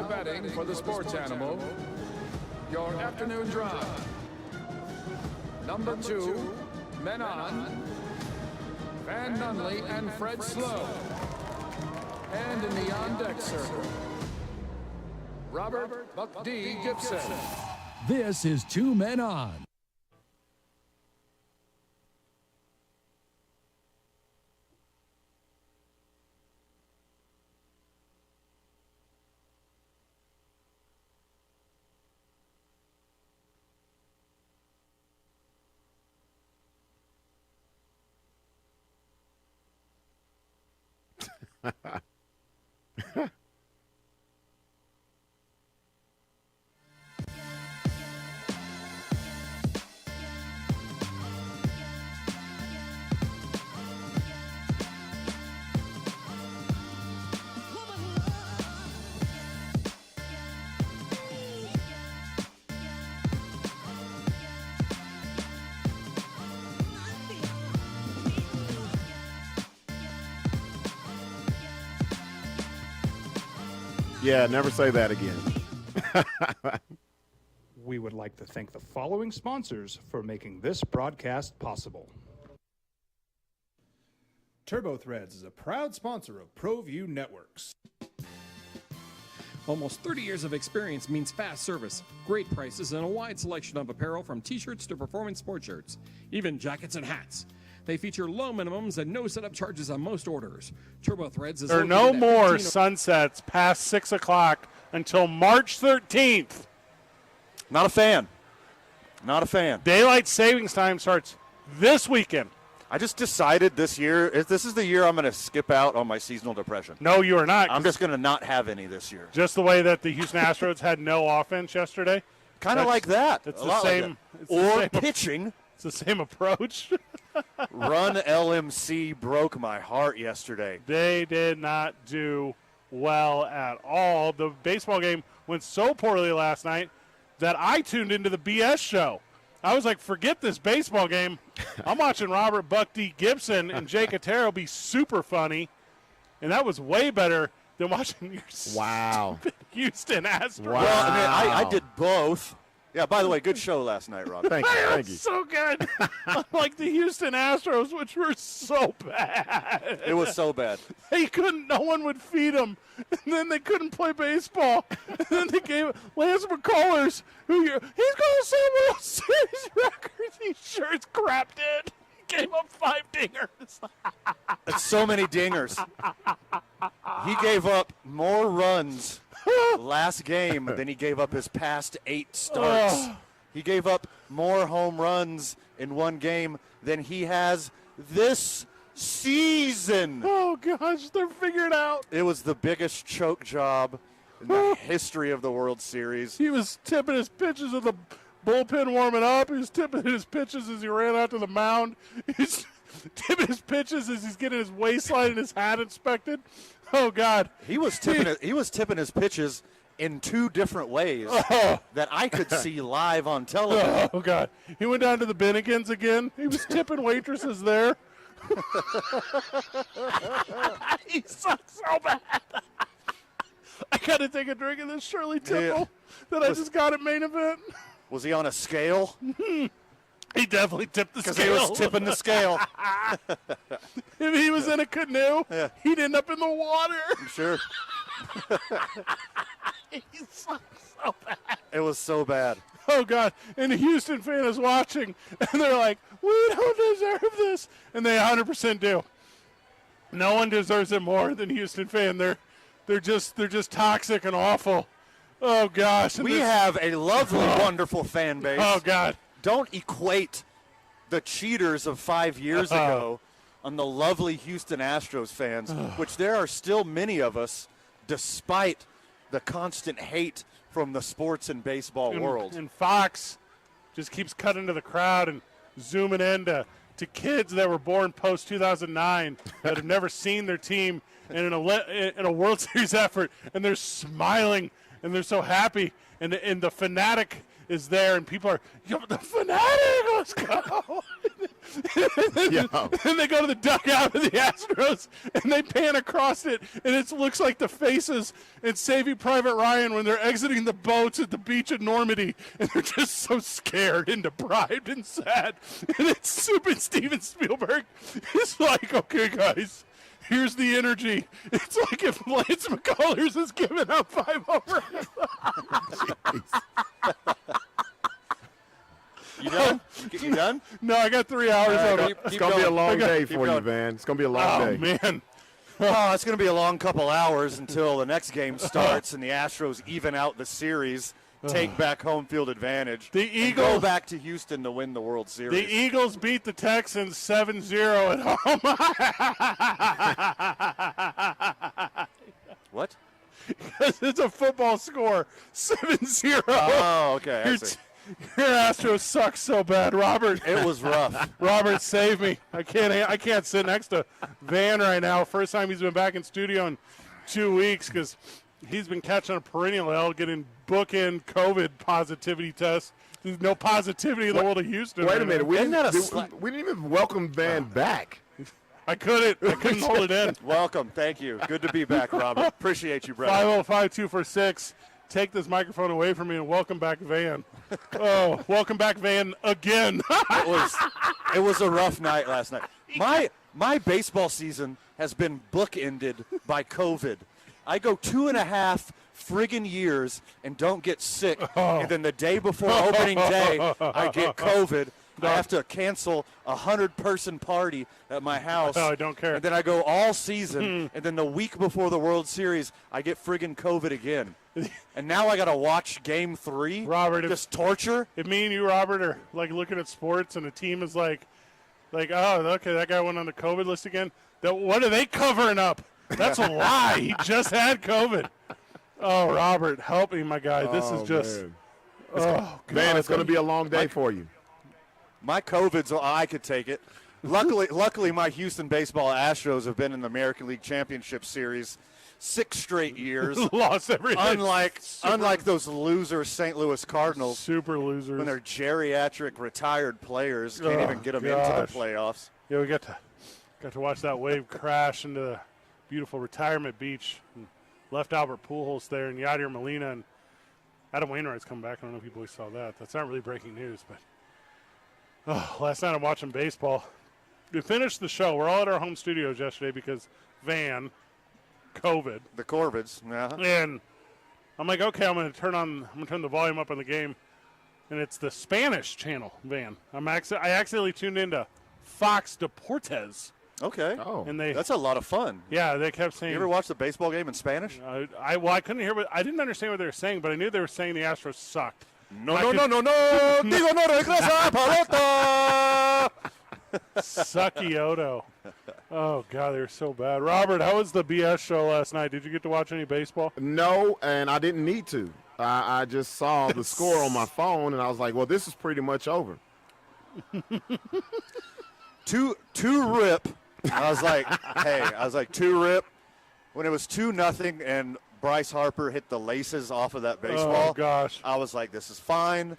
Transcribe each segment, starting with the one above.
Now betting for the sports animal, your afternoon drive. Number 2, Men On, Van Nunley and Fred Slow. And in the on-deck circle, Robert Buck D. Gibson. This is Two Men On. Yeah, never say that again. We would like to thank the following sponsors for making this broadcast possible. TurboThreads is a proud sponsor of ProView Networks. Almost 30 years of experience means fast service, great prices, and a wide selection of apparel from t-shirts to performance sport shirts, even jackets and hats. They feature low minimums and no setup charges on most orders. TurboThreads is there are no more sunsets past 6 o'clock until March 13th. Not a fan. Not a fan. Daylight savings time starts this weekend. I just decided this year, this is the year I'm going to skip out on my seasonal depression. No, you are not. I'm just going to not have any this year. Just the way that the Houston Astros had no offense yesterday. Kind of like that. It's the same. Or pitching. It's the same approach. Run LMC broke my heart yesterday. They did not do well at all. The baseball game went so poorly last night that I tuned into the BS show. I was like, forget this baseball game. I'm watching Robert Buck D. Gibson and Jake Otero be super funny, and that was way better than watching your stupid Houston Astros. Wow. Well, I mean, I did both. Yeah, by the way, good show last night, Rob. Thank you. So good. Unlike the Houston Astros, which were so bad. It was so bad. No one would feed them. And then they couldn't play baseball. And then they gave Lance McCullers, he's going to set World Series records. He sure as crap did. He gave up 5 dingers. It's so many dingers. He gave up more runs last game than he gave up his past 8 starts. He gave up more home runs in one game than he has this season. Oh, gosh, they're figured out. It was the biggest choke job in the history of the World Series. He was tipping his pitches at the bullpen warming up. He was tipping his pitches as he ran out to the mound. He's tipping his pitches as he's getting his waistline and his hat inspected. Oh, God. He was tipping his pitches in 2 different ways that I could see live on television. Oh, God. He went down to the Bennigans again. He was tipping waitresses there. He sucks so bad. I got to take a drink of this Shirley Temple that I just got at Main Event. Was he on a scale? He definitely tipped the scale. Because he was tipping the scale. If he was in a canoe, he'd end up in the water. I'm sure. He sucks so bad. It was so bad. Oh, God. And the Houston fan is watching, and they're like, we don't deserve this. And they 100% do. No one deserves it more than Houston fan. They're just toxic and awful. Oh, gosh. We have a lovely, wonderful fan base. Oh, God. Don't equate the cheaters of 5 years ago on the lovely Houston Astros fans, which there are still many of us, despite the constant hate from the sports and baseball world. And Fox just keeps cutting to the crowd and zooming in to kids that were born post-2009 that have never seen their team in a World Series effort, and they're smiling, and they're so happy. And the fanatic is there, and people are, the Fanatic, let's go. And they go to the dugout of the Astros, and they pan across it, and it looks like the faces in Saving Private Ryan when they're exiting the boats at the beach at Normandy, and they're just so scared and deprived and sad. And it's stupid Steven Spielberg. It's like, okay, guys, here's the energy. It's like if Lance McCullers has given up 5 homers. You done? You done? No, I got 3 hours of it. It's going to be a long day for you, going. Van. It's going to be a long Oh, day. man. Oh, it's going to be a long couple hours until the next game starts and the Astros even out the series, take back home field advantage, The and Eagles- go back to Houston to win the World Series. The Eagles beat the Texans 7-0 at home. What? It's a football score, 7-0. Oh, okay. I Your see. Astros suck so bad, Robert. It was rough. Robert, save me. I can't sit next to Van right now. First time he's been back in studio in 2 weeks because he's been catching a perennial hell, getting bookend COVID positivity tests. There's no positivity in the world of Houston. Wait right a minute. now. Isn't that a We sla- didn't even welcome Van back. I couldn't hold it in. Welcome. Thank you. Good to be back, Robert. Appreciate you, brother. 505-246. Take this microphone away from me and welcome back Van. Oh, welcome back Van again. It was a rough night last night. My baseball season has been bookended by COVID. I go 2.5 friggin' years and don't get sick, and then the day before opening day, I get COVID. I have to cancel a 100-person party at my house. Oh, I don't care. And then I go all season, and then the week before the World Series, I get friggin' COVID again. And now I got to watch Game 3. Robert, just torture. If me and you, Robert, are like looking at sports and a team is like, oh, okay, that guy went on the COVID list again. What are they covering up? That's a lie. He just had COVID. Oh, Robert, help me, my guy. This is just. Man. Oh, Van, God. it's going to be a long day for you. My COVID's, I could take it. Luckily, my Houston baseball Astros have been in the American League Championship Series 6 straight years. Lost everything. Unlike those loser St. Louis Cardinals, Super losers. when they're geriatric retired players, can't even get them into gosh. the playoffs. Yeah, we got to watch that wave crash into the beautiful retirement beach. And left Albert Pujols there, and Yadier Molina and Adam Wainwright's come back. I don't know if you boys saw that. That's not really breaking news, but last night I'm watching baseball. We finished the show. We're all at our home studios yesterday because Van, COVID, The Corvids, yeah. and I'm like, okay, I'm going to turn the volume up on the game, and it's the Spanish channel, Van. I accidentally tuned into Fox Deportes, Okay. Oh. and they That's a lot of fun. yeah, they kept saying. You ever watch the baseball game in Spanish? I couldn't hear I didn't understand what they were saying, but I knew they were saying the Astros sucked. No. Digo no regresa pelota. Sucky Odo. Oh God, they were so bad. Robert, how was the BS show last night? Did you get to watch any baseball? No, and I didn't need to. I just saw the score on my phone, and I was like, well, this is pretty much over. Two rip. I was like 2 rip. When it was 2-0 and Bryce Harper hit the laces off of that baseball. Oh gosh. I was like, this is fine.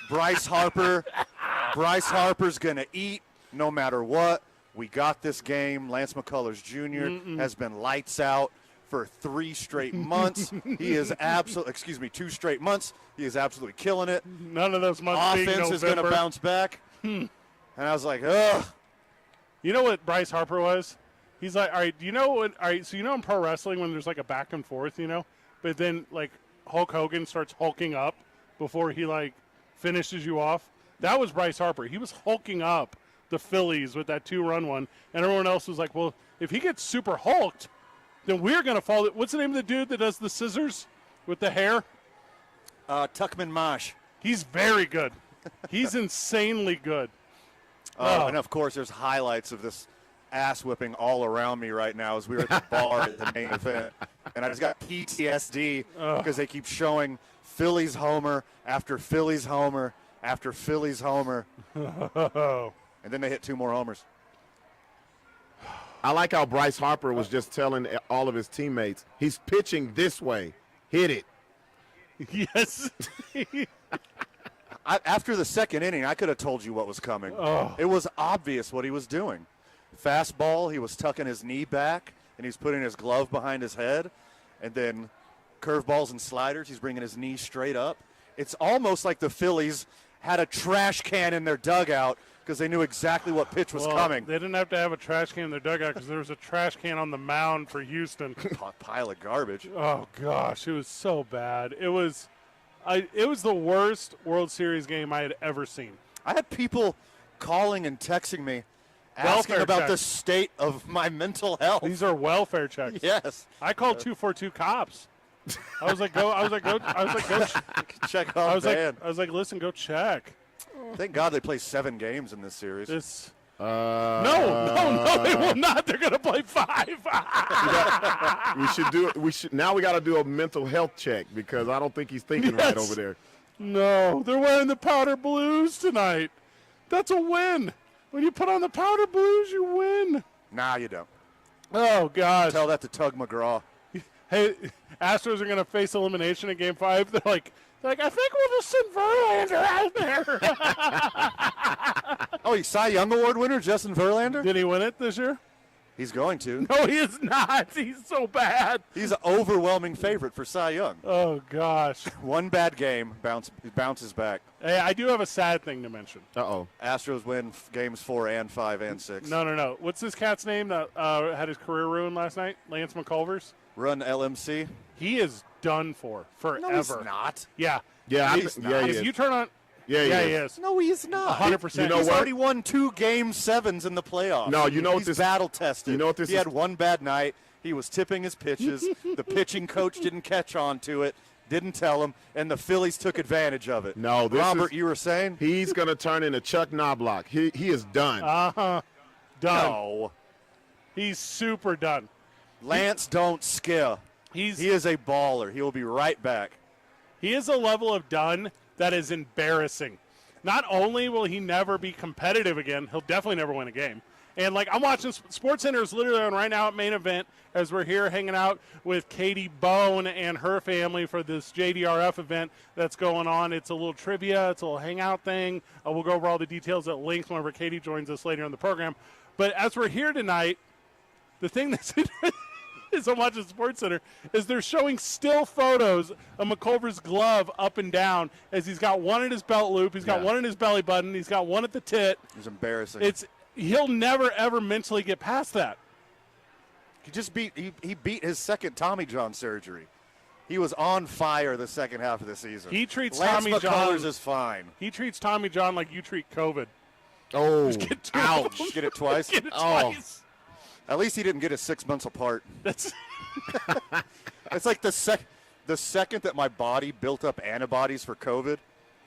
Bryce Harper's gonna eat no matter what. We got this game. Lance McCullers Jr. has been lights out for 3 straight months. He is 2 straight months. He is absolutely killing it. None of those months being Offense is going to November. bounce back. And I was like, ugh. You know what Bryce Harper was? He's like, all right, so you know in pro wrestling when there's like a back and forth, but then like Hulk Hogan starts hulking up before he like finishes you off? That was Bryce Harper. He was hulking up the Phillies with that 2-run one, and everyone else was like, well, if he gets super hulked, then we're going to fall. What's the name of the dude that does the scissors with the hair? Tuckman Mosh. He's very good. He's insanely good. Oh. And of course, there's highlights of this ass whipping all around me right now as we were at the bar at the main event. And I just got PTSD because they keep showing Phillies homer after Phillies homer after Phillies homer. And then they hit 2 more homers. I like how Bryce Harper was just telling all of his teammates, he's pitching this way. Hit it. Yes. After the second inning, I could have told you what was coming. Oh. It was obvious what he was doing. Fastball, he was tucking his knee back, and he's putting his glove behind his head. And then curveballs and sliders, he's bringing his knee straight up. It's almost like the Phillies had a trash can in their dugout because they knew exactly what pitch was coming. They didn't have to have a trash can in their dugout because there was a trash can on the mound for Houston. Pile of garbage. Oh gosh, it was so bad. It was the worst World Series game I had ever seen. I had people calling and texting me asking Welfare about checks. the state of my mental health. These are welfare checks. Yes. I called 242 cops. I was like, go. Check I on was Van. like, listen, go check. Thank God they play 7 games in this series. This. No, No, they will not. They're gonna play 5. Now we got to do a mental health check because I don't think he's thinking right Yes. over there. No, they're wearing the powder blues tonight. That's a win. When you put on the powder blues, you win. Nah, you don't. Oh gosh. Tell that to Tug McGraw. Hey, Astros are going to face elimination in Game 5. They're like, I think we'll just send Verlander out there. Oh, he's Cy Young Award winner, Justin Verlander? Did he win it this year? He's going to. No, he is not. He's so bad. He's an overwhelming favorite for Cy Young. Oh gosh. One bad game, bounces back. Hey, I do have a sad thing to mention. Uh-oh. Astros win games 4 and 5 and 6. No. What's this cat's name that had his career ruined last night? Lance McCullers. Run LMC. He is done for forever. No, he's not. Yeah. Yeah, He's not. he If is. you turn on. Yeah, he he is. is. No, he's not. 100%. You know He's what? already won 2 Game 7s in the playoffs. No, you know what he's this- battle tested. you know what this He is- had one bad night. He was tipping his pitches. The pitching coach didn't catch on to it, didn't tell him, and the Phillies took advantage of it. No, this Robert, is- you were saying? He's going to turn into Chuck Knobloch. He is done. Done. No. He's super done. Lance don't scare. He is a baller. He will be right back. He is a level of done that is embarrassing. Not only will he never be competitive again, he'll definitely never win a game. And, like, I'm watching SportsCenter is literally on right now at Main Event as we're here hanging out with Katie Bone and her family for this JDRF event that's going on. It's a little trivia. It's a little hangout thing. We'll go over all the details at length whenever Katie joins us later in the program. But as we're here tonight, the thing that's is I'm watching SportsCenter is they're showing still photos of McCulver's glove up and down as he's got one in his belt loop, he's got one in his belly button, he's got one at the tit. It's embarrassing. He'll never ever mentally get past that. He beat his second Tommy John surgery. He was on fire the second half of the season. He treats Lance Tommy John McCullers is fine. He treats Tommy John like you treat COVID. Oh, Ouch. Get it twice? Get it Oh. twice. At least he didn't get it 6 months apart. That's It's like the second that my body built up antibodies for COVID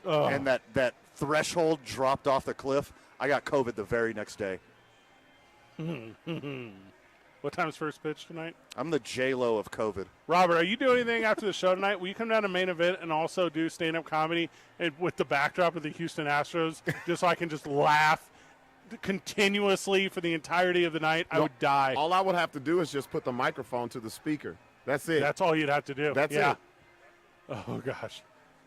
and that threshold dropped off the cliff, I got COVID the very next day. what time's first pitch tonight? I'm the J-Lo of COVID. Robert, are you doing anything after the show tonight? Will you come down to Main Event and also do stand-up comedy and with the backdrop of the Houston Astros just so I can just laugh continuously for the entirety of the night? I would die. All I would have to do is just put the microphone to the speaker. That's it. That's all you'd have to do. That's yeah. it. Oh, gosh.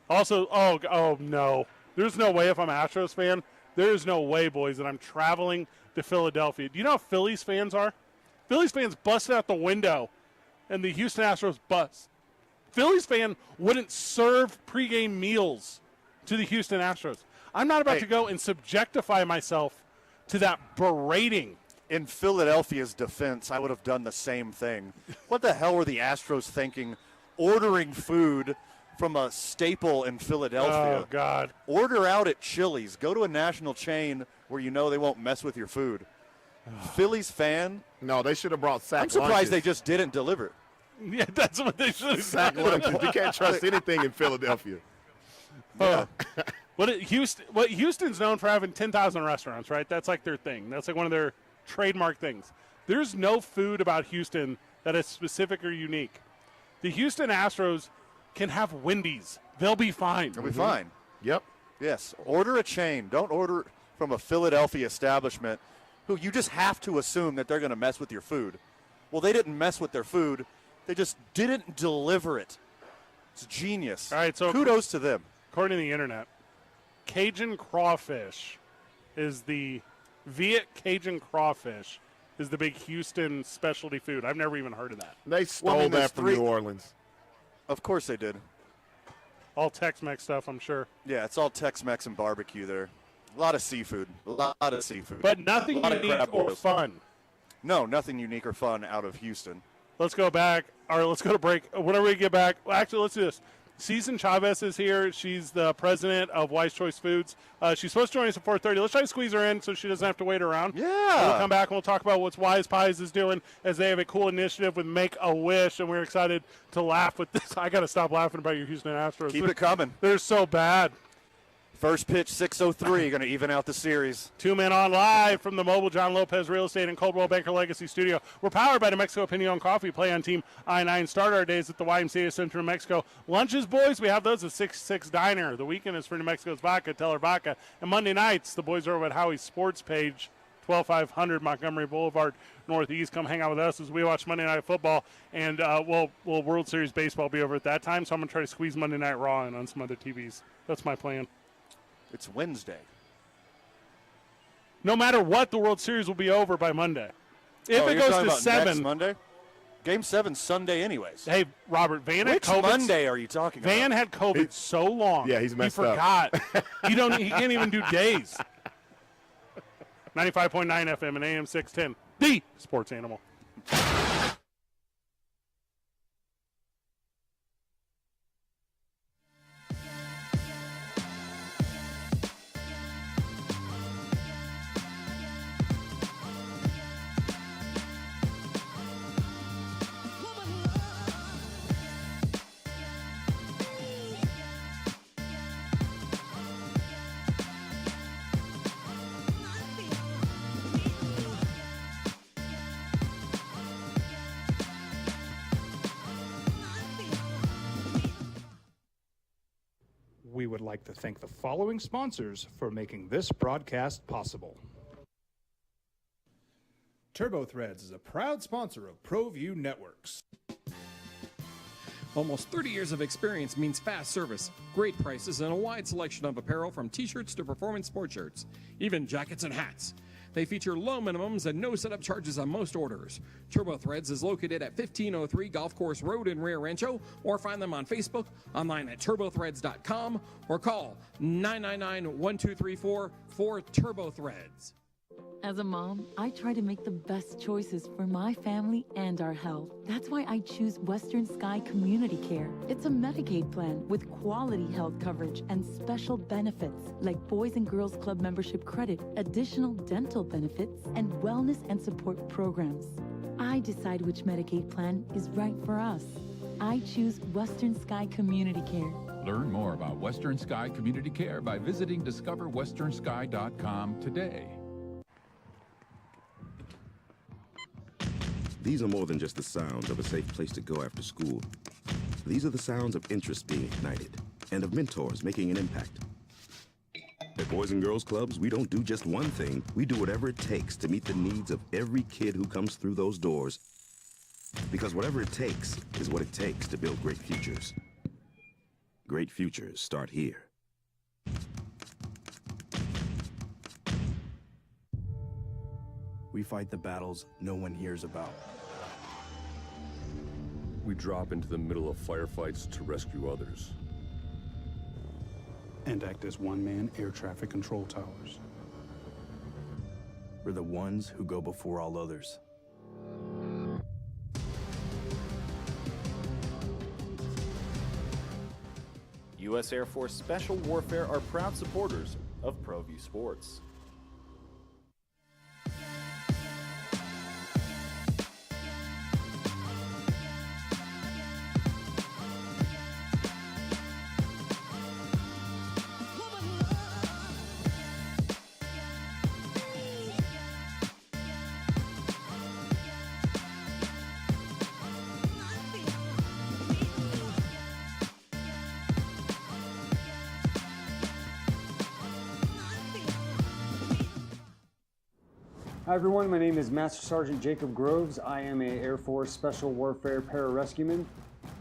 Also, oh, no. There's no way if I'm an Astros fan, there's no way, boys, that I'm traveling to Philadelphia. Do you know how Phillies fans are? Phillies fans busted out the window, and the Houston Astros bust. Phillies fan wouldn't serve pregame meals to the Houston Astros. I'm not about to go and subjectify myself to that berating. In Philadelphia's defense, I would have done the same thing. What the hell were the Astros thinking ordering food from a staple in Philadelphia? Oh, God. Order out at Chili's. Go to a national chain where you know they won't mess with your food. Phillies fan, No, they should have brought sack I'm surprised lunches. they just just didn't deliver. Yeah, that's what they should have sack lunches. You can't trust anything in Philadelphia. What Houston's known for having 10,000 restaurants, right? That's like their thing. That's like one of their trademark things. There's no food about Houston that is specific or unique. The Houston Astros can have Wendy's. They'll be fine. They'll be fine. Yep. Yes. Order a chain. Don't order from a Philadelphia establishment who you just have to assume that they're going to mess with your food. Well, they didn't mess with their food. They just didn't deliver it. It's genius. All right, so kudos to them. according to the internet, Cajun crawfish is the Viet Cajun crawfish is the big Houston specialty food. I've never even heard of that. They stole that from New Orleans. Of course they did. All Tex-Mex stuff, I'm sure. Yeah, it's all Tex-Mex and barbecue there. A lot of seafood. A lot of seafood. But nothing A lot of unique crab or boils. fun. No, nothing unique or fun out of Houston. Let's go back. Or let's go to break. Whenever we get back. Well, actually, let's do this. Season Chavez is here. She's the president of Wise Choice Foods. She's supposed to join us at 4:30. Let's try to squeeze her in so she doesn't have to wait around. Yeah. We'll come back and we'll talk about what Wise Pies is doing as they have a cool initiative with Make-A-Wish, and we're excited to laugh with this. I got to stop laughing about your Houston Astros. Keep it coming. They're so bad. First pitch, 6:03, going to even out the series. 2 Men On live from the mobile John Lopez Real Estate and Coldwell Banker Legacy Studio. We're powered by New Mexico Pinon Coffee. Play on Team I-9. Start our days at the YMCA Center of Mexico. Lunches, boys, we have those at 6-6 Diner. The weekend is for New Mexico's Vodka, Teller Vodka. And Monday nights, the boys are over at Howie's Sports Page, 12500 Montgomery Boulevard Northeast. Come hang out with us as we watch Monday Night Football. And, will World Series Baseball be over at that time? So I'm going to try to squeeze Monday Night Raw in on some other TVs. That's my plan. It's Wednesday. No matter what, the World Series will be over by Monday. If it you're goes talking to about 7. next Monday? Game 7 Sunday anyways. Hey, Robert, Van had Which COVID. Monday are you talking about? Van had COVID so long. Yeah, he's messed he forgot. He can't even do days. 95.9 FM and AM 610. The Sports Animal. We would like to thank the following sponsors for making this broadcast possible. TurboThreads is a proud sponsor of ProView Networks. Almost 30 years of experience means fast service, great prices, and a wide selection of apparel from t-shirts to performance sport shirts, even jackets and hats. They feature low minimums and no setup charges on most orders. TurboThreads is located at 1503 Golf Course Road in Rio Rancho, or find them on Facebook, online at turbothreads.com, or call 999-1234 for TurboThreads. As a mom, I try to make the best choices for my family and our health. That's why I choose Western Sky Community Care. It's a Medicaid plan with quality health coverage and special benefits like Boys and Girls Club membership credit, additional dental benefits, and wellness and support programs. I decide which Medicaid plan is right for us. I choose Western Sky Community Care. Learn more about Western Sky Community Care by visiting discoverwesternsky.com today. These are more than just the sounds of a safe place to go after school. These are the sounds of interest being ignited and of mentors making an impact. At Boys and Girls Clubs, we don't do just one thing. We do whatever it takes to meet the needs of every kid who comes through those doors. Because whatever it takes is what it takes to build great futures. Great futures start here. We fight the battles no one hears about. We drop into the middle of firefights to rescue others. And act as one-man air traffic control towers. We're the ones who go before all others. U.S. Air Force Special Warfare are proud supporters of ProView Sports. Hi everyone, my name is Master Sergeant Jacob Groves. I am a Air Force Special Warfare pararescueman.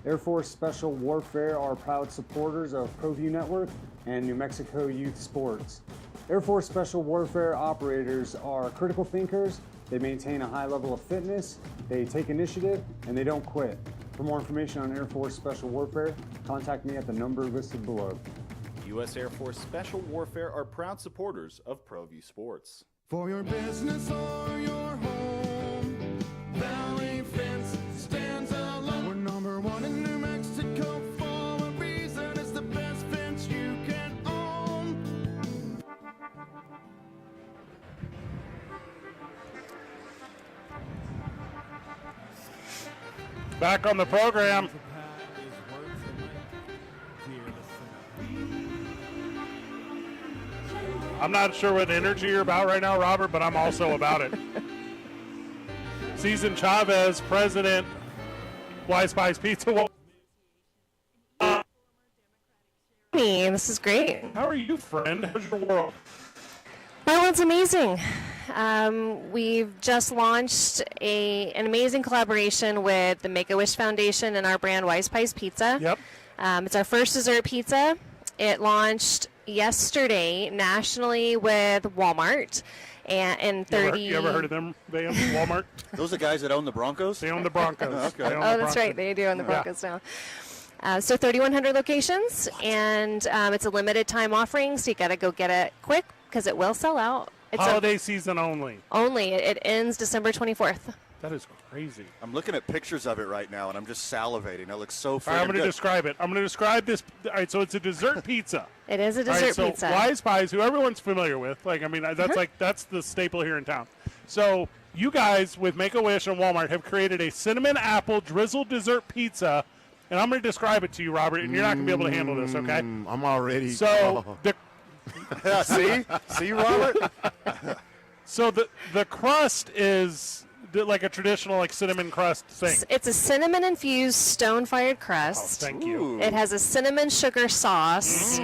Air Force Special Warfare are proud supporters of ProView Network and New Mexico Youth Sports. Air Force Special Warfare operators are critical thinkers. They maintain a high level of fitness, they take initiative, and they don't quit. For more information on Air Force Special Warfare, contact me at the number listed below. U.S. Air Force Special Warfare are proud supporters of ProView Sports. For your business or your home, Valley Fence stands alone. We're number one in New Mexico for a reason. It's the best fence you can own. Back on the program. I'm not sure what energy you're about right now, Robert, but I'm also about it. Season Chavez, president, Wise Pies Pizza. This is great. How are you, friend? How's your world? Well, it's amazing. We've just launched an amazing collaboration with the Make-A-Wish Foundation and our brand Wise Pies Pizza. Yep. It's our first dessert pizza. It launched yesterday nationally with Walmart. And in 30... You ever heard of them? They own Walmart? Those are the guys that own the Broncos? They own the Broncos. Okay. Oh, that's right. They do own the Broncos now. So 3,100 locations, and it's a limited time offering, so you got to go get it quick because it will sell out. It's Holiday season only. Only. It ends December 24th. That is crazy. I'm looking at pictures of it right now, and I'm just salivating. It looks so All right, freaking I'm going to good. describe it. I'm going to describe this. All right, so it's a dessert pizza. It is a All dessert right, so pizza. Wise Pies, who everyone's familiar with, that's the staple here in town. So you guys with Make-A-Wish and Walmart have created a cinnamon apple drizzled dessert pizza, and I'm going to describe it to you, Robert, and you're not going to be able to handle this, okay? I'm already. So See, Robert? So the crust is like a traditional like cinnamon crust thing. It's a cinnamon infused stone fired crust. Oh, thank you. It has a cinnamon sugar sauce,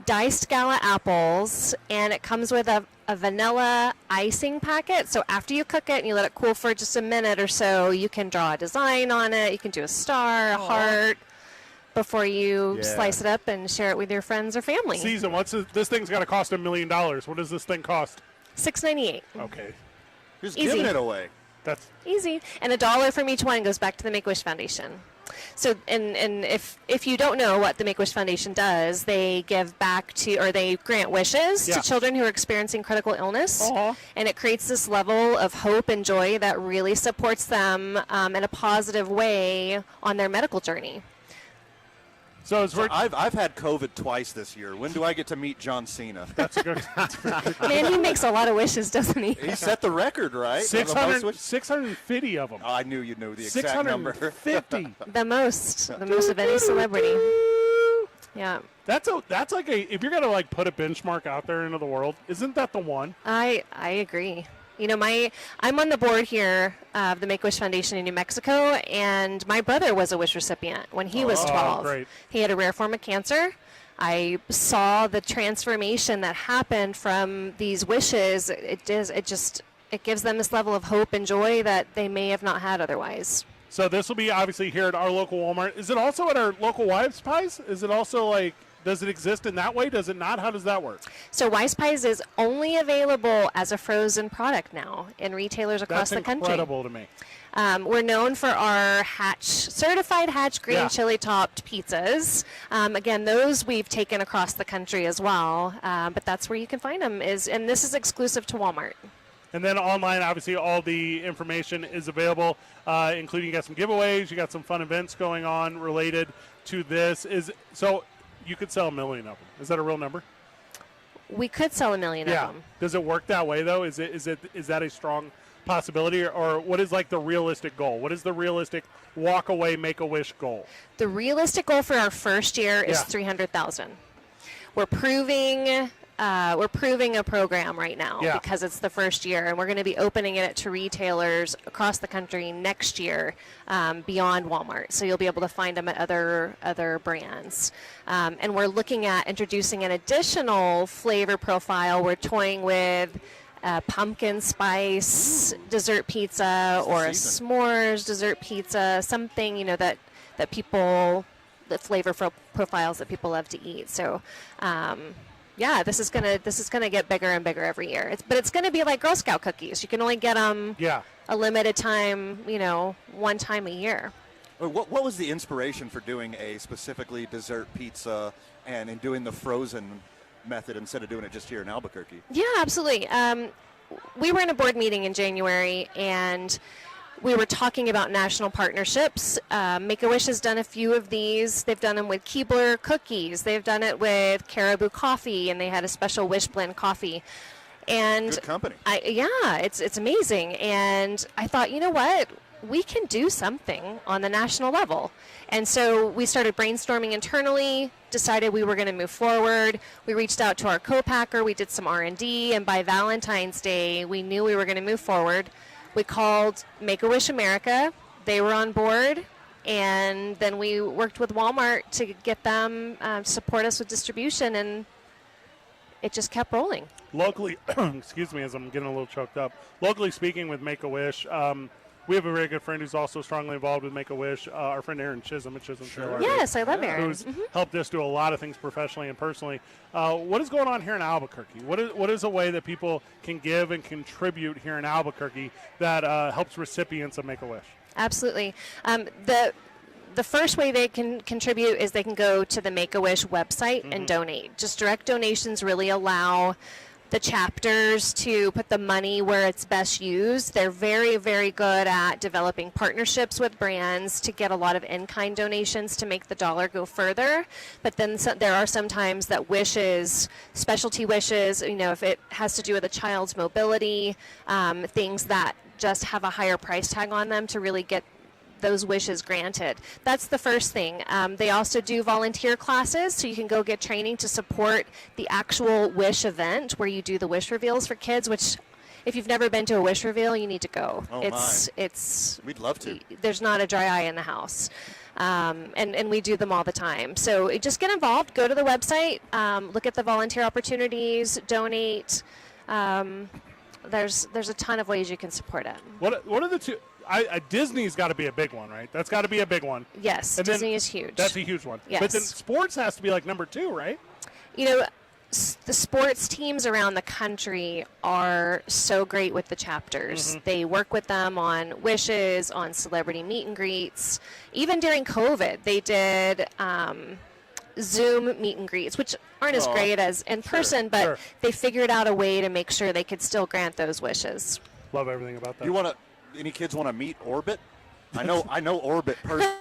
diced gala apples, and it comes with a vanilla icing packet. So after you cook it and you let it cool for just a minute or so, you can draw a design on it. You can do a star, a heart, before you slice it up and share it with your friends or family. Season, this thing's got to cost $1 million. What does this thing cost? $6.98. Okay. Just Easy. giving it away. That's easy. And $1 from each one goes back to the Make-A-Wish Foundation. So, and if you don't know what the Make-A-Wish Foundation does, they give back to, or they grant wishes to children who are experiencing critical illness. And it creates this level of hope and joy that really supports them in a positive way on their medical journey. So I've had COVID twice this year. When do I get to meet John Cena? That's a good. Man, he makes a lot of wishes, doesn't he? He set the record, right? 650 of them. Oh, I knew you knew the exact number. 650. The most of any celebrity. Yeah. That's like if you're gonna like put a benchmark out there into the world, isn't that the one? I agree. You know, I'm on the board here of the Make-A-Wish Foundation in New Mexico, and my brother was a wish recipient when he was 12. Great. He had a rare form of cancer. I saw the transformation that happened from these wishes. It gives them this level of hope and joy that they may have not had otherwise. So this will be obviously here at our local Walmart. Is it also at our local Wise Pies? Is it also like, does it exist in that way? Does it not? How does that work? So Wise Pies is only available as a frozen product now in retailers across the country. That's incredible to me. We're known for our certified Hatch green chili topped pizzas. Again, those we've taken across the country as well, but that's where you can find them. And this is exclusive to Walmart. And then online, obviously, all the information is available, including you got some giveaways, you got some fun events going on related to this. So you could sell 1 million of them. Is that a real number? We could sell 1 million of them. Does it work that way though? Is that a strong possibility, or what is like the realistic goal? What is the realistic walk away Make-A-Wish goal? The realistic goal for our first year is 300,000. We're proving a program right now because it's the first year, and we're going to be opening it to retailers across the country next year beyond Walmart. So you'll be able to find them at other brands. And we're looking at introducing an additional flavor profile. We're toying with pumpkin spice dessert pizza or a s'mores dessert pizza, something that the flavor profiles that people love to eat. So, yeah, this is gonna get bigger and bigger every year. But it's gonna be like Girl Scout cookies. You can only get them a limited time, one time a year. What was the inspiration for doing a specifically dessert pizza and in doing the frozen method instead of doing it just here in Albuquerque? Yeah, absolutely. We were in a board meeting in January, and we were talking about national partnerships. Make-A-Wish has done a few of these. They've done them with Keebler cookies. They've done it with Caribou Coffee, and they had a special Wish Blend coffee. And good company. It's amazing. And I thought, you know what? We can do something on the national level. And so we started brainstorming internally, decided we were going to move forward. We reached out to our co-packer. We did some R&D, and by Valentine's Day, we knew we were going to move forward. We called Make-A-Wish America. They were on board, and then we worked with Walmart to get them support us with distribution, and it just kept rolling. Locally, excuse me as I'm getting a little choked up. Locally speaking with Make-A-Wish, we have a very good friend who's also strongly involved with Make-A-Wish, our friend Aaron Chisholm at Chisholm Show. Yes, I love Aaron. Who's helped us do a lot of things professionally and personally. What is going on here in Albuquerque? What is a way that people can give and contribute here in Albuquerque that helps recipients of Make-A-Wish? Absolutely. The first way they can contribute is they can go to the Make-A-Wish website and donate. Just direct donations really allow the chapters to put the money where it's best used. They're very, very good at developing partnerships with brands to get a lot of in-kind donations to make the dollar go further. But then there are some times that wishes, specialty wishes, if it has to do with a child's mobility, things that just have a higher price tag on them to really get those wishes granted. That's the first thing. They also do volunteer classes, so you can go get training to support the actual Wish event where you do the wish reveals for kids, which if you've never been to a wish reveal, you need to go. Oh, we'd love to. There's not a dry eye in the house. And we do them all the time. So just get involved, go to the website, look at the volunteer opportunities, donate. There's a ton of ways you can support it. What are the two? Disney's got to be a big one, right? That's got to be a big one. Yes, and Disney is huge. That's a huge one. Yes. But then sports has to be like number 2, right? The sports teams around the country are so great with the chapters. They work with them on wishes, on celebrity meet and greets. Even during COVID, they did Zoom meet and greets, which aren't as great as in person, but they figured out a way to make sure they could still grant those wishes. Love everything about that. Any kids want to meet Orbit? I know Orbit personally.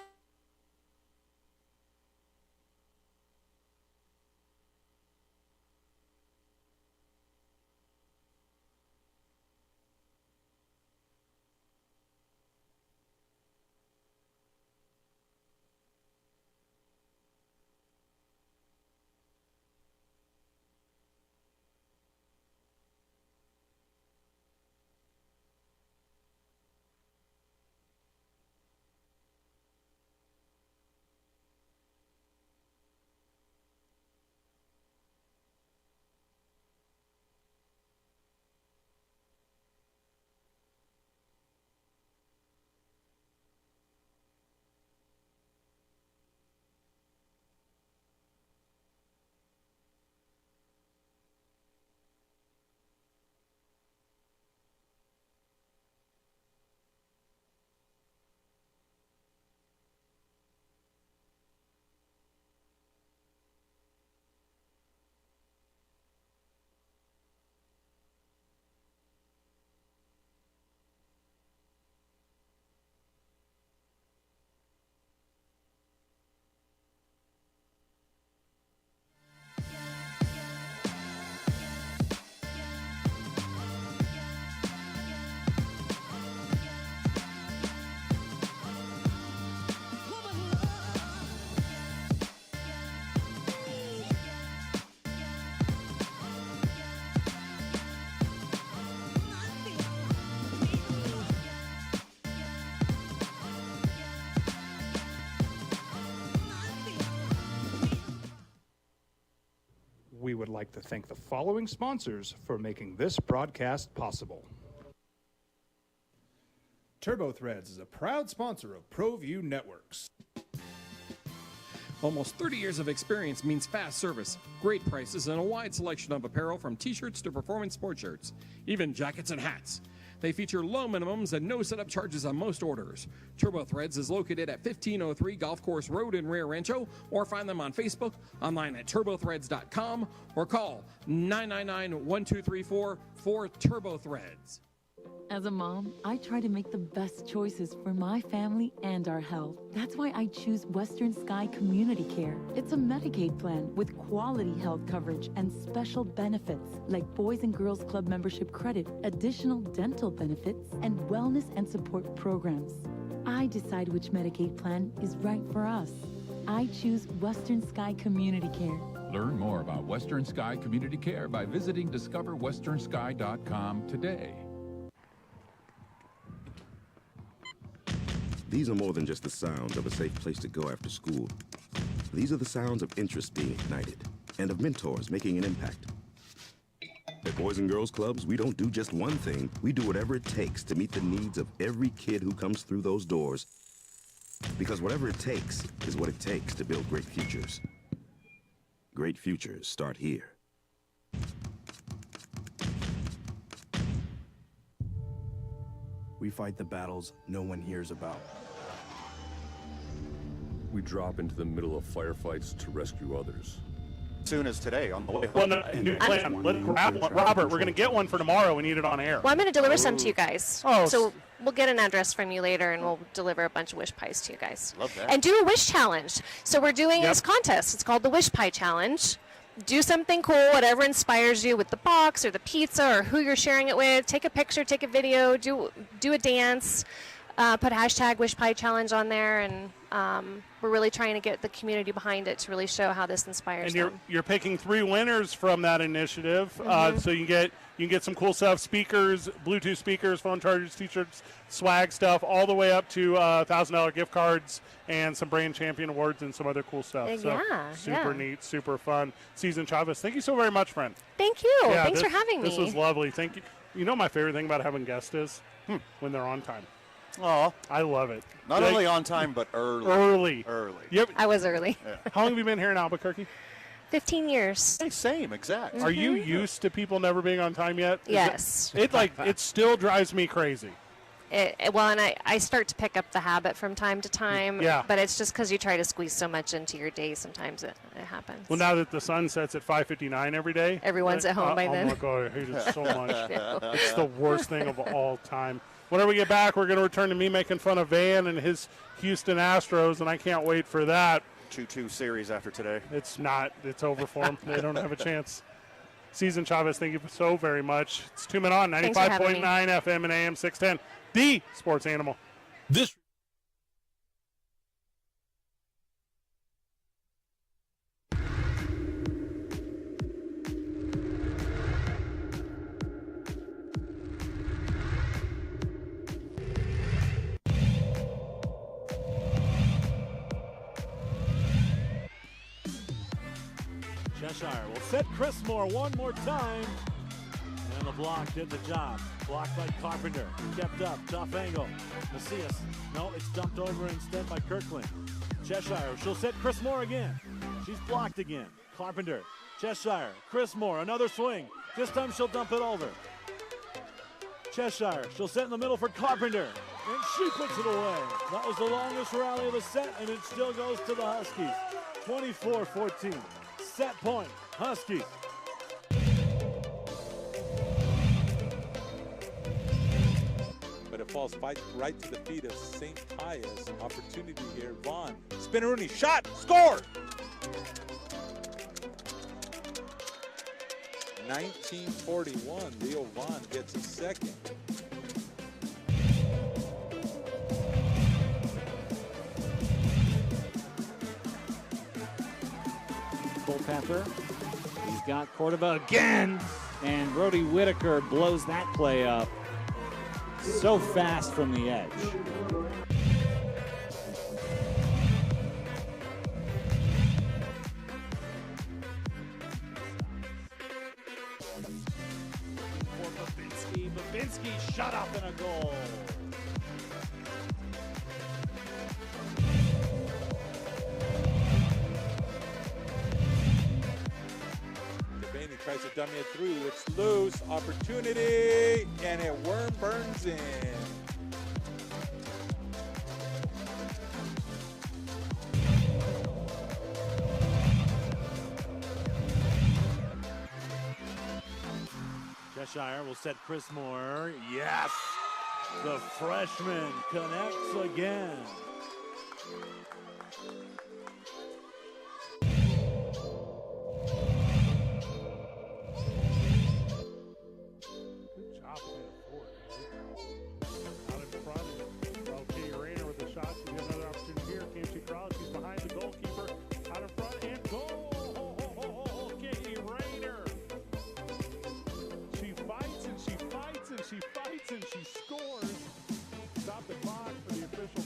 We would like to thank the following sponsors for making this broadcast possible. TurboThreads is a proud sponsor of ProView Networks. Almost 30 years of experience means fast service, great prices, and a wide selection of apparel from t-shirts to performance sport shirts, even jackets and hats. They feature low minimums and no setup charges on most orders. Turbo Threads is located at 1503 Golf Course Road in Rio Rancho, or find them on Facebook, online at turbothreads.com, or call 999-1234 for Turbo Threads. As a mom, I try to make the best choices for my family and our health. That's why I choose Western Sky Community Care. It's a Medicaid plan with quality health coverage and special benefits like Boys and Girls Club membership credit, additional dental benefits, and wellness and support programs. I decide which Medicaid plan is right for us. I choose Western Sky Community Care. Learn more about Western Sky Community Care by visiting discoverwesternsky.com today. These are more than just the sounds of a safe place to go after school. These are the sounds of interest being ignited and of mentors making an impact. At Boys and Girls Clubs, we don't do just one thing. We do whatever it takes to meet the needs of every kid who comes through those doors. Because whatever it takes is what it takes to build great futures. Great futures start here. We fight the battles no one hears about. We drop into the middle of firefights to rescue others. Soon as today on the way home. Well, no, new plan. Let's grab one. Robert, we're going to get one for tomorrow. We need it on air. Well, I'm going to deliver some to you guys. Oh, so we'll get an address from you later, and we'll deliver a bunch of wish pies to you guys. Love that. And do a wish challenge. So we're doing this contest. It's called the Wish Pie Challenge. Do something cool, whatever inspires you with the box or the pizza or who you're sharing it with. Take a picture, take a video, do a dance. Put hashtag Wish Pie Challenge on there, and we're really trying to get the community behind it to really show how this inspires And them. you're picking 3 winners from that initiative, so you can get some cool stuff: speakers, Bluetooth speakers, phone chargers, t-shirts, swag stuff, all the way up to $1,000 gift cards and some brand champion awards and some other cool stuff. Super neat, super fun. Season Chavez, thank you so very much, friend. Thank you. Yeah, Thanks for having me. This was lovely. Thank you. You know my favorite thing about having guests is when they're on time. Oh, I love it. Not only on time, but early. Yep. I was early. Yeah. How long have you been here in Albuquerque? 15 years. Hey, same, exact. Are you used to people never being on time yet? Yes. It still drives me crazy. Well, and I start to pick up the habit from time to time. Yeah. But it's just because you try to squeeze so much into your day, sometimes it happens. Well, now that the sun sets at 5:59 every day, Everyone's at home by oh then. my God, I hate it so much. I know. It's the worst thing of all time. Whenever we get back, we're going to return to me making fun of Van and his Houston Astros, and I can't wait for that. 2-2 series after today. It's not. It's over for them. They don't have a chance. Season Chavez, thank you so very much. It's 2 Men On, 95.9 FM and AM 610, the sports animal. This. Cheshire will set Chris Moore one more time. And the block did the job. Blocked by Carpenter. Kept up. Tough angle. Macias. No, it's dumped over instead by Kirkland. Cheshire. She'll set Chris Moore again. She's blocked again. Carpenter. Cheshire. Chris Moore. Another swing. This time she'll dump it over. Cheshire. She'll set in the middle for Carpenter. And she puts it away. That was the longest rally of the set, and it still goes to the Huskies. 24-14. Set point. Huskies. But it falls right to the feet of St. Pius. Opportunity here. Vaughn. Spinaroonie. Shot. Score. 1941. Leo Vaughn gets a second. Culpepper. He's got Cordova again. And Brody Whitaker blows that play up so fast from the edge. Babinski shut up in a goal. tries to dummy it through. It's loose. Opportunity. And it worm burns in. Cheshire will set Chris Moore. Yes! The freshman connects again. Good job playing it forward. Out in front. Well, Katie Rayner with the shots. We have another opportunity here. Cam Crowd. She's behind the goalkeeper. Out in front and goal. Katie Rayner. She fights and she fights and she fights and she scores. Stop the clock for the official.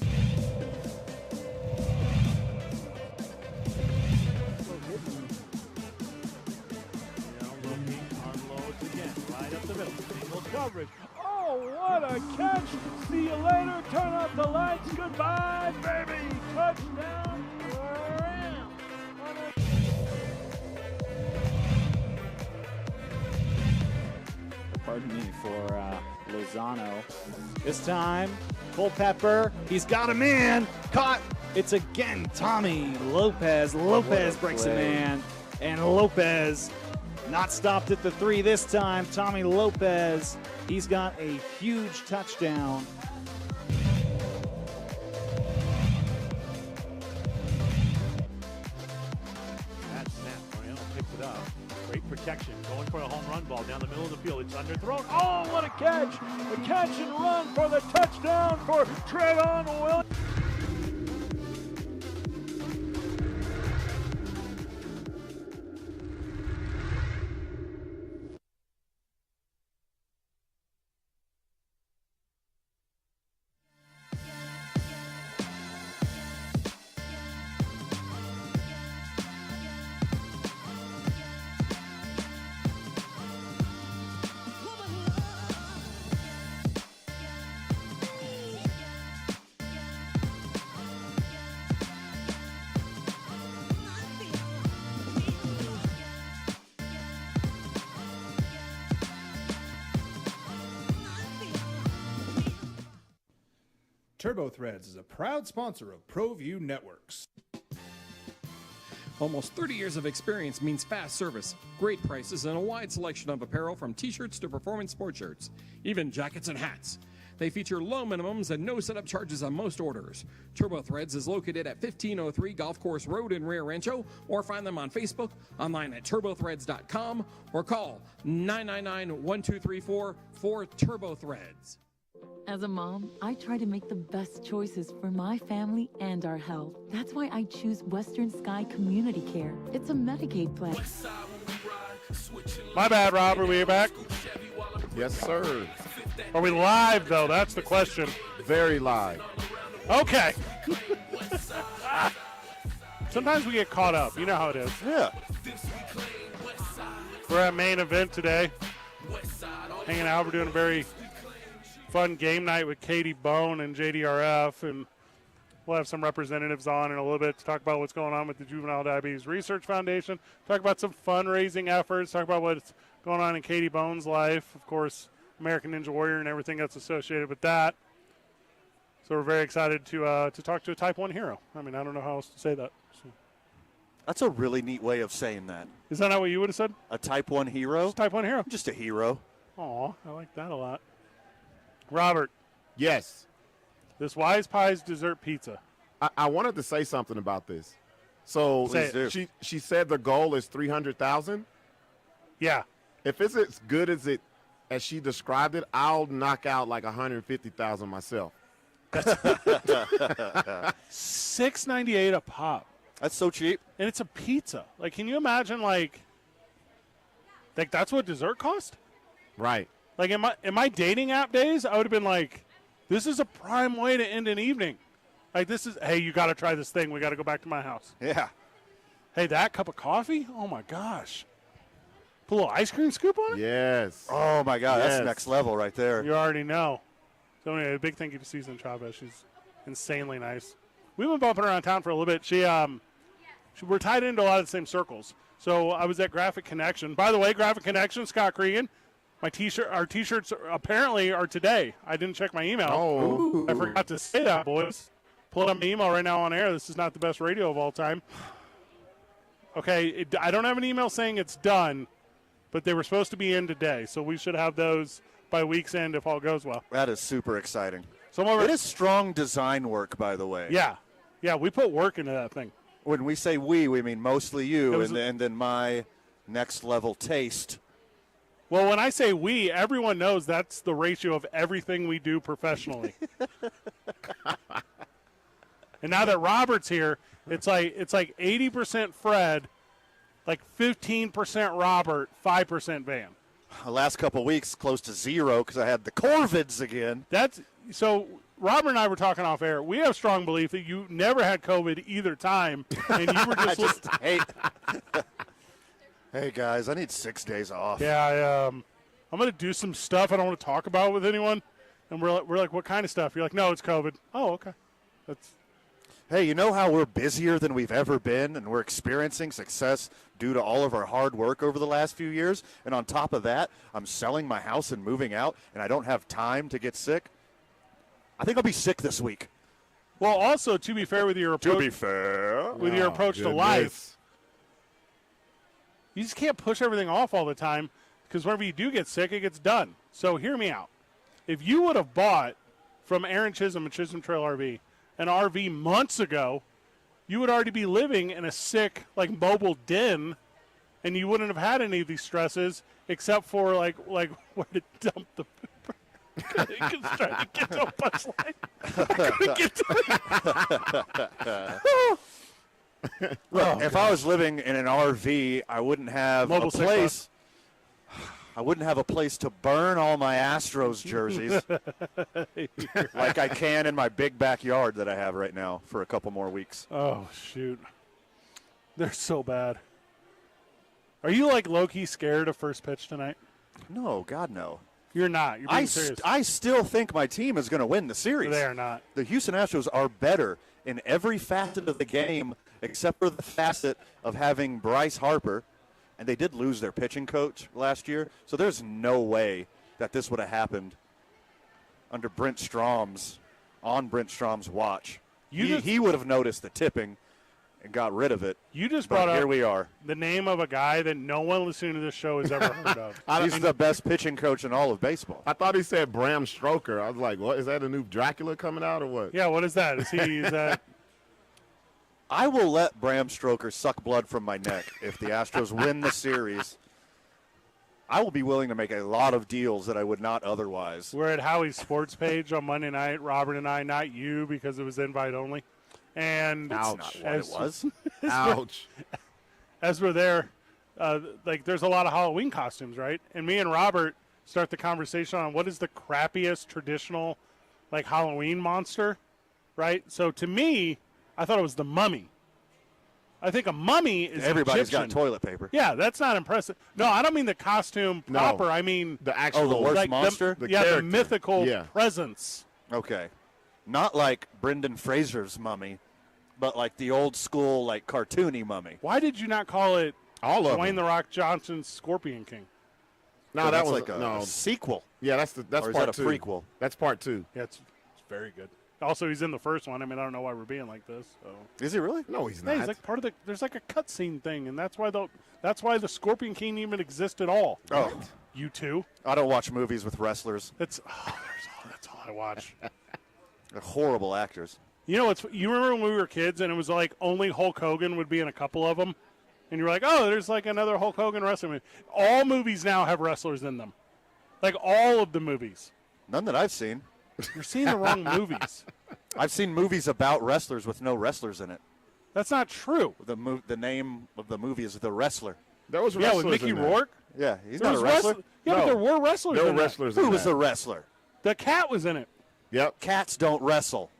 Unloads again, right up the middle. Single coverage. Oh, what a catch! See you later. Turn off the lights. Goodbye, baby. Touchdown. Ram. Pardon me for Lozano. This time, Culpepper. He's got a man. Caught. It's again Tommy Lopez. Lopez breaks a man. And Lopez not stopped at the 3 this time. Tommy Lopez. He's got a huge touchdown. That snap. Mariano picks it up. Great protection. Going for a home run ball down the middle of the field. It's underthrown. Oh, what a catch! A catch and run for the touchdown for Trevon Williams. Turbo Threads is a proud sponsor of ProView Networks. Almost 30 years of experience means fast service, great prices, and a wide selection of apparel from t-shirts to performance sport shirts, even jackets and hats. They feature low minimums and no setup charges on most orders. Turbo Threads is located at 1503 Golf Course Road in Rio Rancho, or find them on Facebook, online at turbothreads.com, or call 999-1234 for Turbo Threads. As a mom, I try to make the best choices for my family and our health. That's why I choose Western Sky Community Care. It's a Medicaid plan. My bad, Rob. Are we back? Yes, sir. Are we live, though? That's the question. Very live. Okay. Sometimes we get caught up. You know how it is. Yeah. We're at main event today. Hanging out. We're doing a very fun game night with Katie Bone and JDRF, and we'll have some representatives on in a little bit to talk about what's going on with the Juvenile Diabetes Research Foundation, talk about some fundraising efforts, talk about what's going on in Katie Bone's life, of course, American Ninja Warrior and everything that's associated with that. So we're very excited to talk to a Type 1 hero. I mean, I don't know how else to say that. So. That's a really neat way of saying that. Is that not what you would have said? A Type 1 hero? Just Type 1 hero. Just a hero. Aw, I like that a lot. Robert. Yes. This Wise Pies dessert pizza. I wanted to say something about this. So she said the goal is 300,000. Yeah. If it's as good as she described it, I'll knock out like 150,000 myself. $6.98 a pop. That's so cheap. And it's a pizza. Like, can you imagine like that's what dessert cost? Right. Like in my dating app days, I would have been like, this is a prime way to end an evening. Like, this is, hey, you got to try this thing. We got to go back to my house. Yeah. Hey, that cup of coffee? Oh, my gosh. Put a little ice cream scoop on it? Yes. Oh, my God. That's next level right there. You already know. So, anyway, a big thank you to Susan Chavez. She's insanely nice. We've been bumping around town for a little bit. She we're tied into a lot of the same circles. So I was at Graphic Connection. By the way, Graphic Connection, Scott Cregan, our T-shirts apparently are today. I didn't check my email. Oh. I forgot to say that, boys. Pulling up my email right now on air. This is not the best radio of all time. Okay, I don't have an email saying it's done, but they were supposed to be in today. So we should have those by week's end if all goes well. That is super exciting. So it is strong design work, by the way. Yeah. Yeah, we put work into that thing. When we say we mean mostly you It was and then my next level taste. Well, when I say we, everyone knows that's the ratio of everything we do professionally. And now that Robert's here, it's like 80% Fred, like 15% Robert, 5% Van. The last couple of weeks, close to zero because I had the Corvids again. So Robert and I were talking off air. We have strong belief that you never had COVID either time, and you were just. Hey guys, I need 6 days off. Yeah, I'm going to do some stuff I don't want to talk about with anyone. And we're like, what kind of stuff? You're like, no, it's COVID. Oh, okay. Hey, you know how we're busier than we've ever been, and we're experiencing success due to all of our hard work over the last few years? And on top of that, I'm selling my house and moving out, and I don't have time to get sick? I think I'll be sick this week. Well, also, to be fair with your approach, your approach to life, you just can't push everything off all the time because whenever you do get sick, it gets done. So hear me out. If you would have bought from Aaron Chisholm at Chisholm Trail RV an RV months ago, you would already be living in a sick, like, mobile den, and you wouldn't have had any of these stresses except for, like where to dump the poop. I was trying to get to a punchline. Look, if I was living in an RV, I wouldn't have Mobile a sick place. I wouldn't have a place to burn all my Astros jerseys like I can in my big backyard that I have right now for a couple more weeks. Oh, shoot. They're so bad. Are you, like, low-key scared of first pitch tonight? No, God, no. You're not. You're being serious. I still think my team is going to win the series. They are not. The Houston Astros are better in every facet of the game except for the facet of having Bryce Harper. And they did lose their pitching coach last year, so there's no way that this would have happened under Brent Strom's watch. He would have noticed the tipping and got rid of it. You just but brought up here we are. the name of a guy that no one listening to this show has ever heard of. He's the best pitching coach in all of baseball. I thought he said Bram Stoker. I was like, what? Is that a new Dracula coming out or what? Yeah, what is that? Is that? I will let Bram Stoker suck blood from my neck if the Astros win the series. I will be willing to make a lot of deals that I would not otherwise. We're at Howie's sports page on Monday night, Robert and I, not you because it was invite only. And that's not what it was. Ouch. As we're there, there's a lot of Halloween costumes, right? And me and Robert start the conversation on what is the crappiest traditional, like, Halloween monster, right? So to me, I thought it was the mummy. I think a mummy is Everybody's Egyptian. got toilet paper. Yeah, that's not impressive. No, I don't mean the costume proper. I mean the actual the worst like monster? The mythical presence. Okay. Not like Brendan Fraser's mummy, but like the old school, like cartoony mummy. Why did you not call it all of Dwayne The Rock Johnson's Scorpion King? No, So that that's was like a sequel. Yeah, that's Or part is that a two. prequel? That's part two. Yeah, it's very good. Also, he's in the first one. I mean, I don't know why we're being like this. So. Is he really? No, he's Yeah, not. he's like part of the. There's like a cutscene thing, and that's why the Scorpion King even exists at all. Oh, you too? I don't watch movies with wrestlers. That's all I watch. They're horrible actors. You know what's? You remember when we were kids, and it was like only Hulk Hogan would be in a couple of them, and you were like, oh, there's like another Hulk Hogan wrestling movie. All movies now have wrestlers in them, like all of the movies. None that I've seen. You're seeing the wrong movies. I've seen movies about wrestlers with no wrestlers in it. That's not true. The name of the movie is The Wrestler. There was Yeah, with Mickey Rourke. Yeah, he's There not a was wrestler. Yeah, but No. there were wrestlers. There were in that. wrestlers. Who in was that. the wrestler? The cat was in it. Yep. Cats don't wrestle.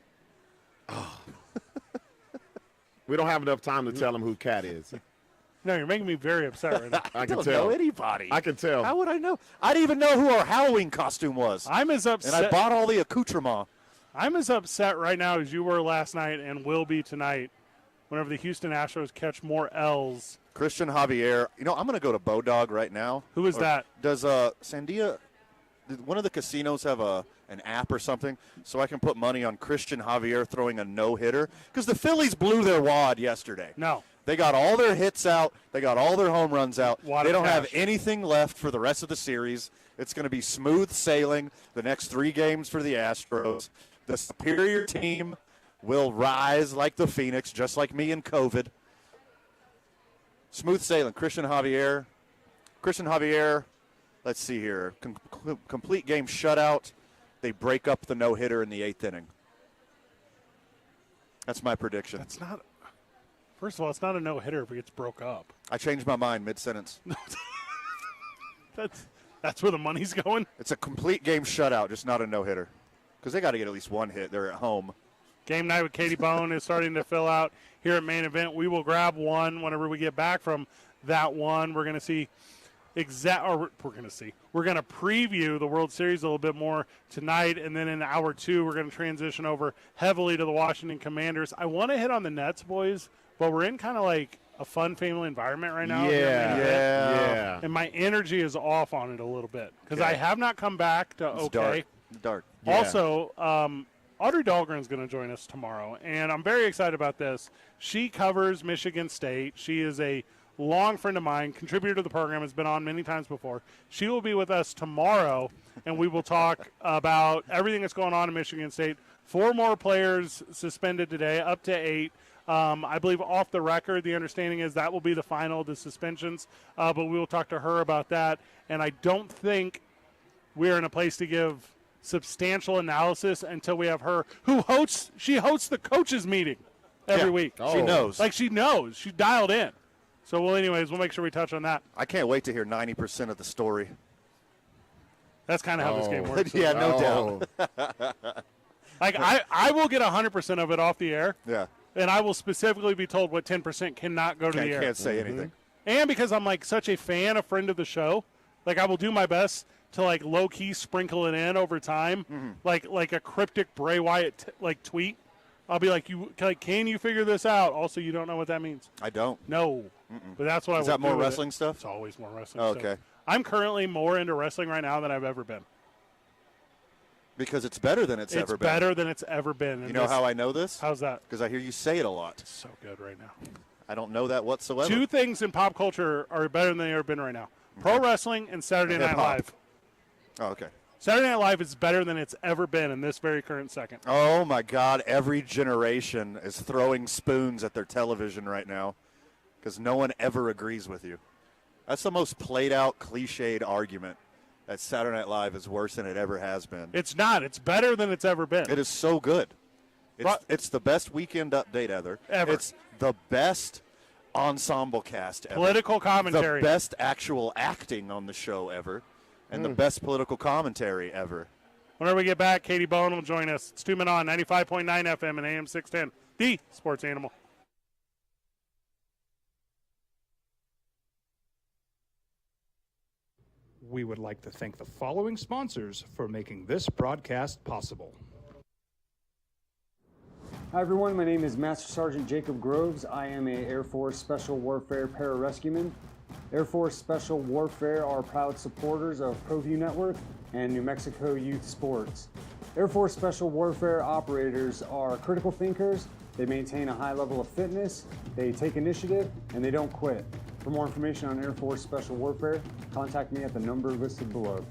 We don't have enough time to tell him who Cat is. No, you're making me very upset right now. I can don't tell. know anybody. I can tell. How would I know? I didn't even know who our Halloween costume was. I'm as upset. And I bought all the accoutrements. I'm as upset right now as you were last night and will be tonight whenever the Houston Astros catch more L's. Christian Javier. You know, I'm going to go to Bodog right now. Who is that? Does Sandia, did one of the casinos have an app or something so I can put money on Christian Javier throwing a no-hitter? Because the Phillies blew their wad yesterday. No. They got all their hits out. They got all their home runs out. Wad They of don't have cash. anything left for the rest of the series. It's going to be smooth sailing the next 3 games for the Astros. The superior team will rise like the Phoenix, just like me and COVID. Smooth sailing. Christian Javier, let's see here. Complete game shutout. They break up the no-hitter in the 8th inning. That's my prediction. That's not. First of all, it's not a no-hitter if it gets broke up. I changed my mind mid-sentence. That's where the money's going? It's a complete game shutout, just not a no-hitter. Because they got to get at least one hit. They're at home. Game night with Katie Bone is starting to fill out here at Main Event. We will grab one whenever we get back from that one. We're going to see we're going to preview the World Series a little bit more tonight, and then in hour 2 we're going to transition over heavily to the Washington Commanders. I want to hit on the Nets, boys, but we're in kind of like a fun family environment right now. Yeah. And my energy is off on it a little bit because I have not come back to It's dark. Yeah. Also, Audrey Dahlgren's going to join us tomorrow, and I'm very excited about this. She covers Michigan State. She is a long friend of mine, contributor to the program, has been on many times before. She will be with us tomorrow, and we will talk about everything that's going on in Michigan State. 4 more players suspended today, up to 8. I believe off the record, the understanding is that will be the final of the suspensions, but we will talk to her about that. And I don't think we're in a place to give substantial analysis until we have her, she hosts the coaches meeting every week. She knows. Like she knows. She dialed in. So, we'll make sure we touch on that. I can't wait to hear 90% of the story. That's kind of how this game works. Yeah, no doubt. Like, I will get 100% of it off the air. Yeah. And I will specifically be told what 10% cannot go to the air. I can't say anything. And because I'm, like, such a fan, a friend of the show, like, I will do my best to, like, low-key sprinkle it in over time, like a cryptic Bray Wyatt, tweet. I'll be like, can you figure this out? Also, you don't know what that means. I don't. No. But that's what I Is will that more do with wrestling it. stuff? It's always more wrestling Oh, stuff. okay. I'm currently more into wrestling right now than I've ever been. Because it's better than it's ever been. It's better than it's ever been. You know how I know this? How's that? Because I hear you say it a lot. It's so good right now. I don't know that whatsoever. 2 things in pop culture are better than they've ever been right now. Pro wrestling and Saturday Night Hip-hop. Live. Oh, okay. Saturday Night Live is better than it's ever been in this very current second. Oh, my God. Every generation is throwing spoons at their television right now because no one ever agrees with you. That's the most played-out, cliched argument, that Saturday Night Live is worse than it ever has been. It's not. It's better than it's ever been. It is so good. It's the best Weekend Update ever. It's the best ensemble cast ever. Political commentary. The best actual acting on the show ever. And the best political commentary ever. Whenever we get back, Katie Bone will join us. It's 2 Men On, 95.9 FM and AM 610, the Sports Animal. We would like to thank the following sponsors for making this broadcast possible. Hi everyone, my name is Master Sergeant Jacob Groves. I am a Air Force Special Warfare Pararescueman. Air Force Special Warfare are proud supporters of ProView Network and New Mexico Youth Sports. Air Force Special Warfare operators are critical thinkers. They maintain a high level of fitness, they take initiative, and they don't quit. For more information on Air Force Special Warfare, contact me at the number listed below.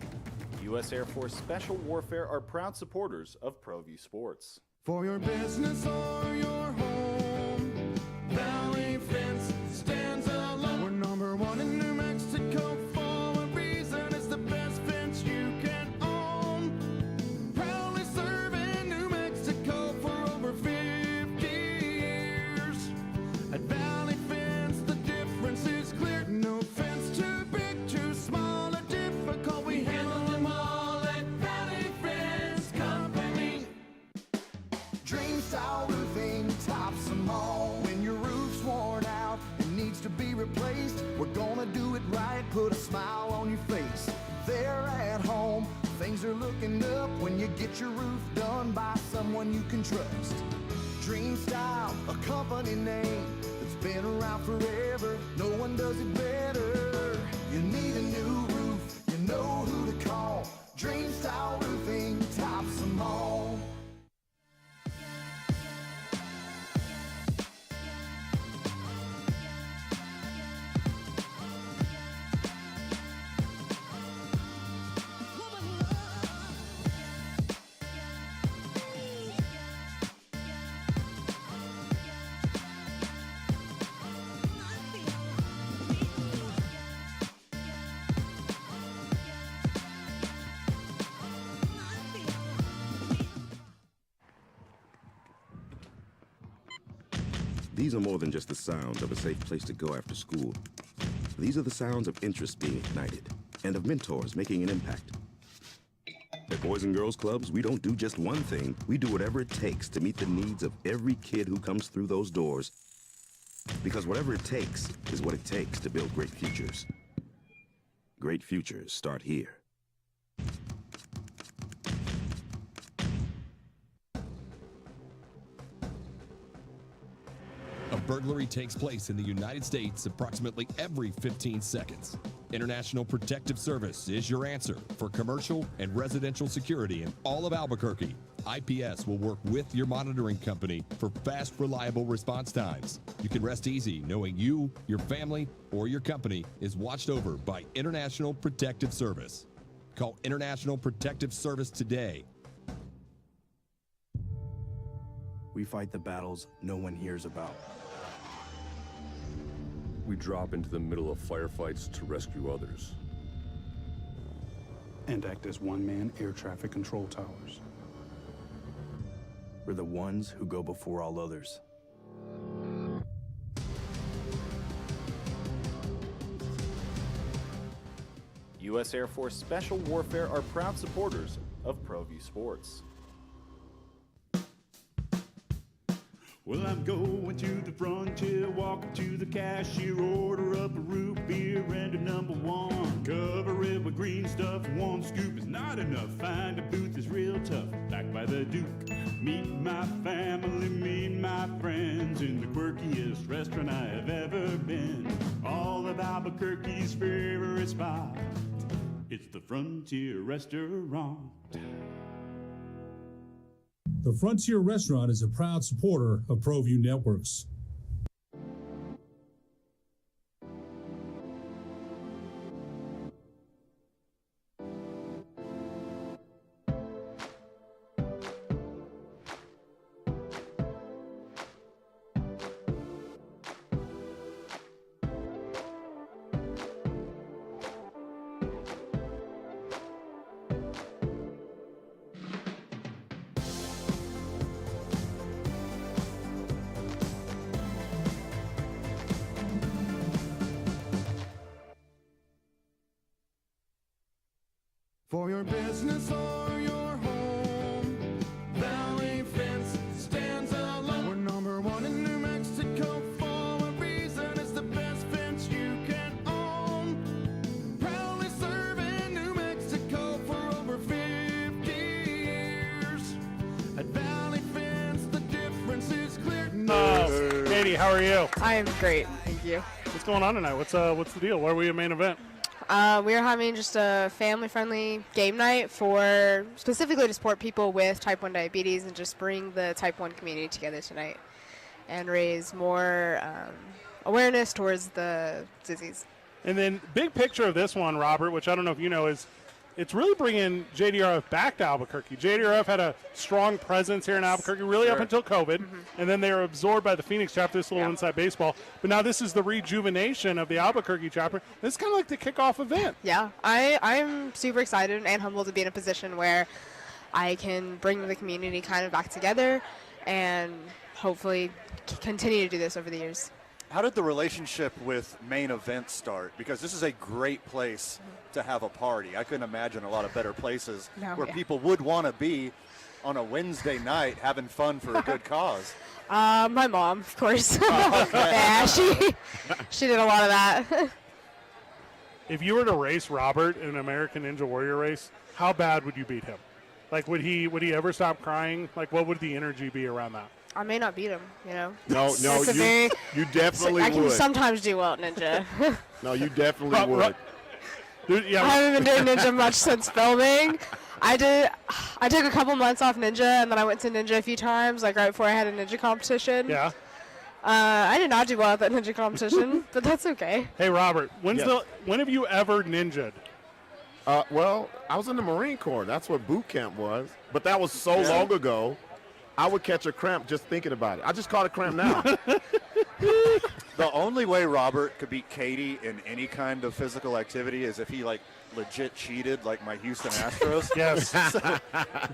U.S. Air Force Special Warfare are proud supporters of ProView Sports. For your business or your home, Valley Fence stands alone. We're number 1 in New Mexico for a reason. It's the best fence you can own. Proudly serving New Mexico for over 50 years. At Valley Fence, the difference is clear. No fence too big, too small, or difficult. We handle them all at Valley Fence Company. Dream style roofing tops them all. When your roof's worn out and needs to be replaced, we're gonna do it right, put a smile on your face. There at home, things are looking up when you get your roof done by someone you can trust. Dream Style, a company name that's been around forever. No one does it better. You need a new roof, you know who to call. Dream Style Roofing tops them all. These are more than just the sounds of a safe place to go after school. These are the sounds of interest being ignited and of mentors making an impact. At Boys and Girls Clubs, we don't do just one thing. We do whatever it takes to meet the needs of every kid who comes through those doors. Because whatever it takes is what it takes to build great futures. Great futures start here. A burglary takes place in the United States approximately every 15 seconds. International Protective Service is your answer for commercial and residential security in all of Albuquerque. IPS will work with your monitoring company for fast, reliable response times. You can rest easy knowing you, your family, or your company is watched over by International Protective Service. Call International Protective Service today. We fight the battles no one hears about. We drop into the middle of firefights to rescue others. And act as one-man air traffic control towers. We're the ones who go before all others. U.S. Air Force Special Warfare are proud supporters of ProView Sports. Well, I'm going to the frontier, walking to the cashier, order up a root beer and a number one. Cover it with green stuff, one scoop is not enough. Find a booth is real tough, backed by the Duke. Meet my family, meet my friends in the quirkiest restaurant I have ever been. All of Albuquerque's favorite spot, it's the Frontier Restaurant. The Frontier Restaurant is a proud supporter of ProView Networks. For your business or your home, Valley Fence stands alone. We're number one in New Mexico for a reason. It's the best fence you can own. Proudly serving New Mexico for over 50 years. At Valley Fence, the difference is clear. Katie, how are you? I am great, thank you. What's going on tonight? What's the deal? Why are we a main event? We are having just a family-friendly game night for specifically to support people with type 1 diabetes and just bring the type 1 community together tonight and raise more awareness towards the disease. And then big picture of this one, Robert, which I don't know if you know, is it's really bringing JDRF back to Albuquerque. JDRF had a strong presence here in Albuquerque really up until COVID, and then they were absorbed by the Phoenix chapter, this little inside baseball. But now this is the rejuvenation of the Albuquerque chapter. This is kind of like the kickoff event. Yeah, I'm super excited and humbled to be in a position where I can bring the community kind of back together and hopefully continue to do this over the years. How did the relationship with Main Event start? Because this is a great place to have a party. I couldn't imagine a lot of better places where people would want to be on a Wednesday night having fun for a good cause. My mom, of course. Yeah, she did a lot of that. If you were to race Robert in an American Ninja Warrior race, how bad would you beat him? Like, would he ever stop crying? Like, what would the energy be around that? I may not beat him, you know. No, It's no, a very- you definitely I can would. sometimes do well at Ninja. No, you definitely would. Dude, I haven't been doing Ninja much since filming. I took a couple months off Ninja, and then I went to Ninja a few times, like right before I had a Ninja competition. Yeah. I did not do well at that Ninja competition, but that's okay. Hey, Robert, when Yes. have you ever ninja'd? Well, I was in the Marine Corps. That's what boot camp was. But that was so Yeah. long ago, I would catch a cramp just thinking about it. I just caught a cramp now. The only way Robert could beat Katie in any kind of physical activity is if he like legit cheated, like my Houston Astros. Yes. So,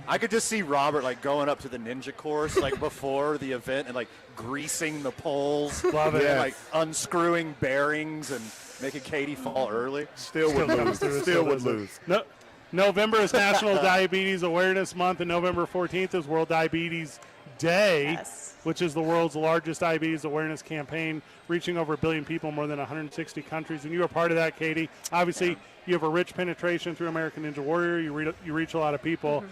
I could just see Robert like going up to the ninja course like before the event and like greasing the poles, Love it. and, Yes. like unscrewing bearings and making Katie fall early. Still would lose. Still would lose. No, November is National Diabetes Awareness Month, and November 14th is World Diabetes Day, which is the world's largest diabetes awareness campaign, reaching over 1 billion people in more than 160 countries. And you are part of that, Katie. Obviously, you have a rich penetration through American Ninja Warrior. You reach a lot of people.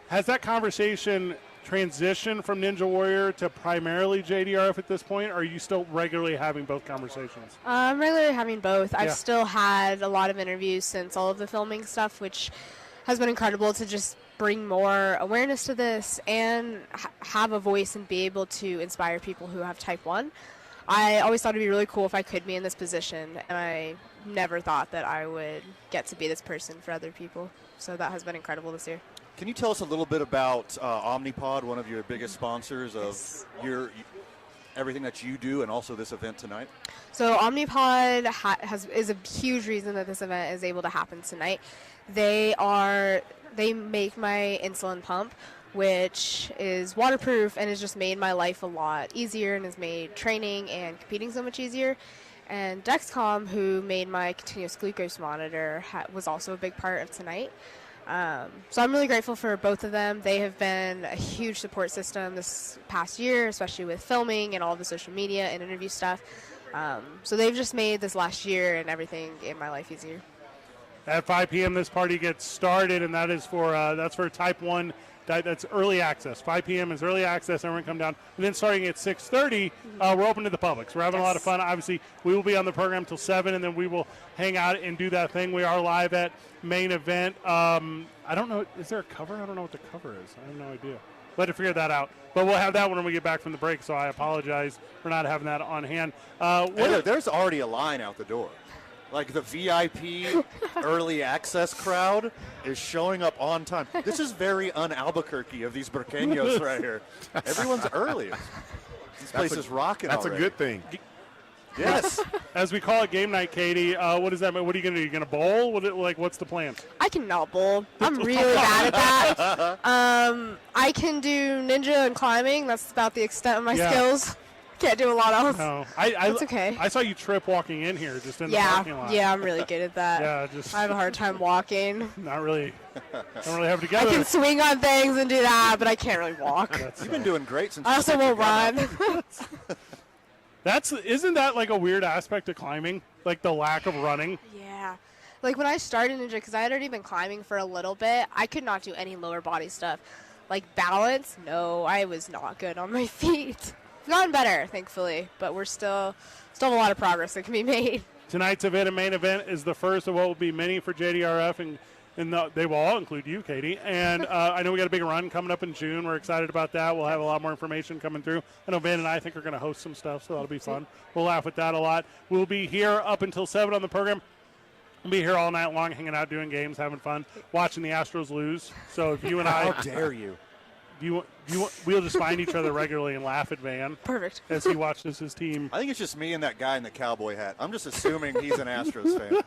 Has that conversation transitioned from Ninja Warrior to primarily JDRF at this point, or are you still regularly having both conversations? I'm regularly having both. Yeah. I've still had a lot of interviews since all of the filming stuff, which has been incredible to just bring more awareness to this and have a voice and be able to inspire people who have type 1. I always thought it'd be really cool if I could be in this position, and I never thought that I would get to be this person for other people. So that has been incredible this year. Can you tell us a little bit about Omnipod, one of your biggest sponsors of everything that you do and also this event tonight? So Omnipod is a huge reason that this event is able to happen tonight. They make my insulin pump, which is waterproof and has just made my life a lot easier and has made training and competing so much easier. And Dexcom, who made my continuous glucose monitor, was also a big part of tonight. So I'm really grateful for both of them. They have been a huge support system this past year, especially with filming and all the social media and interview stuff. So they've just made this last year and everything in my life easier. At 5 p.m., this party gets started, and that is for Type 1. That's early access. 5 p.m. is early access. Everyone come down. And then starting at 6:30, we're open to the public. So we're having a lot of fun. Obviously, we will be on the program till 7, and then we will hang out and do that thing. We are live at main event. I don't know. Is there a cover? I don't know what the cover is. I have no idea. We'll have to figure that out. But we'll have that when we get back from the break, so I apologize for not having that on hand. There's already a line out the door. Like the VIP early access crowd is showing up on time. This is very un-Albuquerque of these Burqueños right here. Everyone's early. This place is rocking That's already. a good thing. Yes. As we call it game night, Katie, what does that mean? What are you going to do? You going to bowl? What's the plan? I cannot bowl. I'm really bad at that. I can do ninja and climbing. That's about the extent of my skills. Can't do a lot else. No, That's okay. I saw you trip walking in here just in the parking lot. Yeah, I'm really good at that. Yeah, I have a hard time walking. Not really. Don't really have it I together. can swing on things and do that, but I can't really walk. You've been doing great since. I also won't run. Isn't that like a weird aspect of climbing? Like the lack of running? Yeah. Like when I started Ninja, because I had already been climbing for a little bit, I could not do any lower body stuff. Like balance, no, I was not good on my feet. I've gotten better, thankfully, but we're still have a lot of progress that can be made. Tonight's event and main event is the first of what will be many for JDRF, and they will all include you, Katie. And I know we got a big run coming up in June. We're excited about that. We'll have a lot more information coming through. I know Van and I think are going to host some stuff, so that'll be fun. We'll laugh at that a lot. We'll be here up until 7 on the program. We'll be here all night long, hanging out, doing games, having fun, watching the Astros lose. So if you and I... How dare you? We'll just find each other regularly and laugh at Van. Perfect. As he watches his team. I think it's just me and that guy in the cowboy hat. I'm just assuming he's an Astros fan.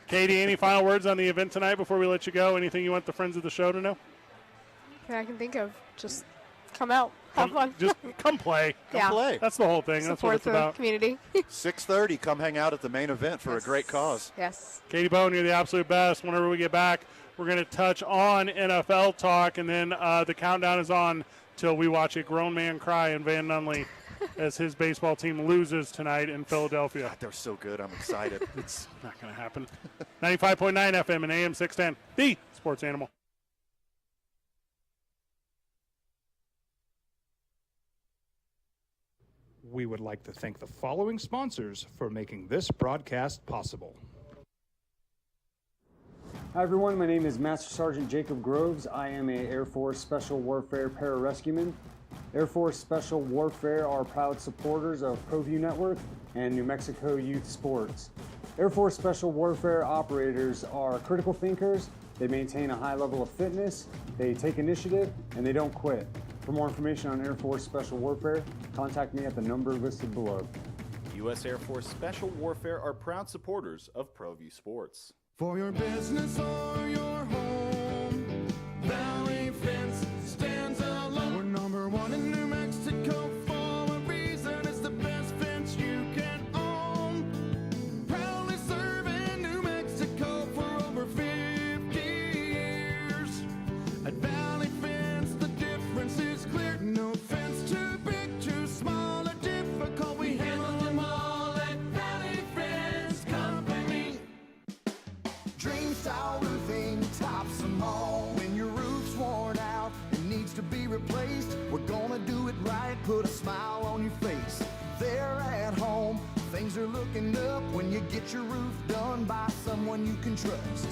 Katie, any final words on the event tonight before we let you go? Anything you want the friends of the show to know? I can think of. Just come out, have fun. Just come play. Yeah. Play. That's the whole thing. That's what Support it's the about. community. 6:30, come hang out at the main event for a great cause. Yes. Katie Bone, you're the absolute best. Whenever we get back, we're going to touch on NFL talk, and then the countdown is on till we watch a grown man cry in Van Nunley as his baseball team loses tonight in Philadelphia. God, they're so good. I'm excited. It's not going to happen. 95.9 FM and AM 610, the sports animal. We would like to thank the following sponsors for making this broadcast possible. Hi everyone, my name is Master Sergeant Jacob Groves. I am a Air Force Special Warfare Pararescueman. Air Force Special Warfare are proud supporters of ProView Network and New Mexico Youth Sports. Air Force Special Warfare operators are critical thinkers. They maintain a high level of fitness, they take initiative, and they don't quit. For more information on Air Force Special Warfare, contact me at the number listed below. U.S. Air Force Special Warfare are proud supporters of ProView Sports. For your business or your home, Valley Fence stands alone. We're number one in New Mexico for a reason. It's the best fence you can own. Proudly serving New Mexico for over 50 years. At Valley Fence, the difference is clear. No fence too big, too small, or difficult. We handle them all at Valley Fence Company. Dream style roofing tops them all. When your roof's worn out and needs to be replaced, we're gonna do it right, put a smile on your face. There at home, things are looking up when you get your roof done by someone you can trust.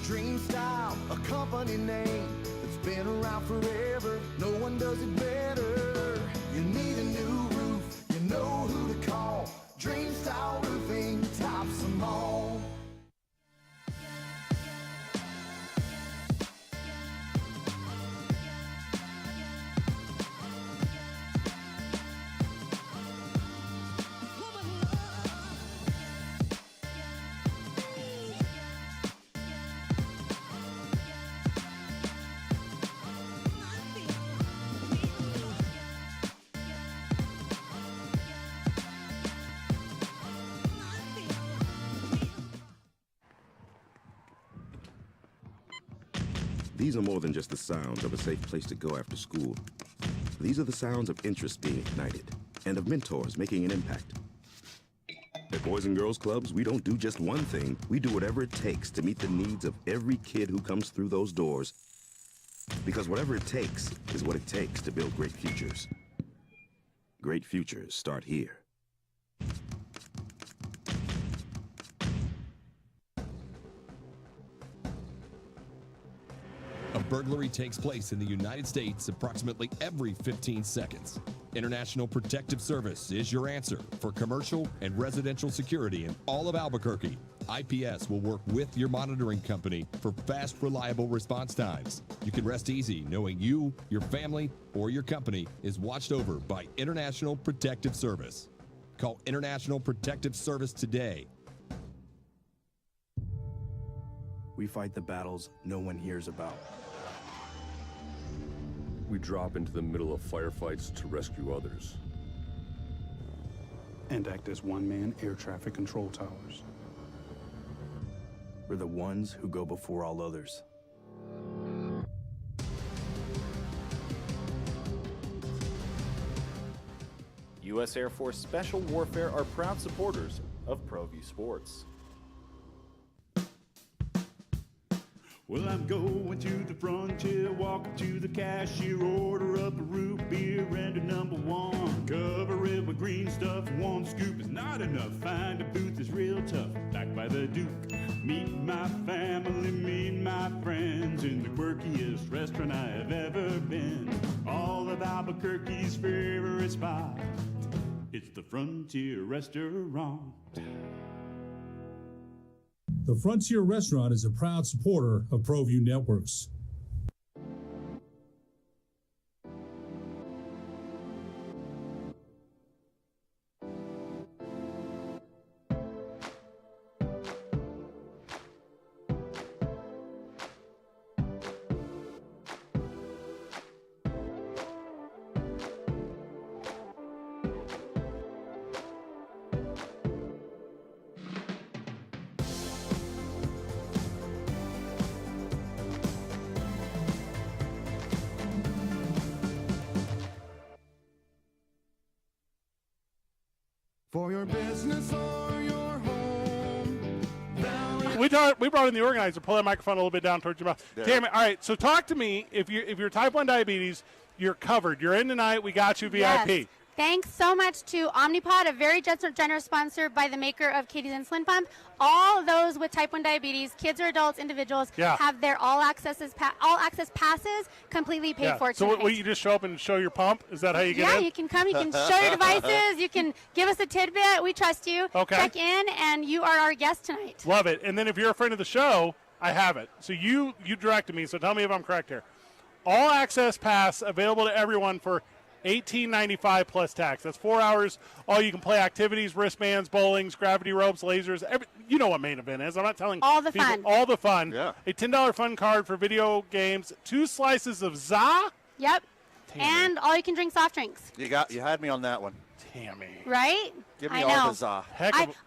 Dream Style, a company name that's been around forever. No one does it better. You need a new roof, you know who to call. Dream Style roofing tops them all. These are more than just the sounds of a safe place to go after school. These are the sounds of interest being ignited and of mentors making an impact. At Boys and Girls Clubs, we don't do just one thing. We do whatever it takes to meet the needs of every kid who comes through those doors. Because whatever it takes is what it takes to build great futures. Great futures start here. A burglary takes place in the United States approximately every 15 seconds. International Protective Service is your answer for commercial and residential security in all of Albuquerque. IPS will work with your monitoring company for fast, reliable response times. You can rest easy knowing you, your family, or your company is watched over by International Protective Service. Call International Protective Service today. We fight the battles no one hears about. We drop into the middle of firefights to rescue others. And act as one-man air traffic control towers. We're the ones who go before all others. U.S. Air Force Special Warfare are proud supporters of ProView Sports. Well, I'm going to the frontier, walking to the cashier, order up a root beer and a number one. Cover it with green stuff, one scoop is not enough. Find a booth that's real tough, backed by the Duke. Meet my family, meet my friends in the quirkiest restaurant I have ever been. All of Albuquerque's favorite spot, it's the Frontier Restaurant. The Frontier Restaurant is a proud supporter of ProView Networks. For your business or your home, Valley. We brought in the organizer. Pull that microphone a little bit down towards your mouth. There. Tammy, all right, so talk to me. If you're type 1 diabetes, you're covered. You're in tonight. We got you VIP. Yes. Thanks so much to Omnipod, a very generous sponsor by the maker of Katie's Insulin Pump. All those with type 1 diabetes, kids or adults, individuals, have their all access passes completely paid for So tonight. will you just show up and show your pump? Is that how you get in? Yeah, you can come. You can show your devices. You can give us a tidbit. We trust you. Okay. Check in, and you are our guest tonight. Love it. And then if you're a friend of the show, I have it. So you directed me, so tell me if I'm correct here. All access pass available to everyone for $18.95 plus tax. That's 4 hours. All you can play activities, wristbands, bowlings, gravity ropes, lasers. You know what main event is. I'm not telling all the people, fun. All the fun. Yeah. A $10 fun card for video games. 2 slices of za. Yep. And all you can drink soft drinks. You had me on that one. Tammy. Right? Give me I all know. the za.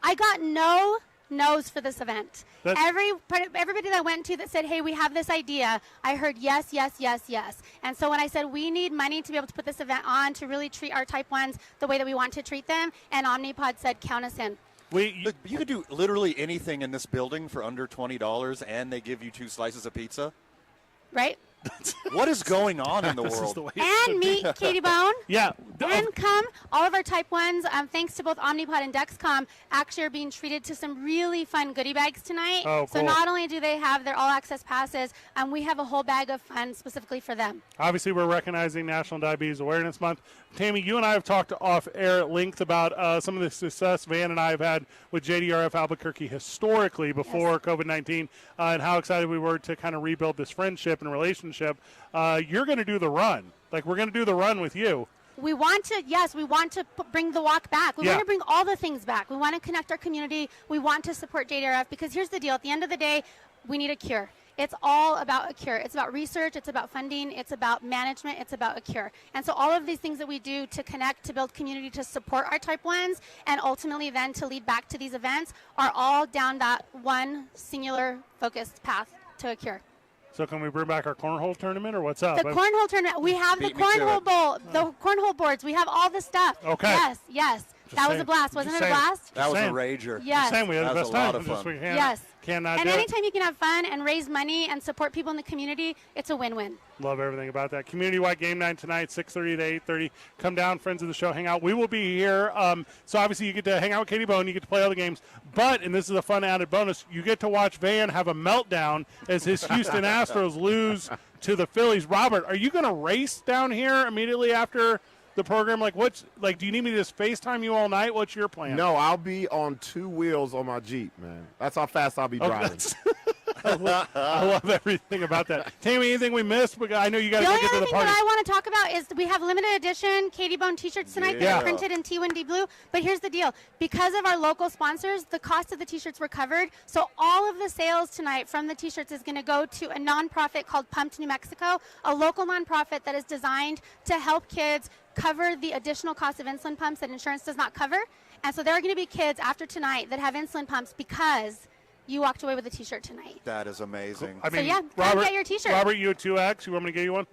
I got no no's for this event. Everybody that I went to that said, hey, we have this idea, I heard yes, yes, yes, yes. And so when I said we need money to be able to put this event on to really treat our type 1s the way that we want to treat them, and Omnipod said, count us in. You could do literally anything in this building for under $20, and they give you 2 slices of pizza. Right? What is going on in the This is world? the way And meet Katie Bone. Yeah. And come, all of our type 1s, thanks to both Omnipod and Dexcom, actually are being treated to some really fun goodie bags tonight. Oh, So cool. not only do they have their all-access passes, we have a whole bag of fun specifically for them. Obviously, we're recognizing National Diabetes Awareness Month. Tammy, you and I have talked off air at length about some of the success Van and I have had with JDRF Albuquerque historically before COVID-19 and how excited we were to kind of rebuild this friendship and relationship. You're going to do the run. We're going to do the run with you. We want to bring the walk back. We Yeah. want to bring all the things back. We want to connect our community. We want to support JDRF because here's the deal. At the end of the day, we need a cure. It's all about a cure. It's about research. It's about funding. It's about management. It's about a cure. And so all of these things that we do to connect, to build community, to support our type 1s, and ultimately then to lead back to these events are all down that one singular focused path to a cure. So can we bring back our cornhole tournament or what's up? The cornhole tournament. We have the Beat me to cornhole it. bowl, the cornhole boards. We have all the stuff. Okay. Yes. That was a blast. Wasn't it a blast? That was a saying. rager. Yes. Just saying we had That the was best a lot time. of Just fun. we Yes. Cannot And do it. anytime you can have fun and raise money and support people in the community, it's a win-win. Love everything about that. Community-wide game night tonight, 6:30 to 8:30. Come down, friends of the show, hang out. We will be here. So obviously you get to hang out with Katie Bone. You get to play all the games. But, and this is a fun added bonus, you get to watch Van have a meltdown as his Houston Astros lose to the Phillies. Robert, are you going to race down here immediately after the program? Do you need me to just FaceTime you all night? What's your plan? No, I'll be on 2 wheels on my Jeep, man. That's how fast I'll be driving. I love everything about that. Tammy, anything we missed? Because I know you guys The got only to get to other the thing that party. I want to talk about is we have limited edition Katie Bone t-shirts tonight that Yeah. are printed in T1D blue. But here's the deal. Because of our local sponsors, the cost of the t-shirts were covered. So all of the sales tonight from the t-shirts is going to go to a nonprofit called Pumped New Mexico, a local nonprofit that is designed to help kids cover the additional cost of insulin pumps that insurance does not cover. And so there are going to be kids after tonight that have insulin pumps because you walked away with a t-shirt tonight. That is amazing. I So mean, yeah, come Robert, get your t-shirt. Robert, you a 2X? You want me to get you one?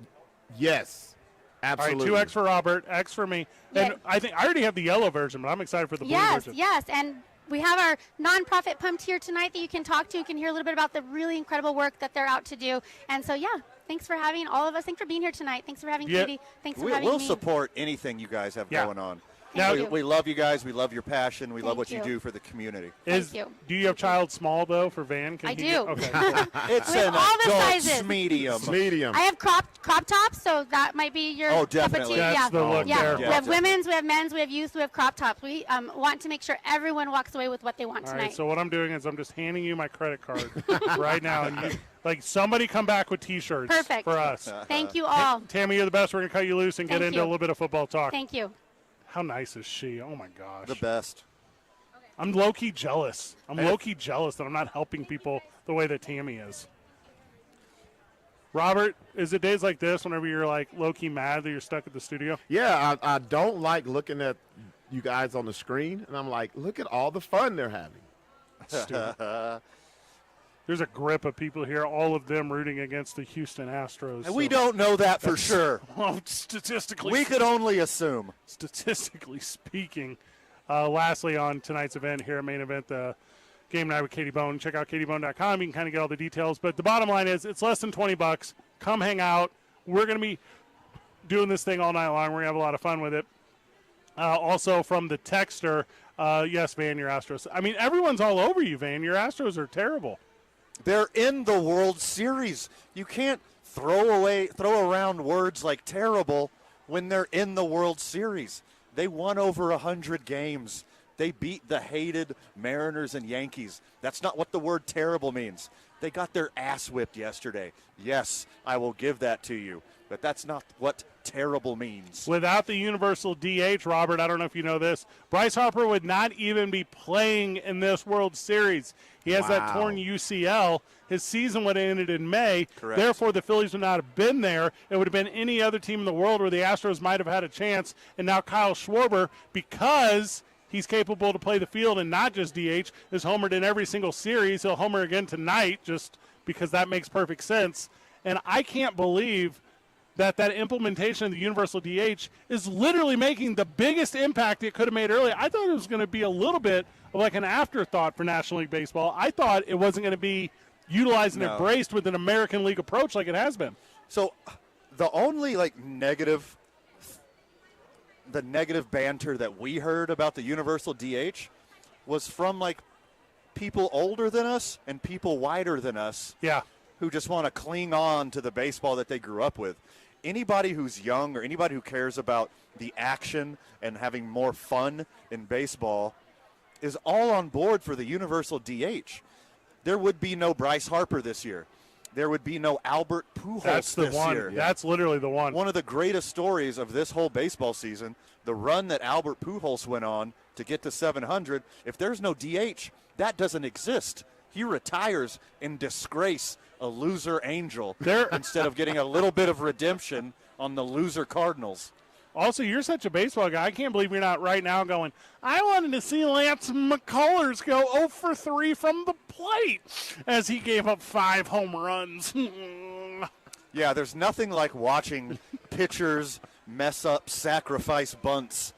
Yes, absolutely. All right, 2X for Robert, X for me. And Yeah. I think I already have the yellow version, but I'm excited for the blue version. Yes, and we have our nonprofit Pumped here tonight that you can talk to. You can hear a little bit about the really incredible work that they're out to do. And so, yeah, thanks for having all of us. Thanks for being here tonight. Thanks for having Yeah. Katie. Thanks for having We'll me. support anything you guys have Yeah. going on. Thank you. We love you guys. We love your passion. We love Thank what you you. do for the community. Thank you. Do you have child small, though, for Van? Can I he do. Get, okay. It's We have an all the adult sizes. medium. Medium. I have crop tops, so that might be your Oh, cup of tea. definitely. That's Yeah. the look Yeah. there. We have women's, we have men's, we have youth, we have crop tops. We want to make sure everyone walks away with what they want All tonight. right, so what I'm doing is I'm just handing you my credit card right now. And somebody come back with T-shirts Perfect. for us. Thank you all. Tammy, you're the best. We're going to cut you loose and get Thank into you. a little bit of football talk. Thank you. How nice is she? Oh, my gosh. The best. I'm low-key jealous. I'm low-key jealous that I'm not helping people the way that Tammy is. Robert, is it days like this whenever you're low-key mad that you're stuck at the studio? Yeah, I don't like looking at you guys on the screen, and I'm like, look at all the fun they're having. There's a grip of people here, all of them rooting against the Houston Astros. And we don't know that for sure. Well, statistically, We could only assume. Statistically speaking. Lastly, on tonight's event here at Main Event, the Game Night with Katie Bone. Check out katiebone.com. You can kind of get all the details. But the bottom line is it's less than $20. Come hang out. We're going to be doing this thing all night long. We're going to have a lot of fun with it. Also from the texter, yes, Van, your Astros. I mean, everyone's all over you, Van. Your Astros are terrible. They're in the World Series. You can't throw around words like terrible when they're in the World Series. They won over 100 games. They beat the hated Mariners and Yankees. That's not what the word terrible means. They got their ass whipped yesterday. Yes, I will give that to you. But that's not what terrible means. Without the universal DH, Robert, I don't know if you know this, Bryce Harper would not even be playing in this World Series. He has that torn UCL. His season would have ended in May. Correct. Therefore, the Phillies would not have been there. It would have been any other team in the world where the Astros might have had a chance. And now Kyle Schwarber, because he's capable to play the field and not just DH, is homered in every single series. He'll homer again tonight just because that makes perfect sense. And I can't believe that implementation of the universal DH is literally making the biggest impact it could have made earlier. I thought it was going to be a little bit of like an afterthought for National League Baseball. I thought it wasn't going to be utilized and embraced with an American League approach like it has been. So the only negative banter that we heard about the universal DH was from people older than us and people wider than us. Yeah. Who just want to cling on to the baseball that they grew up with. Anybody who's young or anybody who cares about the action and having more fun in baseball is all on board for the universal DH. There would be no Bryce Harper this year. There would be no Albert Pujols That's the this one. year. That's literally the one. One of the greatest stories of this whole baseball season, the run that Albert Pujols went on to get to 700. If there's no DH, that doesn't exist. He retires in disgrace, a loser Angel, instead of getting a little bit of redemption on the loser Cardinals. Also, you're such a baseball guy. I can't believe you're not right now going, I wanted to see Lance McCullers go 0 for 3 from the plate as he gave up 5 home runs. Yeah, there's nothing like watching pitchers mess up sacrifice bunts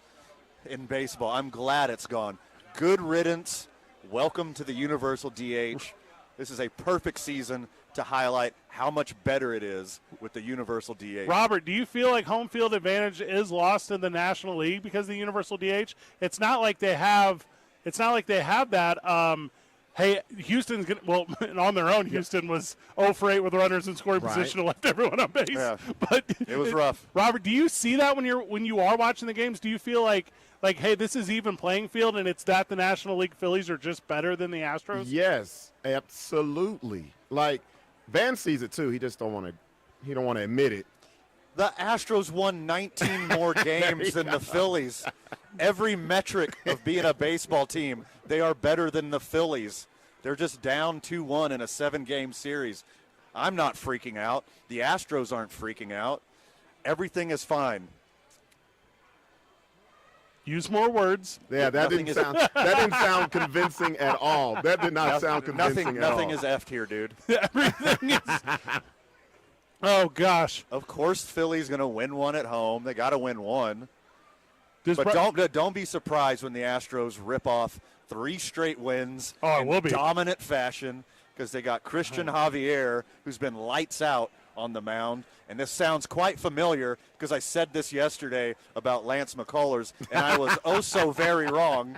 in baseball. I'm glad it's gone. Good riddance. Welcome to the universal DH. This is a perfect season to highlight how much better it is with the universal DH. Robert, do you feel like home field advantage is lost in the National League because of the universal DH? It's not like they have that. Hey, Houston's gonna, on their own, Houston was 0 for 8 with runners in scoring position and left everyone on base. Yeah. But it was rough. Robert, do you see that when you are watching the games? Do you feel like, hey, this is even playing field, and it's that the National League Phillies are just better than the Astros? Yes, absolutely. Van sees it too. He just don't want to admit it. The Astros won 19 more games than the Phillies. Every metric of being a baseball team, they are better than the Phillies. They're just down 2-1 in a 7-game series. I'm not freaking out. The Astros aren't freaking out. Everything is fine. Use more words. Yeah, that didn't sound convincing at all. That did not sound convincing at all. Nothing is effed here, dude. Everything is. Oh, gosh. Of course Philly's going to win one at home. They got to win one. But don't be surprised when the Astros rip off 3 straight wins in dominant fashion because they got Christian Javier, who's been lights out on the mound. And this sounds quite familiar because I said this yesterday about Lance McCullers, and I was oh so very wrong.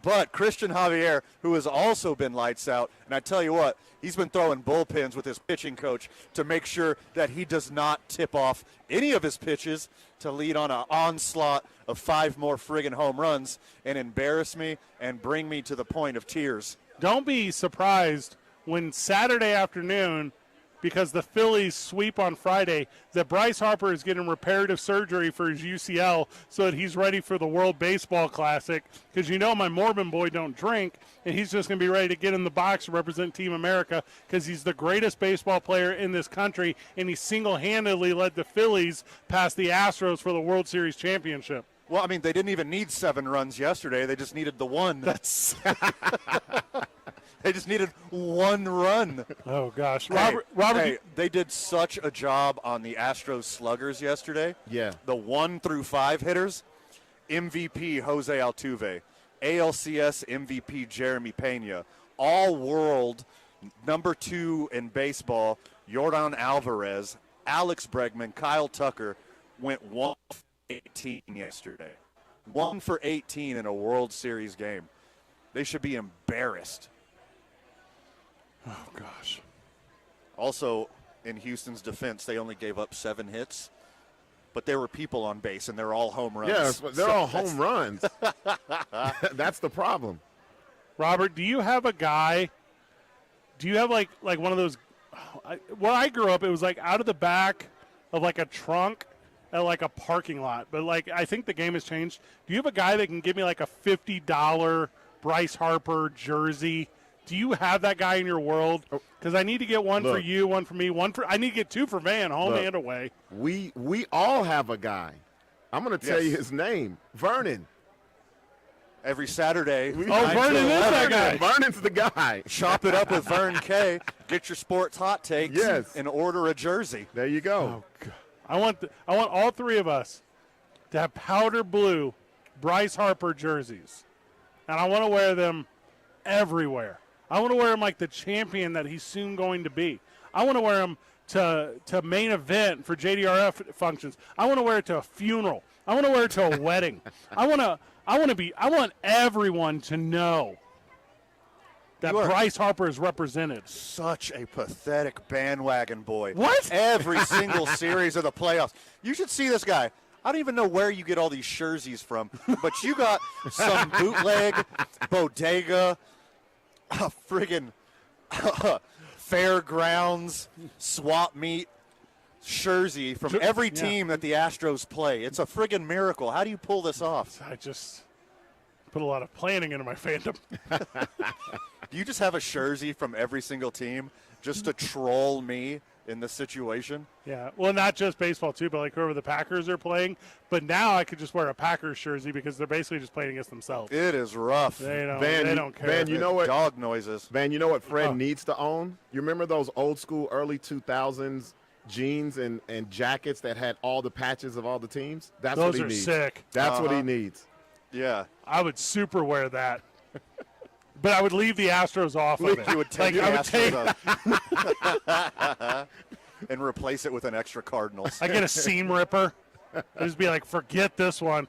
But Christian Javier, who has also been lights out, and I tell you what, he's been throwing bullpens with his pitching coach to make sure that he does not tip off any of his pitches to lead on an onslaught of 5 more friggin' home runs and embarrass me and bring me to the point of tears. Don't be surprised when Saturday afternoon, because the Phillies sweep on Friday, that Bryce Harper is getting reparative surgery for his UCL so that he's ready for the World Baseball Classic. Because my Mormon boy don't drink, and he's just going to be ready to get in the box and represent Team America because he's the greatest baseball player in this country, and he single-handedly led the Phillies past the Astros for the World Series championship. Well, I mean, they didn't even need 7 runs yesterday. They just needed the one. They just needed 1 run. Oh, gosh. Robert, Robert, they did such a job on the Astros sluggers yesterday. Yeah. The 1 through 5 hitters, MVP Jose Altuve, ALCS MVP Jeremy Pena, all-world number 2 in baseball, Yordan Alvarez, Alex Bregman, Kyle Tucker went 1 for 18 yesterday. 1 for 18 in a World Series game. They should be embarrassed. Oh, gosh. Also, in Houston's defense, they only gave up 7 hits, but there were people on base, and they're all home runs. Yes, they're all home runs. That's the problem. Robert, do you have a guy? Do you have like one of those? Where I grew up, it was like out of the back of like a trunk at like a parking lot. But like I think the game has changed. Do you have a guy that can give me like a $50 Bryce Harper jersey? Do you have that guy in your world? Because I need to get one for you, one for me, I need to get 2 for Van, home and away. We all have a guy. I'm going to tell you his name, Vernon. Every Saturday. Vernon is that guy. Vernon's the guy. Chop it up with Vern K. Get your sports hot takes and order a jersey. There you go. Oh, God. I want all 3 of us to have powder blue Bryce Harper jerseys. And I want to wear them everywhere. I want to wear him like the champion that he's soon going to be. I want to wear him to main event for JDRF functions. I want to wear it to a funeral. I want to wear it to a wedding. I want everyone to know that Bryce Harper is represented. Such a pathetic bandwagon boy. What? Every single series of the playoffs. You should see this guy. I don't even know where you get all these jerseys from, but you got some bootleg, bodega, a friggin' fairgrounds, swap meet jersey from every team that the Astros play. It's a friggin' miracle. How do you pull this off? I just put a lot of planning into my fandom. Do you just have a jersey from every single team just to troll me in this situation? Yeah, well, not just baseball, too, but like whoever the Packers are playing. But now I could just wear a Packers jersey because they're basically just playing against themselves. It is rough. They Van, don't care. Van, you know what? Dog noises. Van, you know what Fred needs to own? You remember those old school early 2000s jeans and jackets that had all the patches of all the teams? That's Those what he are needs. sick. That's what he needs. Yeah. I would super wear that. But I would leave the Astros off of it. You would take Like, the Astros off. And replace it with an extra Cardinals. I get a seam ripper. I'd just be like, forget this one.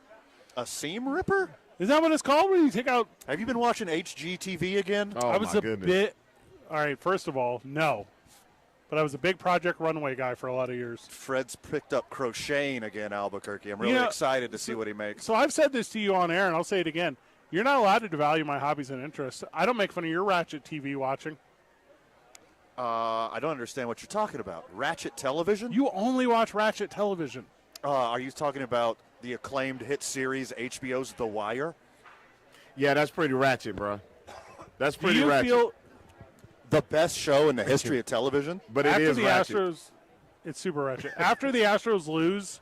A seam ripper? Is that what it's called when you take out? Have you been watching HGTV again? Oh, I was my a goodness. bit. All right, first of all, no. But I was a big Project Runway guy for a lot of years. Fred's picked up crocheting again, Albuquerque. I'm really excited to see what he makes. So I've said this to you on air, and I'll say it again. You're not allowed to devalue my hobbies and interests. I don't make fun of your Ratchet TV watching. I don't understand what you're talking about. Ratchet Television? You only watch Ratchet Television. Are you talking about the acclaimed hit series HBO's The Wire? Yeah, that's pretty ratchet, bro. That's pretty Do you ratchet. feel The best show in the history of television? But it after is the ratchet. Astros, it's super ratchet. After the Astros lose,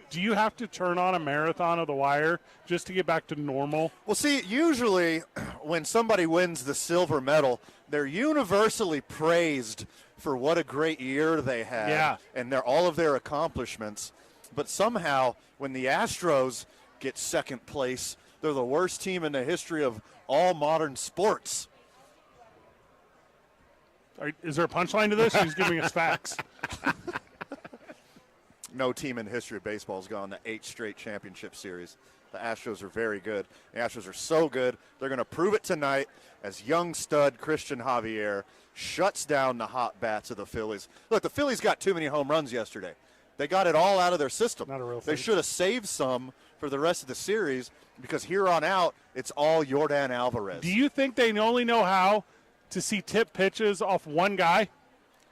do you have to turn on a marathon of The Wire just to get back to normal? Well, see, usually when somebody wins the silver medal, they're universally praised for what a great year they had and all of their accomplishments. But somehow, when the Astros get second place, they're the worst team in the history of all modern sports. Is there a punchline to this? He's giving us facts. No team in the history of baseball has gone to 8 straight championship series. The Astros are very good. The Astros are so good, they're going to prove it tonight as young stud Christian Javier shuts down the hot bats of the Phillies. Look, the Phillies got too many home runs yesterday. They got it all out of their system. Not a real They thing. should have saved some for the rest of the series because here on out, it's all Yordan Alvarez. Do you think they only know how to see tip pitches off one guy?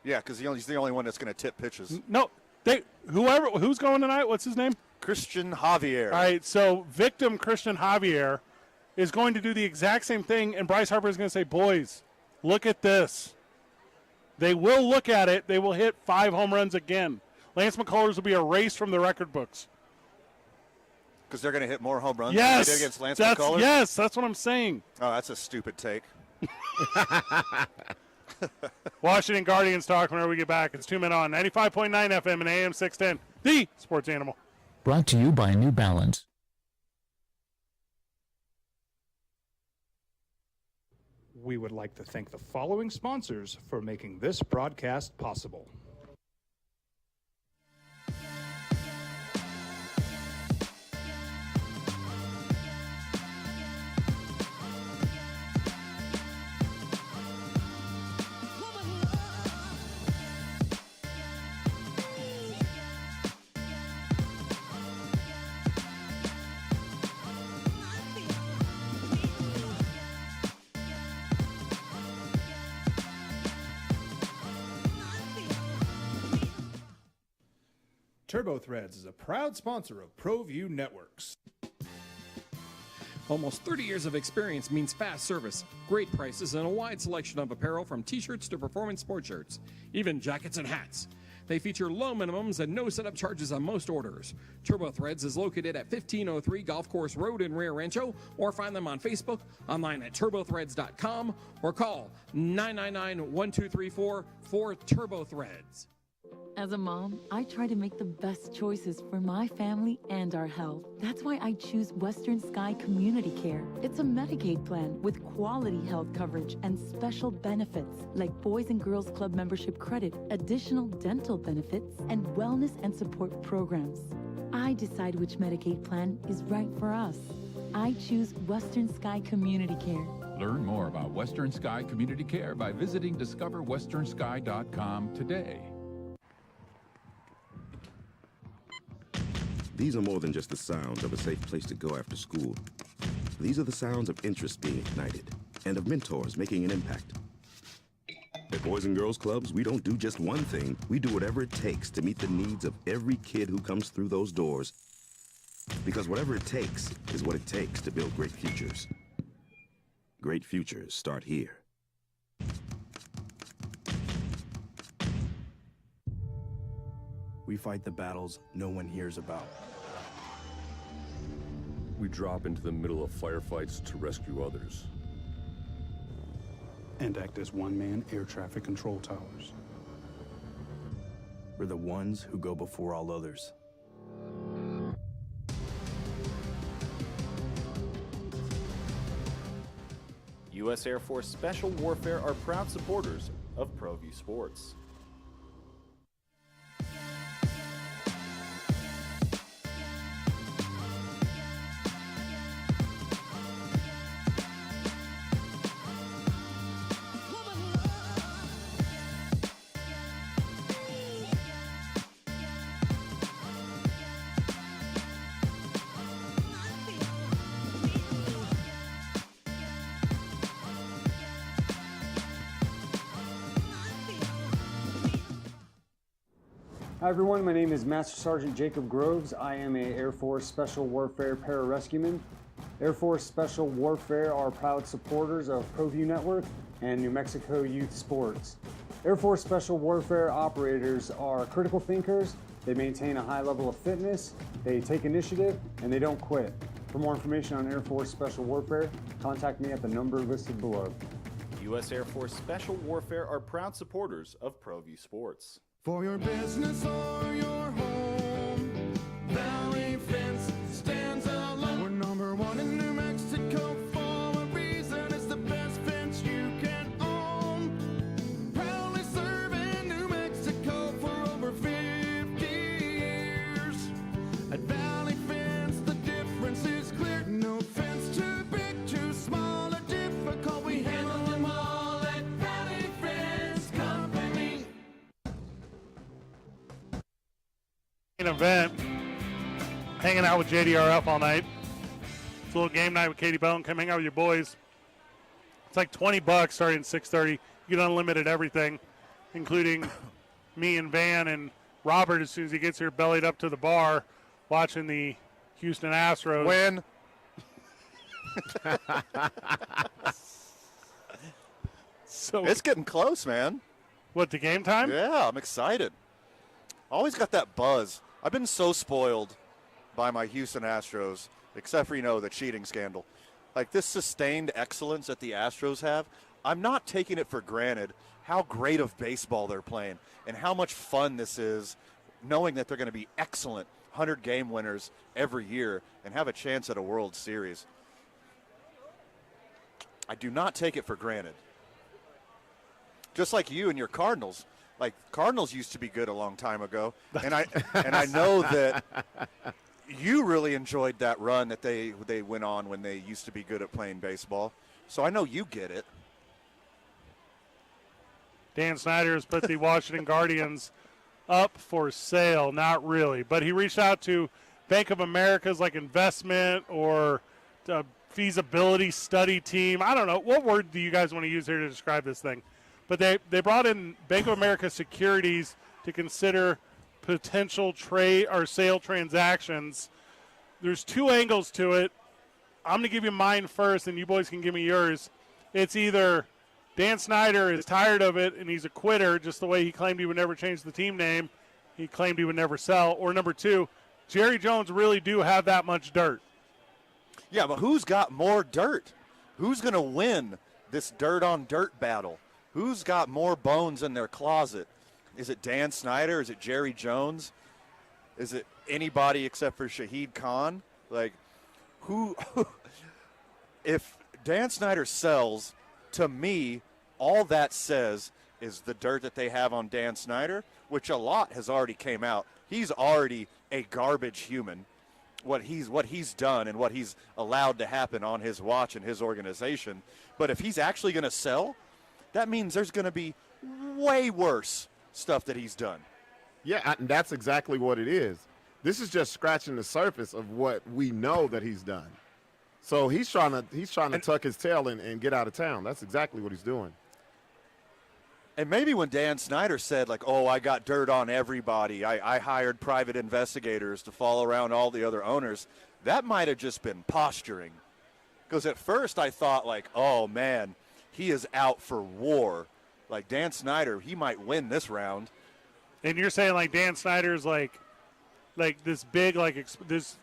Yeah, because he's the only one that's going to tip pitches. No. Who's going tonight? What's his name? Christian Javier. All right, so victim Christian Javier is going to do the exact same thing, and Bryce Harper is going to say, boys, look at this. They will look at it. They will hit 5 home runs again. Lance McCullers will be erased from the record books. Because they're going to hit more home runs Yes, than they did against Lance McCullers? Yes, that's what I'm saying. Oh, that's a stupid take. Washington Guardians talk whenever we get back. It's 2 Men On, 95.9 FM and AM 610, the sports animal. Brought to you by New Balance. We would like to thank the following sponsors for making this broadcast possible. Turbo Threads is a proud sponsor of ProView Networks. Almost 30 years of experience means fast service, great prices, and a wide selection of apparel from t-shirts to performance sport shirts, even jackets and hats. They feature low minimums and no setup charges on most orders. Turbo Threads is located at 1503 Golf Course Road in Rio Rancho, or find them on Facebook, online at turbothreads.com, or call 999-1234 for Turbo Threads. As a mom, I try to make the best choices for my family and our health. That's why I choose Western Sky Community Care. It's a Medicaid plan with quality health coverage and special benefits like Boys and Girls Club membership credit, additional dental benefits, and wellness and support programs. I decide which Medicaid plan is right for us. I choose Western Sky Community Care. Learn more about Western Sky Community Care by visiting discoverwesternsky.com today. These are more than just the sounds of a safe place to go after school. These are the sounds of interest being ignited and of mentors making an impact. At Boys and Girls Clubs, we don't do just one thing. We do whatever it takes to meet the needs of every kid who comes through those doors. Because whatever it takes is what it takes to build great futures. Great futures start here. We fight the battles no one hears about. We drop into the middle of firefights to rescue others. And act as one-man air traffic control towers. We're the ones who go before all others. U.S. Air Force Special Warfare are proud supporters of ProView Sports. Hi everyone, my name is Master Sergeant Jacob Groves. I am a Air Force Special Warfare Pararescueman. Air Force Special Warfare are proud supporters of ProView Network and New Mexico Youth Sports. Air Force Special Warfare operators are critical thinkers. They maintain a high level of fitness, they take initiative, and they don't quit. For more information on Air Force Special Warfare, contact me at the number listed below. U.S. Air Force Special Warfare are proud supporters of ProView Sports. For your business or your home, Valley Fence stands alone. We're number one in New Mexico for a reason. It's the best fence you can own. Proudly serving New Mexico for over 50 years. At Valley Fence, the difference is clear. No fence too big, too small, or difficult. We handle them all at Valley Fence Company. Event, hanging out with JDRF all night. It's a little game night with Katie Bone. Come hang out with your boys. It's like $20 starting at 6:30. You get unlimited everything, including me and Van and Robert as soon as he gets here, bellied up to the bar, watching the Houston Astros win. So it's getting close, man. What, the game time? Yeah, I'm excited. Always got that buzz. I've been so spoiled by my Houston Astros, except for, the cheating scandal. Like this sustained excellence that the Astros have, I'm not taking it for granted how great of baseball they're playing and how much fun this is, knowing that they're going to be excellent 100-game winners every year and have a chance at a World Series. I do not take it for granted. Just like you and your Cardinals. Like, Cardinals used to be good a long time ago, and I know that you really enjoyed that run that they went on when they used to be good at playing baseball. So I know you get it. Dan Snyder has put the Washington Guardians up for sale. Not really, but he reached out to Bank of America's like investment or feasibility study team. I don't know. What word do you guys want to use here to describe this thing? But they brought in Bank of America Securities to consider potential trade or sale transactions, there's two angles to it. I'm going to give you mine first, and you boys can give me yours. It's either Dan Snyder is tired of it and he's a quitter, just the way he claimed he would never change the team name. He claimed he would never sell. Or number two, Jerry Jones really do have that much dirt. Yeah, but who's got more dirt? Who's going to win this dirt-on-dirt battle? Who's got more bones in their closet? Is it Dan Snyder? Is it Jerry Jones? Is it anybody except for Shahid Khan? Like, who if Dan Snyder sells, to me, all that says is the dirt that they have on Dan Snyder, which a lot has already came out. He's already a garbage human. What he's done and what he's allowed to happen on his watch and his organization. But if he's actually going to sell, that means there's going to be way worse stuff that he's done. Yeah, and that's exactly what it is. This is just scratching the surface of what we know that he's done. So he's trying to tuck his tail and get out of town. That's exactly what he's doing. And maybe when Dan Snyder said, like, oh, I got dirt on everybody, I hired private investigators to follow around all the other owners, that might have just been posturing. Because at first I thought, like, oh, man, he is out for war. Like, Dan Snyder, he might win this round. And you're saying, like, Dan Snyder's like this big, like, this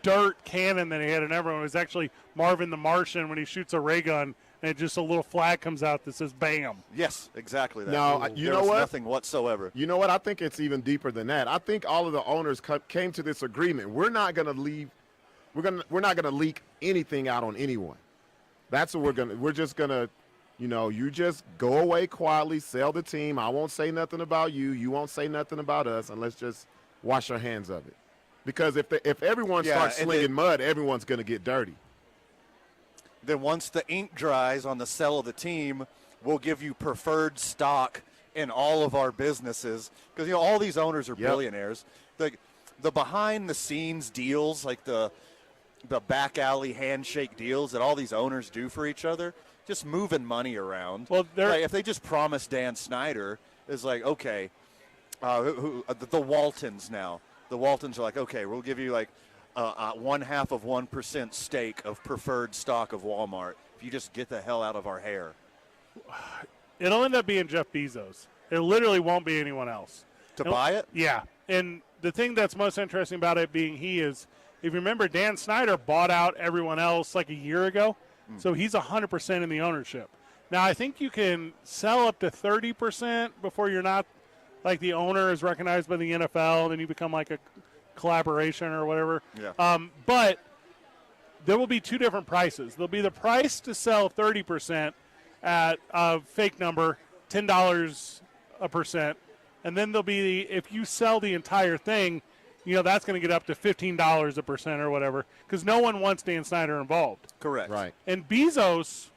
dirt cannon that he had in everyone was actually Marvin the Martian when he shoots a ray gun and just a little flag comes out that says "Bam." Yes, exactly that. No, you know was what? Nothing whatsoever. You know what? I think it's even deeper than that. I think all of the owners came to this agreement. We're not going to leave. We're not going to leak anything out on anyone. That's what we're just going to, you just go away quietly, sell the team. I won't say nothing about you. You won't say nothing about us, and let's just wash our hands of it. Because if everyone starts slinging mud, everyone's going to get dirty. Then once the ink dries on the sell of the team, we'll give you preferred stock in all of our businesses. Because, all these owners are billionaires. The behind-the-scenes deals, like the back alley handshake deals that all these owners do for each other, just moving money around. Well, if they just promise Dan Snyder, is like, okay, the Waltons now. The Waltons are like, okay, we'll give you like 0.5% stake of preferred stock of Walmart if you just get the hell out of our hair. It'll end up being Jeff Bezos. It literally won't be anyone else. To buy it? Yeah. And the thing that's most interesting about it being he is, if you remember, Dan Snyder bought out everyone else like a year ago. So he's 100% in the ownership. Now, I think you can sell up to 30% before you're not, like, the owner is recognized by the NFL, and then you become like a collaboration or whatever. Yeah. But there will be two different prices. There'll be the price to sell 30% at a fake number, $10 a percent. And then there'll be if you sell the entire thing, that's going to get up to $15 a percent or whatever, because no one wants Dan Snyder involved. Correct. Right. And Bezos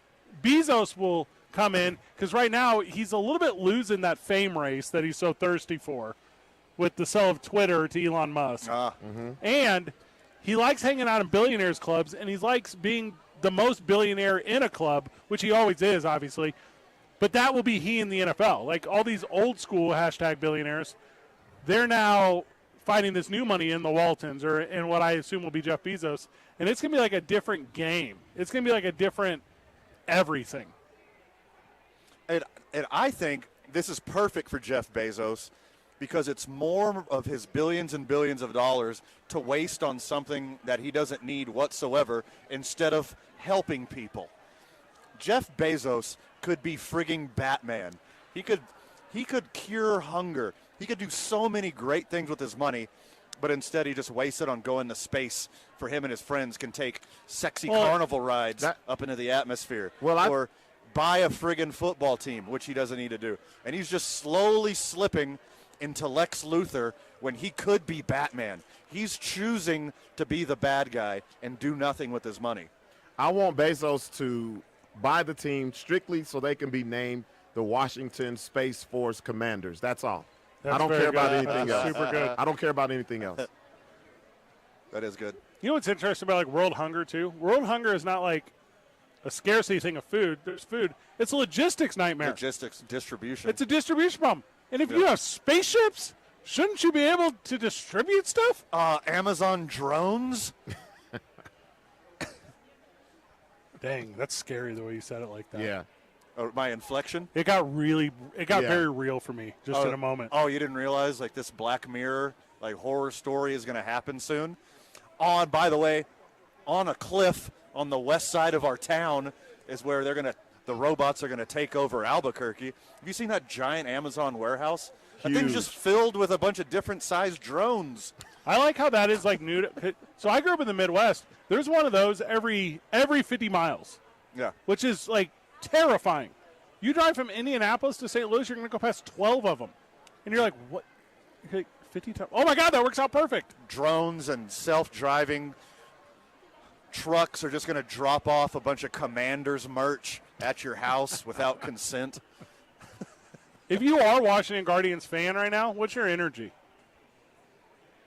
will come in, because right now he's a little bit losing that fame race that he's so thirsty for with the sale of Twitter to Elon Musk. And he likes hanging out in billionaires clubs, and he likes being the most billionaire in a club, which he always is, obviously. But that will be he in the NFL. Like all these old school #billionaires, they're now finding this new money in the Waltons or in what I assume will be Jeff Bezos. And it's going to be like a different game. It's going to be like a different everything. And I think this is perfect for Jeff Bezos because it's more of his billions and billions of dollars to waste on something that he doesn't need whatsoever instead of helping people. Jeff Bezos could be frigging Batman. He could cure hunger. He could do so many great things with his money, but instead he just wastes it on going to space for him and his friends can take sexy carnival rides up into the atmosphere. Or buy a friggin' football team, which he doesn't need to do. And he's just slowly slipping into Lex Luthor when he could be Batman. He's choosing to be the bad guy and do nothing with his money. I want Bezos to buy the team strictly so they can be named the Washington Space Force Commanders. That's all. I don't care about anything else. Super good. I don't care about anything else. That is good. You know what's interesting about like world hunger too? World hunger is not like a scarcity thing of food. There's food. It's a logistics nightmare. Logistics, distribution. It's a distribution problem. And if you have spaceships Shouldn't you be able to distribute stuff? Amazon drones? Dang, that's scary the way you said it like that. Yeah. My inflection? It got very real for me just in a moment. Oh, you didn't realize like this Black Mirror like horror story is going to happen soon? By the way, on a cliff on the west side of our town is where the robots are going to take over Albuquerque. Have you seen that giant Amazon warehouse? That thing's just filled with a bunch of different sized drones. I like how that is like new. So I grew up in the Midwest. There's one of those every 50 miles. Yeah. Which is like terrifying. You drive from Indianapolis to St. Louis, you're going to go past 12 of them. And you're like, what? You're like 50 times. Oh my God, that works out perfect. Drones and self-driving trucks are just going to drop off a bunch of Commanders merch at your house without consent. If you are a Washington Guardians fan right now, what's your energy?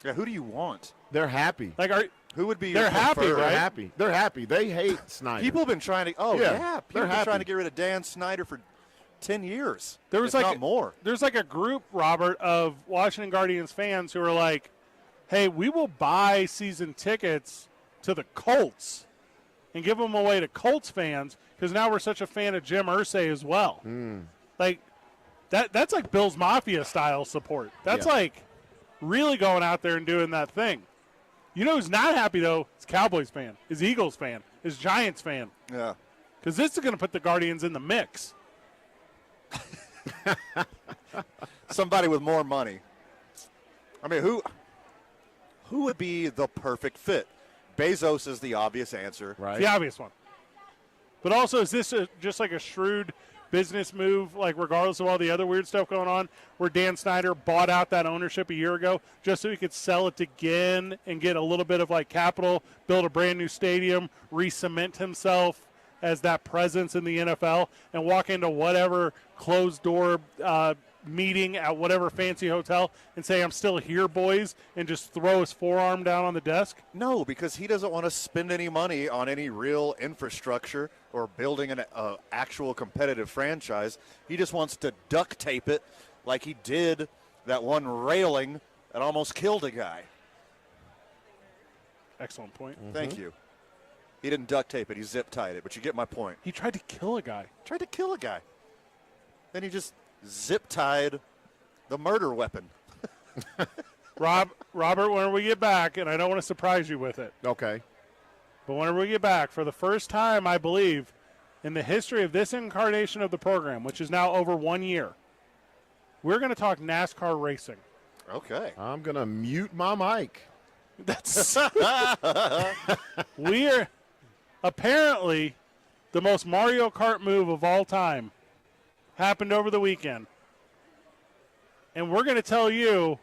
Yeah, who do you want? They're happy. Like, who would be? They're happy, right? They're happy. They're happy. They hate Snyder. People have been trying to. Oh yeah, people they're have been happy. trying to get rid of Dan Snyder for 10 years. There was if like not more. There's like a group, Robert, of Washington Guardians fans who are like, "Hey, we will buy season tickets to the Colts and give them away to Colts fans because now we're such a fan of Jim Irsay as well." Like that's like Bills Mafia style support. That's like really going out there and doing that thing. You know who's not happy though? It's Cowboys fan, is Eagles fan, is Giants fan. Yeah. Because this is going to put the Guardians in the mix. Somebody with more money. I mean, who would be the perfect fit? Bezos is the obvious answer. Right. The obvious one. But also, is this just like a shrewd business move, like regardless of all the other weird stuff going on, where Dan Snyder bought out that ownership a year ago just so he could sell it again and get a little bit of like capital, build a brand new stadium, re-cement himself as that presence in the NFL, and walk into whatever closed door meeting at whatever fancy hotel and say, "I'm still here, boys," and just throw his forearm down on the desk? No, because he doesn't want to spend any money on any real infrastructure or building an actual competitive franchise. He just wants to duct tape it like he did that one railing that almost killed a guy. Excellent point. Thank you. He didn't duct tape it. He zip tied it, but you get my point. He tried to kill a guy. Then he just zip tied the murder weapon. Robert, whenever we get back, and I don't want to surprise you with it. Okay. But whenever we get back, for the first time, I believe, in the history of this incarnation of the program, which is now over 1 year, we're going to talk NASCAR racing. Okay. I'm going to mute my mic. That's we're apparently the most Mario Kart move of all time happened over the weekend. And we're going to tell you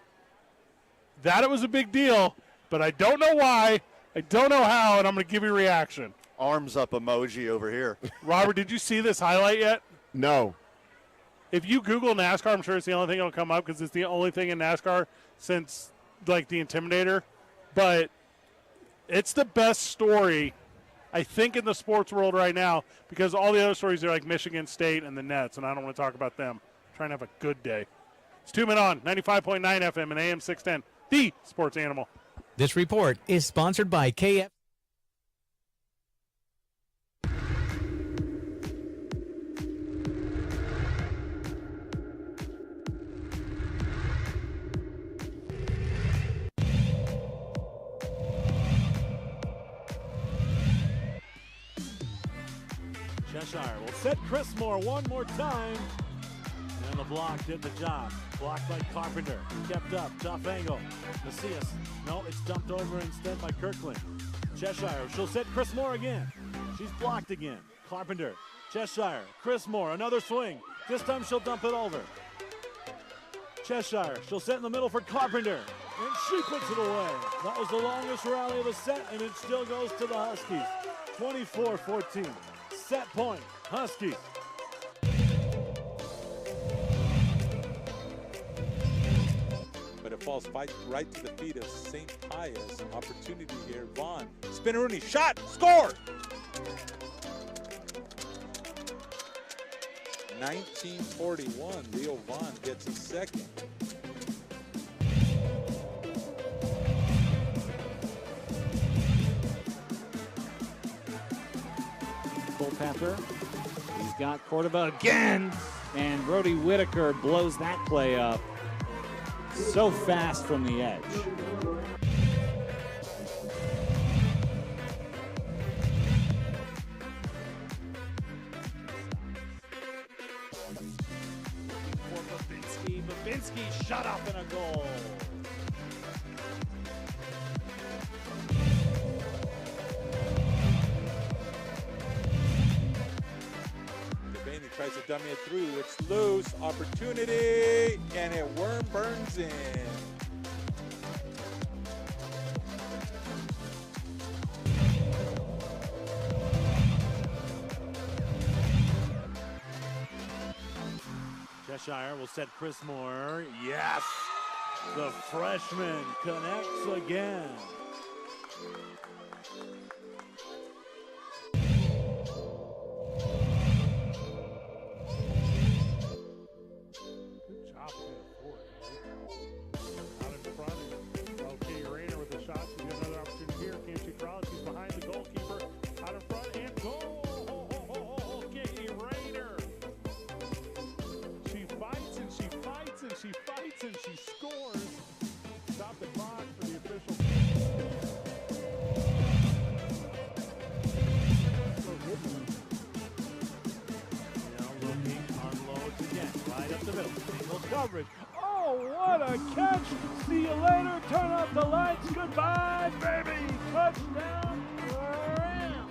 that it was a big deal, but I don't know why, I don't know how, and I'm going to give you a reaction. Arms up emoji over here. Robert, did you see this highlight yet? No. If you Google NASCAR, I'm sure it's the only thing that'll come up because it's the only thing in NASCAR since, like, the Intimidator. But it's the best story, I think, in the sports world right now because all the other stories are like Michigan State and the Nets, and I don't want to talk about them. I'm trying to have a good day. It's 2 Men On, 95.9 FM and AM 610, the sports animal. This report is sponsored by KF. Cheshire will set Chris Moore one more time. And the block did the job. Blocked by Carpenter. Kept up. Tough angle. Macias. No, it's dumped over instead by Kirkland. Cheshire. She'll set Chris Moore again. She's blocked again. Carpenter. Cheshire. Chris Moore. Another swing. This time she'll dump it over. Cheshire. She'll set in the middle for Carpenter. And she puts it away. That was the longest rally of the set, and it still goes to the Huskies. 24-14. Set point. Huskies. But it falls right to the feet of St. Pius. Opportunity here. Vaughn. Spinaroonie. Shot. Score. 1941. Leo Vaughn gets a second. Culpepper. He's got Cordova again, and Brody Whitaker blows that play up so fast from the edge. Babinski shut up in a goal. Devaney tries to dummy it through. It's loose. Opportunity. And it worm burns in. Cheshire will set Chris Moore. Yes! The freshman connects again. Good job forward. Out in front. Okay, Rayner with the shots. We got another opportunity here. Can't shoot Crowley. She's behind the goalkeeper. Out in front and goal! Okay, Rayner. She fights and she fights and she fights and she scores. Stop the clock for the official. Now looking, unloads again, right up the middle. Single coverage. Oh, what a catch! See you later. Turn off the lights. Goodbye, baby. Touchdown. Ram.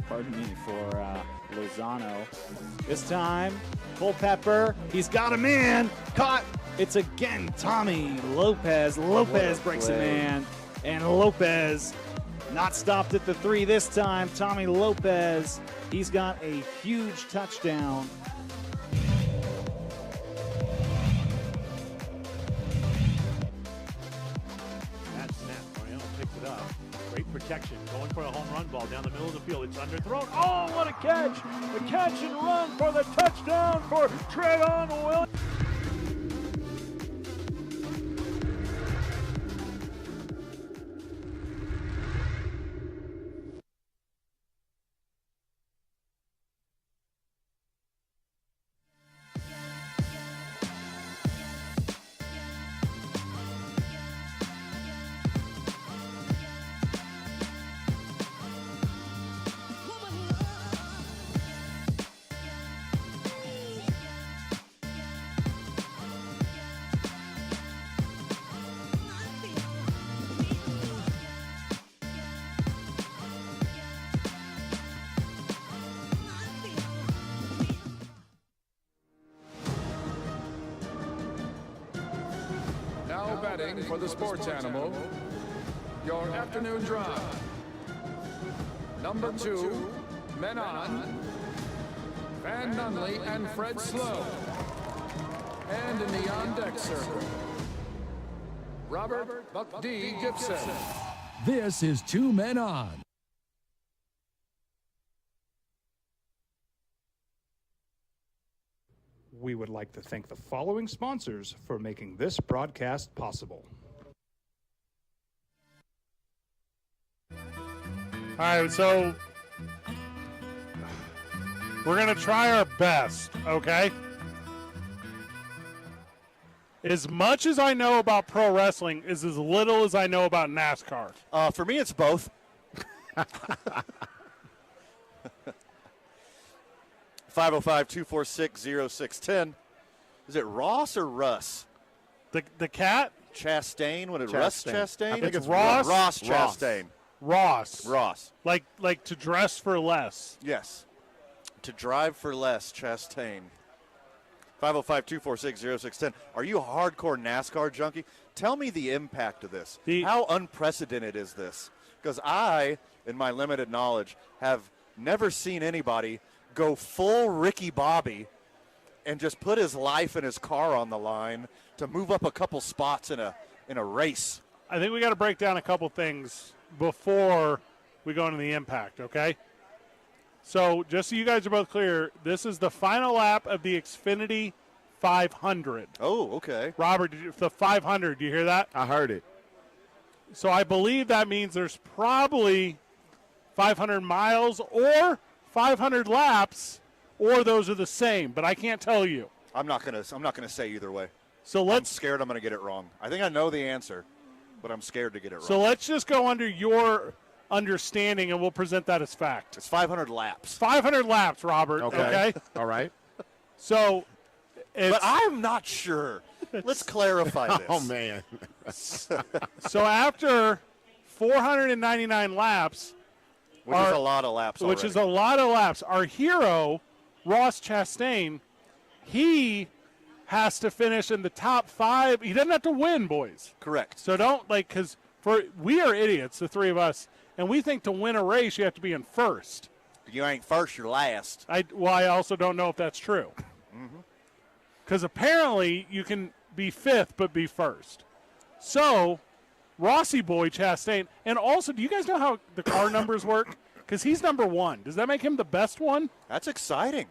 Pardon me for Lozano. This time, Culpepper, he's got a man, caught. It's again Tommy Lopez. Lopez breaks a man, and Lopez not stopped at the 3 this time. Tommy Lopez, he's got a huge touchdown. That snap, Mariano picked it up. Great protection, going for a home run ball down the middle of the field. It's underthrown. Oh, what a catch! A catch and run for the touchdown for Tregon Williams. Now batting for the sports animal, your afternoon drive. Number 2, men on, Van Nunley and Fred Slow. And in the on-deck circle, Robert Buck D. Gibson. This is 2 Men On. We would like to thank the following sponsors for making this broadcast possible. All right, so we're going to try our best, okay? As much as I know about pro wrestling is as little as I know about NASCAR. For me, it's both. 505-246-0610. Is it Ross or Russ? The cat? Chastain? What is Russ Chastain? I think it's Ross. Ross Chastain. Ross. Like to dress for less. Yes. To drive for less, Chastain. 505-246-0610. Are you a hardcore NASCAR junkie? Tell me the impact of this. How unprecedented is this? Because I, in my limited knowledge, have never seen anybody go full Ricky Bobby and just put his life and his car on the line to move up a couple spots in a race. I think we got to break down a couple things before we go into the impact, okay? So just so you guys are both clear, this is the final lap of the Xfinity 500. Oh, okay. Robert, the 500, do you hear that? I heard it. So I believe that means there's probably 500 miles or 500 laps, or those are the same. But I can't tell you. I'm not gonna say either way. So I'm scared I'm gonna get it wrong. I think I know the answer, but I'm scared to get it wrong. So let's just go under your understanding, and we'll present that as fact. It's 500 laps. 500 laps, Robert. Okay. All right. So, But I'm not sure. Let's clarify this. Oh, man. So after 499 laps, Which is a lot of laps Which already. is a lot of laps. Our hero, Ross Chastain, he has to finish in the top 5. He doesn't have to win, boys. Correct. So don't, because we are idiots, the three of us, and we think to win a race you have to be in first. You ain't first, you're last. I also don't know if that's true. Because apparently you can be 5th but be first. So, Rossi boy Chastain, and also, do you guys know how the car numbers work? Because he's number 1. Does that make him the best one? That's exciting.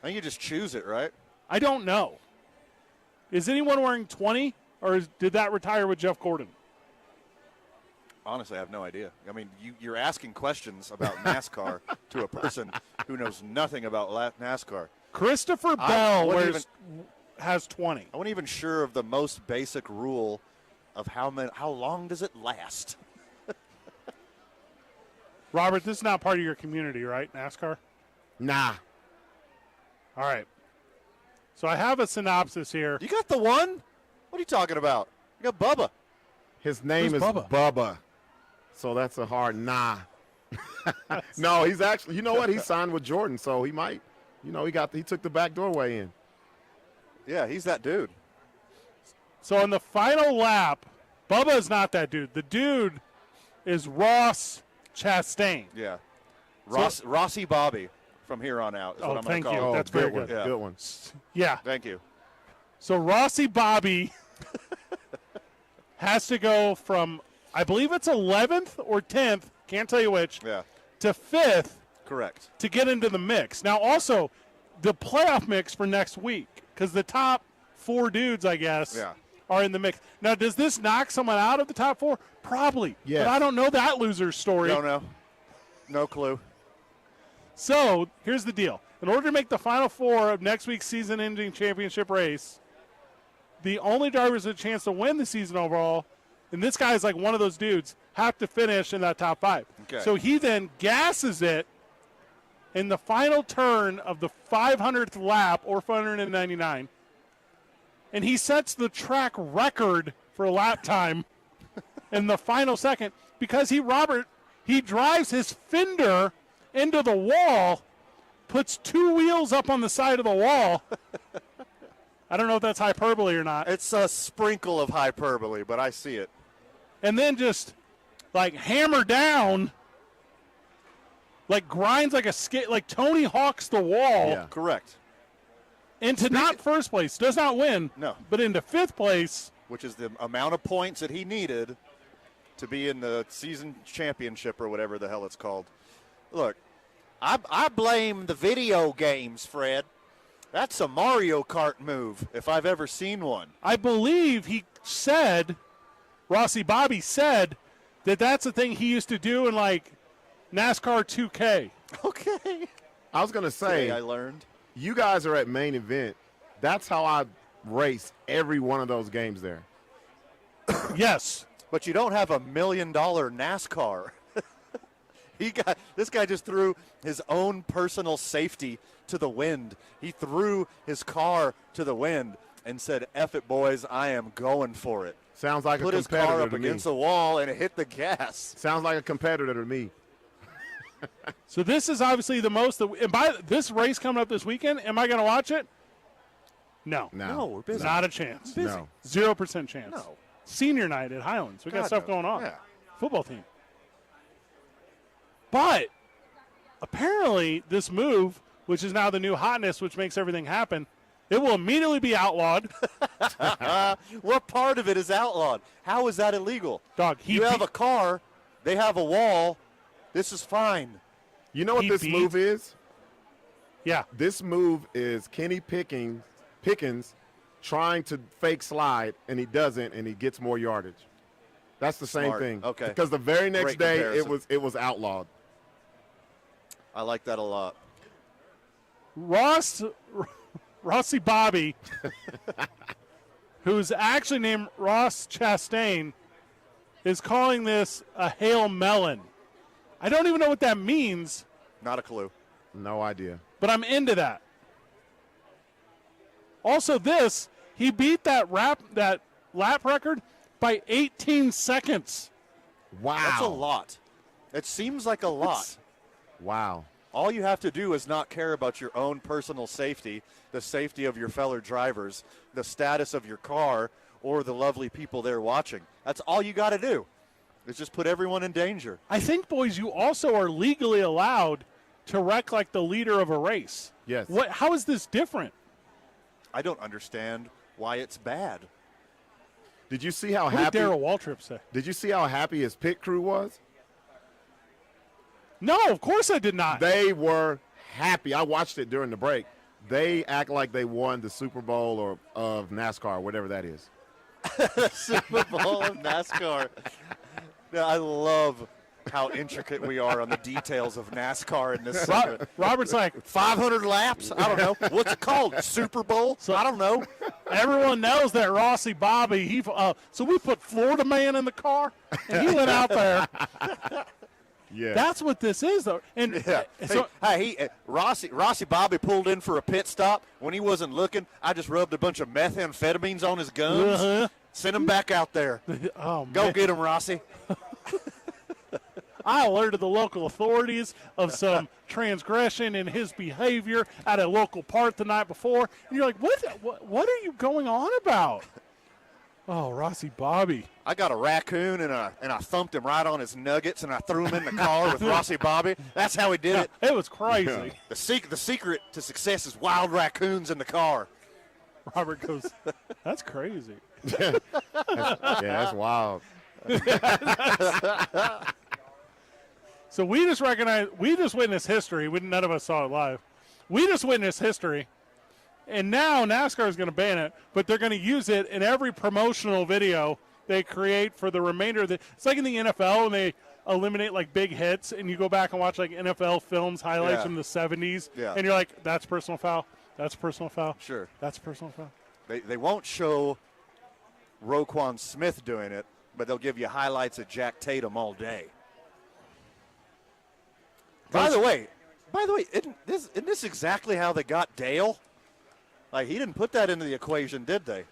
I think you just choose it, right? I don't know. Is anyone wearing 20, or did that retire with Jeff Gordon? Honestly, I have no idea. I mean, you're asking questions about NASCAR to a person who knows nothing about NASCAR. Christopher Bell has 20. I wasn't even sure of the most basic rule of how long does it last. Robert, this is not part of your community, right, NASCAR? Nah. All right. So I have a synopsis here. You got the one? What are you talking about? You got Bubba. His name Who's is Bubba? Bubba. So that's a hard nah. No, he's actually, you know what? He signed with Jordan, so he might, he took the back doorway in. Yeah, he's that dude. So in the final lap, Bubba is not that dude. The dude is Ross Chastain. Yeah. Rossi Bobby from here on out is what I'm going to thank call you. him. That's very one. good. Yeah. Good one. Yeah. Thank you. So Rossi Bobby has to go from, I believe it's 11th or 10th, can't tell you which, Yeah. to 5th Correct. to get into the mix. Now also, the playoff mix for next week, because the top 4 dudes, I guess, Yeah. are in the mix. Now, does this knock someone out of the top 4? Probably. Yes. But I don't know that loser's story. Don't know. No clue. So here's the deal. In order to make the final 4 of next week's season-ending championship race, the only drivers with a chance to win the season overall, and this guy is like one of those dudes, have to finish in that top 5. Okay. So he then gasses it in the final turn of the 500th lap, or 499, and he sets the track record for lap time in the final second because he drives his fender into the wall, puts 2 wheels up on the side of the wall. I don't know if that's hyperbole or not. It's a sprinkle of hyperbole, but I see it. And then just hammer down, grinds like a skate, like Tony Hawk's the wall. Yeah. Correct. Into not first place, does not win. No. But into 5th place. Which is the amount of points that he needed to be in the season championship or whatever the hell it's called. Look, I blame the video games, Fred. That's a Mario Kart move, if I've ever seen one. I believe Rossi Bobby said that that's the thing he used to do in NASCAR 2K. Okay. I was going to say, Today I learned. You guys are at main event. That's how I race every one of those games there. Yes. But you don't have $1 million NASCAR. This guy just threw his own personal safety to the wind. He threw his car to the wind and said, "F it, boys, I am going for it." Sounds like Put a his competitor car up to me. against the wall and hit the gas. Sounds like a competitor to me. So this is obviously the most. And by this race coming up this weekend, am I going to watch it? No. No, we're busy. Not a chance. No. 0% chance. No. Senior night at Highlands. We got God, stuff no. going on. Yeah. Football team. But apparently this move, which is now the new hotness, which makes everything happen, it will immediately be outlawed. What part of it is outlawed? How is that illegal? Dog, you have a car, they have a wall. This is fine. You know what this move is? Yeah. This move is Kenny Pickens trying to fake slide, and he doesn't, and he gets more yardage. That's the same Smart. thing. Okay. Because the very next Great day comparison. it was outlawed. I like that a lot. Rossi Bobby, who's actually named Ross Chastain, is calling this a Hail Melon. I don't even know what that means, Not a clue. No idea. but I'm into that. Also, he beat that lap record by 18 seconds. Wow. That's a lot. It seems like a lot. Wow. All you have to do is not care about your own personal safety, the safety of your fellow drivers, the status of your car, or the lovely people there watching. That's all you got to do. Is just put everyone in danger. I think, boys, you also are legally allowed to wreck like the leader of a race. Yes. How is this different? I don't understand why it's bad. Did you see how What happy did Darrell Waltrip say? Did you see how happy his pit crew was? No, of course I did not. They were happy. I watched it during the break. They act like they won the Super Bowl or of NASCAR, whatever that is. Super Bowl of NASCAR. Yeah, I love how intricate we are on the details of NASCAR in this segment. Robert's like, 500 laps? I don't know. What's it called? Super Bowl? I don't know. everyone knows that Rossi Bobby, so we put Florida Man in the car, and he went out there. Yeah. That's what this is, though. And Yeah. so, Rossi Bobby pulled in for a pit stop. When he wasn't looking, I just rubbed a bunch of methamphetamines on his gums. Uh-huh. Send him back out there. oh, Go man. get him, Rossi. I alerted the local authorities of some transgression in his behavior at a local park the night before. And you're like, what are you going on about? Oh, Rossi Bobby. I got a raccoon and I thumped him right on his nuggets and I threw him in the car with Rossi Bobby. That's how he did it. It was crazy. Yeah. The secret to success is wild raccoons in the car. Robert goes, that's crazy. Yeah, that's wild. So we just witnessed history. None of us saw it live. We just witnessed history. And now NASCAR is going to ban it, but they're going to use it in every promotional video they create for the remainder of the. It's like in the NFL when they eliminate like big hits, and you go back and watch like NFL films highlights Yeah. from the 70s, Yeah. and you're like, that's personal foul. That's personal foul. Sure. That's personal foul. They won't show Roquan Smith doing it, but they'll give you highlights of Jack Tatum all day. By the way, isn't this exactly how they got Dale? Like, he didn't put that into the equation, did they?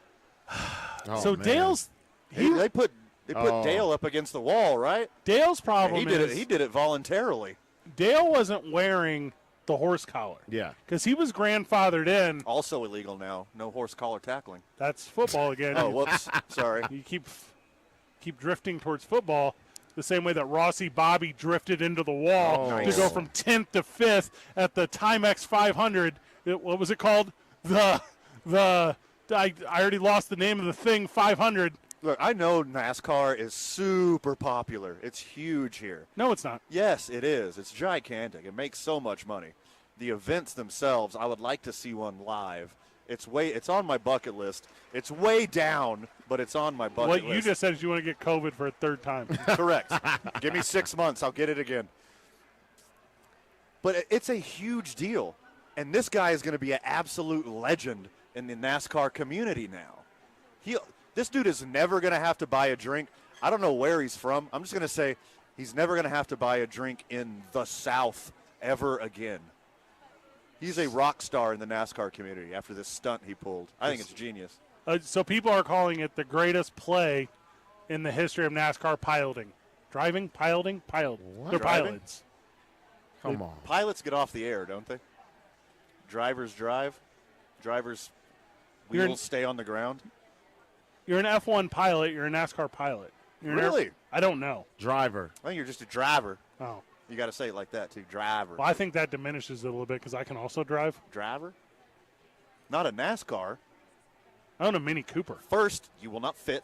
So man. Dale's They put Dale up against the wall, right? Dale's problem He did is it. He did it voluntarily. Dale wasn't wearing the horse collar. Yeah. Because he was grandfathered in. Also illegal now. No horse collar tackling. That's football again. Oh, whoops. Sorry. You keep drifting towards football the same way that Rossi Bobby drifted into the wall Oh, to nice. go from 10th to 5th at the Timex 500. What was it called? I already lost the name of the thing, 500. Look, I know NASCAR is super popular. It's huge here. No, it's not. Yes, it is. It's gigantic. It makes so much money. The events themselves, I would like to see one live. It's on my bucket list. It's way down, but it's on my bucket What list. you just said is you want to get COVID for a third time. Correct. Give me 6 months. I'll get it again. But it's a huge deal. And this guy is going to be an absolute legend in the NASCAR community now. This dude is never going to have to buy a drink. I don't know where he's from. I'm just going to say he's never going to have to buy a drink in the South ever again. He's a rock star in the NASCAR community after this stunt he pulled. I think it's genius. So people are calling it the greatest play in the history of NASCAR piloting. Driving? Piloting? They're Driving? pilots. Come on. Pilots get off the air, don't they? Drivers drive. Drivers' You're wheels stay on the ground. You're an F1 pilot. You're a NASCAR pilot. You're an Really? I don't know. Driver. I think you're just a driver. Oh. You got to say it like that, too. Driver. Well, I think that diminishes it a little bit because I can also drive. Driver? Not a NASCAR. I own a Mini Cooper. First, you will not fit.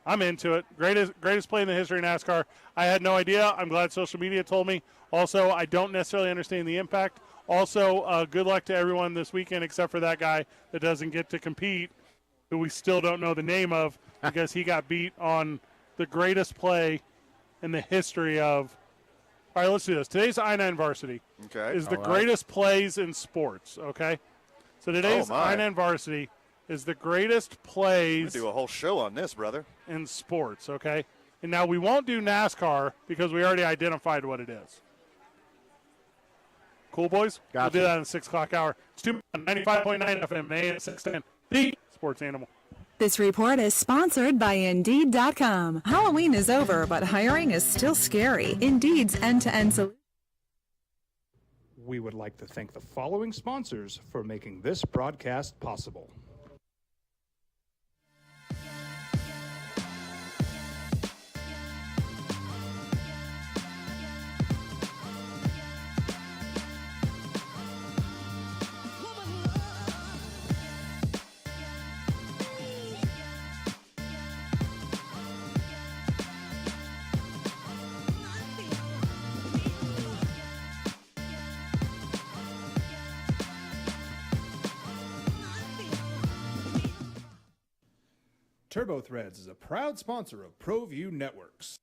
I'm into it. Greatest play in the history of NASCAR. I had no idea. I'm glad social media told me. Also, I don't necessarily understand the impact. Also, good luck to everyone this weekend except for that guy that doesn't get to compete who we still don't know the name of because he got beat on the greatest play in the history of. All right, let's do this. Today's I-9 Varsity is the greatest plays in sports, okay? So today's I-9 Varsity is the greatest plays. Do a whole show on this, brother. In sports, okay? And now we won't do NASCAR because we already identified what it is. Cool, boys? Gotcha. We'll do that in the 6 o'clock hour. It's 95.9 FM, AM 610, the sports animal. This report is sponsored by Indeed.com. Halloween is over, but hiring is still scary. Indeed's end-to-end solution. We would like to thank the following sponsors for making this broadcast possible. Turbo Threads is a proud sponsor of ProView Networks.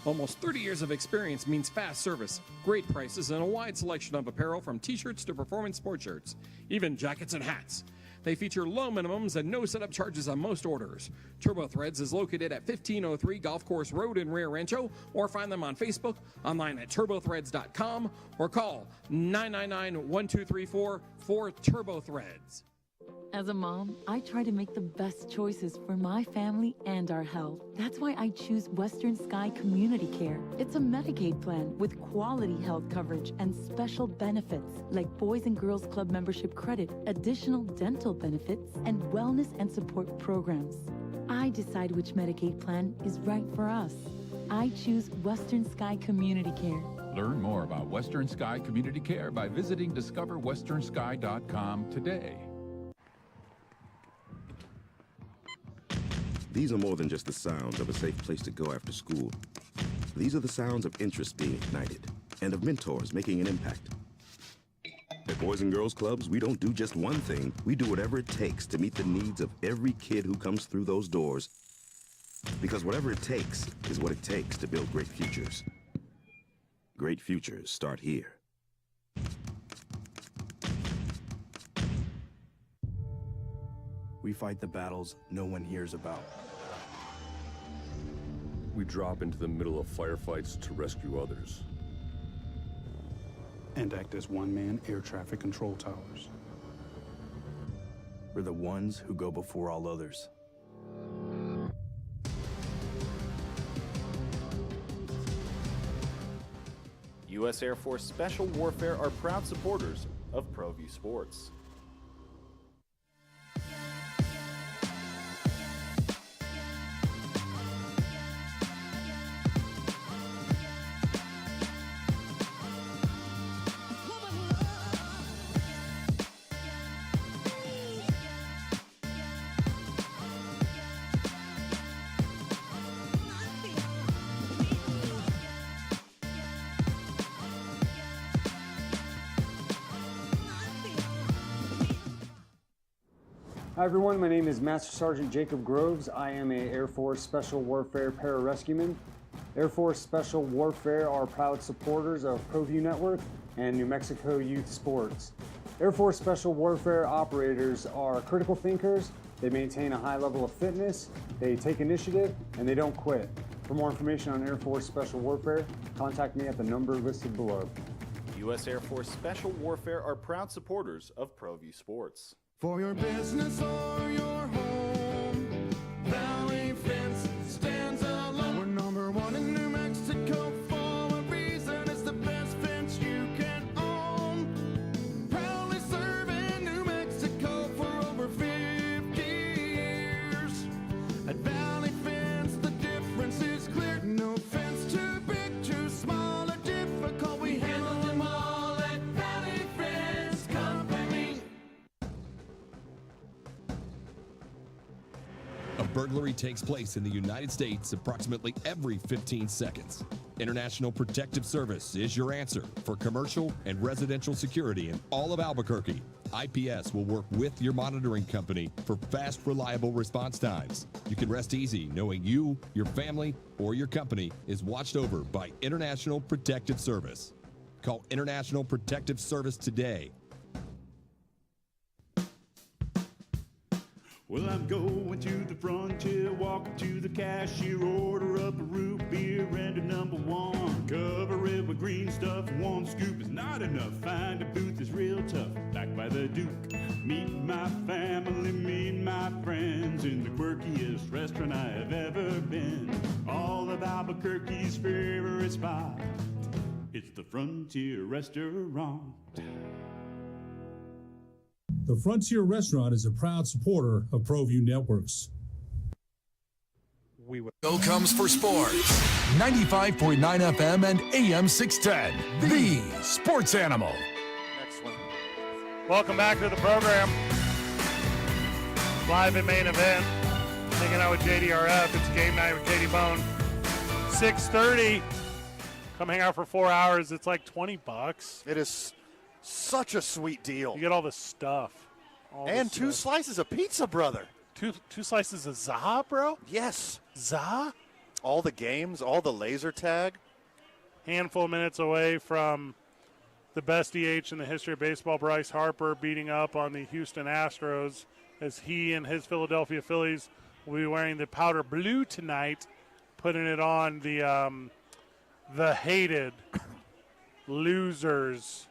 Almost 30 years of experience means fast service, great prices, and a wide selection of apparel from t-shirts to performance sport shirts, even jackets and hats. They feature low minimums and no setup charges on most orders. Turbo Threads is located at 1503 Golf Course Road in Rio Rancho, or find them on Facebook, online at turbothreads.com, or call 999-1234 for Turbo Threads. As a mom, I try to make the best choices for my family and our health. That's why I choose Western Sky Community Care. It's a Medicaid plan with quality health coverage and special benefits like Boys and Girls Club membership credit, additional dental benefits, and wellness and support programs. I decide which Medicaid plan is right for us. I choose Western Sky Community Care. Learn more about Western Sky Community Care by visiting discoverwesternsky.com today. These are more than just the sounds of a safe place to go after school. These are the sounds of interest being ignited and of mentors making an impact. At Boys and Girls Clubs, we don't do just one thing. We do whatever it takes to meet the needs of every kid who comes through those doors. Because whatever it takes is what it takes to build great futures. Great futures start here. We fight the battles no one hears about. We drop into the middle of firefights to rescue others. And act as one-man air traffic control towers. We're the ones who go before all others. U.S. Air Force Special Warfare are proud supporters of ProView Sports. Hi everyone, my name is Master Sergeant Jacob Groves. I am a Air Force Special Warfare Pararescueman. Air Force Special Warfare are proud supporters of ProView Network and New Mexico Youth Sports. Air Force Special Warfare operators are critical thinkers. They maintain a high level of fitness, they take initiative, and they don't quit. For more information on Air Force Special Warfare, contact me at the number listed below. U.S. Air Force Special Warfare are proud supporters of ProView Sports. For your business or your home, Valley Fence stands alone. We're number one in New Mexico for a reason. It's the best fence you can own. Proudly serving New Mexico for over 50 years. At Valley Fence, the difference is clear. No fence too big, too small, or difficult. We handle them all at Valley Fence Company. A burglary takes place in the United States approximately every 15 seconds. International Protective Service is your answer for commercial and residential security in all of Albuquerque. IPS will work with your monitoring company for fast, reliable response times. You can rest easy knowing you, your family, or your company is watched over by International Protective Service. Call International Protective Service today. Well, I'm going to the frontier, walking to the cashier, order up a root beer and a number one. Cover it with green stuff, one scoop is not enough. Find a booth is real tough, back by the Duke. Meet my family, meet my friends in the quirkiest restaurant I have ever been. All of Albuquerque's favorite spot, it's the Frontier Restaurant. The Frontier Restaurant is a proud supporter of ProView Networks. Go comes for sports. 95.9 FM and AM 610. The Sports Animal. Next one. Welcome back to the program. Live at Main Event. Hanging out with JDRF. It's game night with Katie Bone. 6:30. Come hang out for 4 hours. It's like $20. It is such a sweet deal. You get all the stuff. And two slices of pizza, brother. Two slices of za, bro? Yes. Za? All the games, all the laser tag. Handful of minutes away from the best DH in the history of baseball, Bryce Harper, beating up on the Houston Astros as he and his Philadelphia Phillies will be wearing the powder blue tonight, putting it on the hated losers,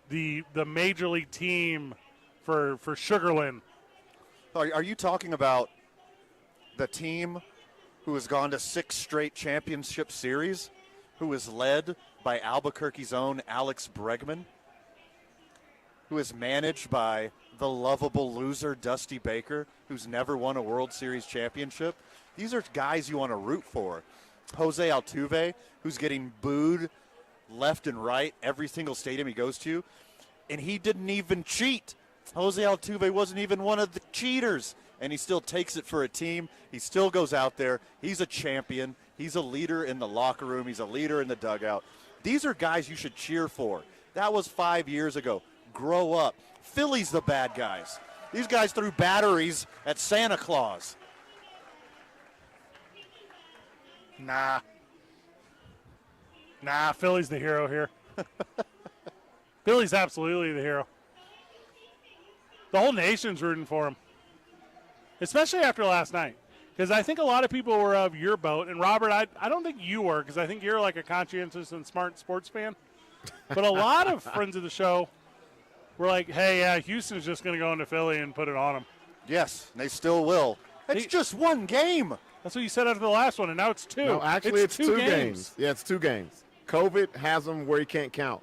the major league team for Sugarland. Are you talking about the team who has gone to 6 straight championship series, who is led by Albuquerque's own Alex Bregman, who is managed by the lovable loser Dusty Baker, who's never won a World Series championship? These are guys you want to root for. Jose Altuve, who's getting booed left and right every single stadium he goes to, and he didn't even cheat. Jose Altuve wasn't even one of the cheaters, and he still takes it for a team. He still goes out there. He's a champion. He's a leader in the locker room. He's a leader in the dugout. These are guys you should cheer for. That was 5 years ago. Grow up. Philly's the bad guys. These guys threw batteries at Santa Claus. Nah, Philly's the hero here. Philly's absolutely the hero. The whole nation's rooting for him, especially after last night, because I think a lot of people were of your boat. And, Robert, I don't think you were, because I think you're like a conscientious and smart sports fan. But a lot of friends of the show were like, hey, yeah, Houston's just going to go into Philly and put it on them. Yes, they still will. It's just one game. That's what you said after the last one, and now it's 2. No, actually, it's two games. Yeah, it's 2 games. COVID has them where he can't count.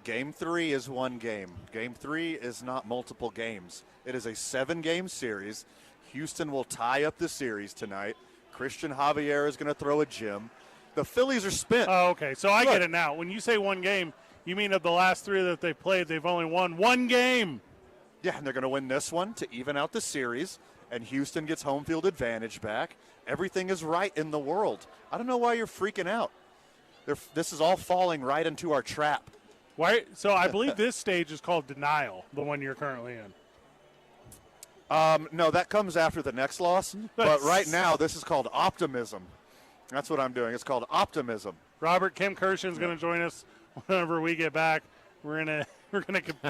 Game 3 is 1 game. Game 3 is not multiple games. It is a 7-game series. Houston will tie up the series tonight. Christian Javier is going to throw a gem. The Phillies are spent. Oh, okay. So I get it now. When you say 1 game, you mean of the last 3 that they played, they've only won 1 game. Yeah, and they're going to win this one to even out the series, and Houston gets home field advantage back. Everything is right in the world. I don't know why you're freaking out. This is all falling right into our trap. Why? So I believe this stage is called denial, the one you're currently in. No, that comes after the next loss. But right now, this is called optimism. That's what I'm doing. It's called optimism. Robert, Kim Kirshen's going to join us whenever we get back. We're gonna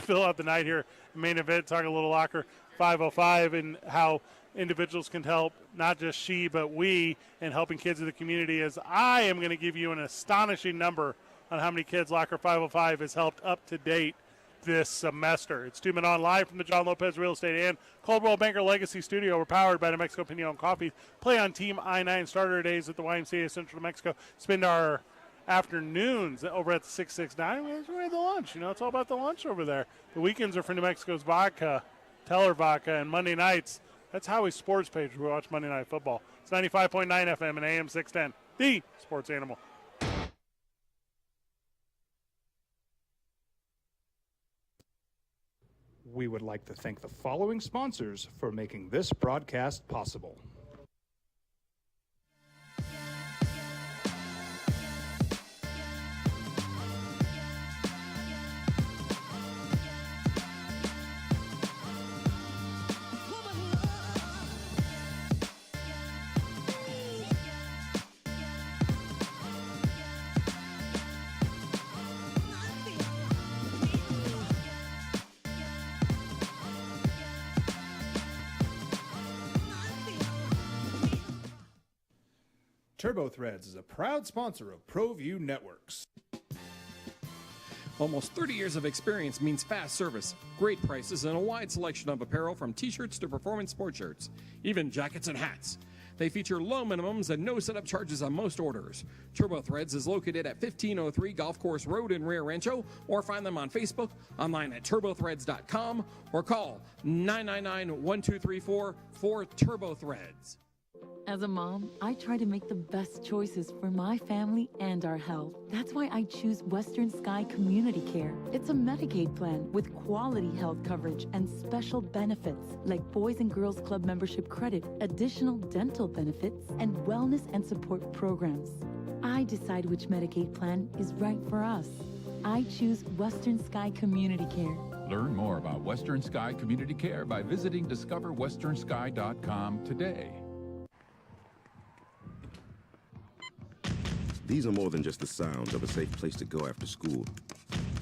fill out the night here. Main event, talk a little Locker 505 and how individuals can help, not just she, but we, in helping kids in the community. As I am going to give you an astonishing number on how many kids Locker 505 has helped up to date this semester. It's 2 Men On live from the John Lopez Real Estate and Coldwell Banker Legacy Studio. We're powered by New Mexico Pinon Coffee. Play on Team I-9 starter days at the YMCA Central New Mexico. Spend our afternoons over at the 669. We're at the lunch. You know, it's all about the lunch over there. The weekends are for New Mexico's vodka, Teller vodka, and Monday nights, that's Howie's sports page. We watch Monday Night Football. It's 95.9 FM and AM 610, the sports animal. We would like to thank the following sponsors for making this broadcast possible. Turbo Threads is a proud sponsor of ProView Networks. Almost 30 years of experience means fast service, great prices, and a wide selection of apparel from t-shirts to performance sport shirts, even jackets and hats. They feature low minimums and no setup charges on most orders. Turbo Threads is located at 1503 Golf Course Road in Rio Rancho, or find them on Facebook, online at turbothreads.com, or call 999-1234 for Turbo Threads. As a mom, I try to make the best choices for my family and our health. That's why I choose Western Sky Community Care. It's a Medicaid plan with quality health coverage and special benefits like Boys and Girls Club membership credit, additional dental benefits, and wellness and support programs. I decide which Medicaid plan is right for us. I choose Western Sky Community Care. Learn more about Western Sky Community Care by visiting discoverwesternsky.com today. These are more than just the sounds of a safe place to go after school.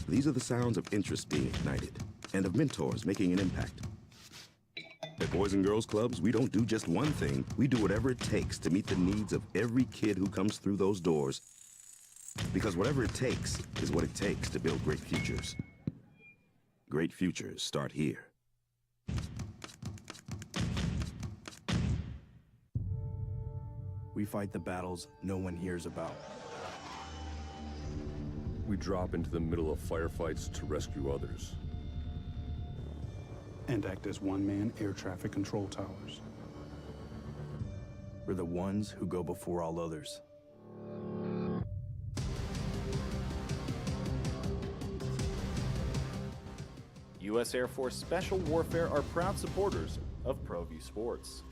These are the sounds of interest being ignited and of mentors making an impact. At Boys and Girls Clubs, we don't do just one thing. We do whatever it takes to meet the needs of every kid who comes through those doors. Because whatever it takes is what it takes to build great futures. Great futures start here. We fight the battles no one hears about. We drop into the middle of firefights to rescue others. And act as one-man air traffic control towers. We're the ones who go before all others. U.S. Air Force Special Warfare are proud supporters of ProView Sports.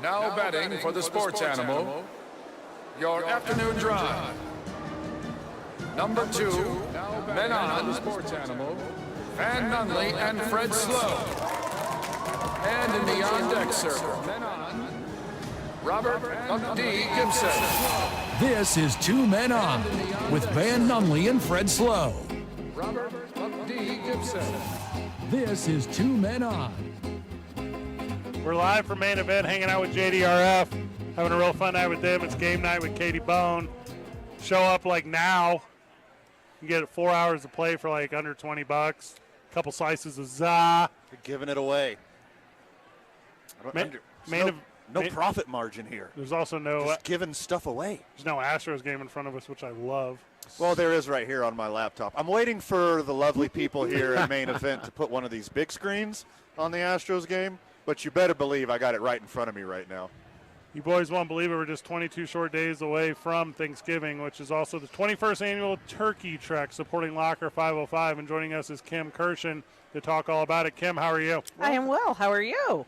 Now betting for the sports animal, your afternoon drive. Number 2, men on, sports animal, Van Nunley and Fred Slow. And in the on-deck circle, men on, Robert Buck D. Gibson. This is Two Men On with Van Nunley and Fred Slow. Robert Buck D. Gibson. This is Two Men On. We're live from Main Event, hanging out with JDRF, having a real fun night with them. It's game night with Katie Bone. Show up like now. You get 4 hours of play for like under $20. A couple slices of za. You're giving it away. No profit margin here. There's also no just giving stuff away. There's no Astros game in front of us, which I love. Well, there is right here on my laptop. I'm waiting for the lovely people here at Main Event to put one of these big screens on the Astros game. But you better believe I got it right in front of me right now. You boys won't believe it. We're just 22 short days away from Thanksgiving, which is also the 21st annual Turkey Trek supporting Locker 505. And joining us is Kim Kirshen to talk all about it. Kim, how are you? I am well. How are you?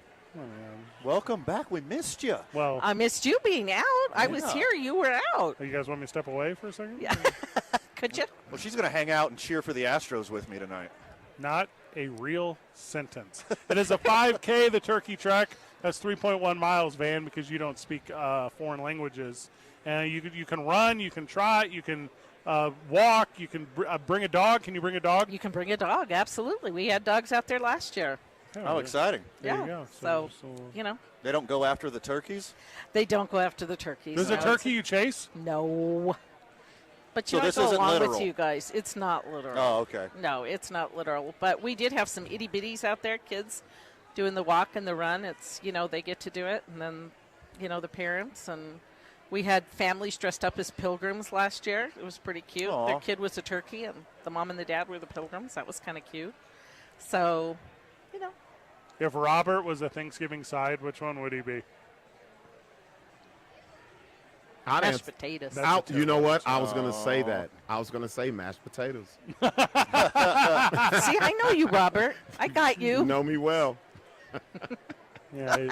Welcome back. We missed you. Well, I missed you being out. I was here. You were out. You guys want me to step away for a second? Yeah. Could you? Well, she's going to hang out and cheer for the Astros with me tonight. Not a real sentence. It is a 5K, the Turkey Trek. That's 3.1 miles, Van, because you don't speak foreign languages. And you can run, you can trot, you can walk, you can bring a dog. Can you bring a dog? You can bring a dog, absolutely. We had dogs out there last year. How exciting. There you go. So, you know. They don't go after the turkeys? They don't go after the turkeys. There's a turkey you chase? No. But So you this don't go isn't along literal? with you guys. It's not literal. Oh, okay. No, it's not literal. But we did have some itty bitties out there, kids doing the walk and the run. It's, you know, they get to do it. And then, you know, the parents. And we had families dressed up as pilgrims last year. It was pretty cute. Aw. Their kid was a turkey, and the mom and the dad were the pilgrims. That was kind of cute. So, you know. If Robert was a Thanksgiving side, which one would he be? Mashed potatoes. You know what? I was going to say that. I was going to say mashed potatoes. See, I know you, Robert. I got you. You know me well. Yeah.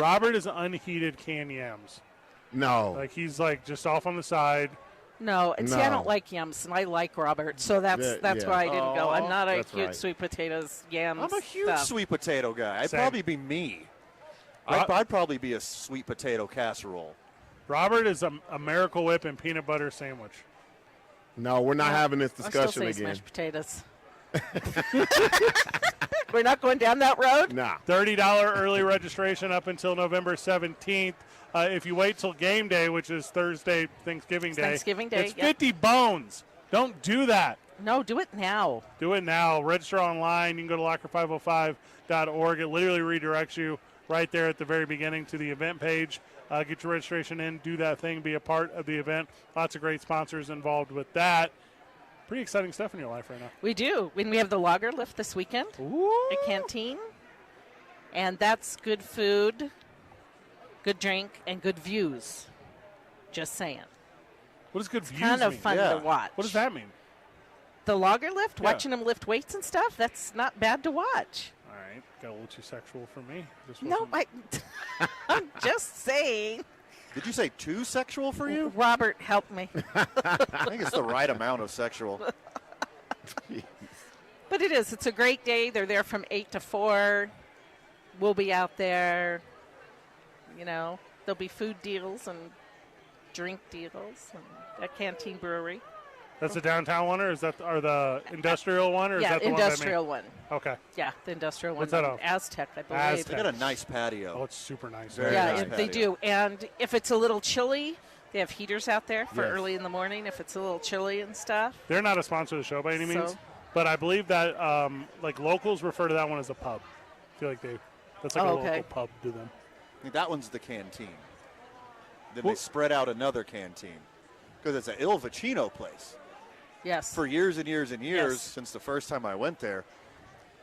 Robert is unheated canned yams. No. Like he's like just off on the side. No, and see, I don't like yams, and I like Robert, so that's Yeah. why I didn't go. I'm not a That's huge right. sweet potatoes, yams. I'm a huge stuff. sweet potato guy. I'd Same. probably be me. I'd probably be a sweet potato casserole. Robert is a Miracle Whip and peanut butter sandwich. No, we're not having this I still discussion say again. smashed potatoes. We're not going down that road? Nah. $30 early registration up until November 17th. If you wait till game day, which is Thursday, Thanksgiving Day, Thanksgiving Day, it's yep. 50 bones. Don't do that. No, do it now. Do it now. Register online. You can go to locker505.org. It literally redirects you right there at the very beginning to the event page. Get your registration in, do that thing, be a part of the event. Lots of great sponsors involved with that. Pretty exciting stuff in your life right now. We do. When we have the lager lift this weekend at Canteen, and that's good food, good drink, and good views. Just saying. What does good views Kind of mean? fun to watch. What does that mean? The lager lift, Yeah. watching them lift weights and stuff, that's not bad to watch. All right. Got a little too sexual for me. This No, wasn't- I'm just saying. Did you say too sexual for you? Robert, help me. I think it's the right amount of sexual. But it is. It's a great day. They're there from 8 to 4. We'll be out there. You know, there'll be food deals and drink deals at Canteen Brewery. That's the downtown one, or is that the industrial one, or is Yeah, that the industrial one? one. Okay. Yeah, the industrial What's one. that of? Aztec, I believe. Aztec. They got a nice patio. Oh, it's super nice. Very Yeah, nice they patio. do. And if it's a little chilly, they have heaters out there for Yes. early in the morning if it's a little chilly and stuff. They're not a sponsor of the show by any means, So- but I believe that like locals refer to that one as a pub. I feel like that's like a okay. local pub to them. I think that one's the canteen. Then Well- they spread out another canteen because it's an Il Vicino place. Yes. For years and years and years, Yes. since the first time I went there,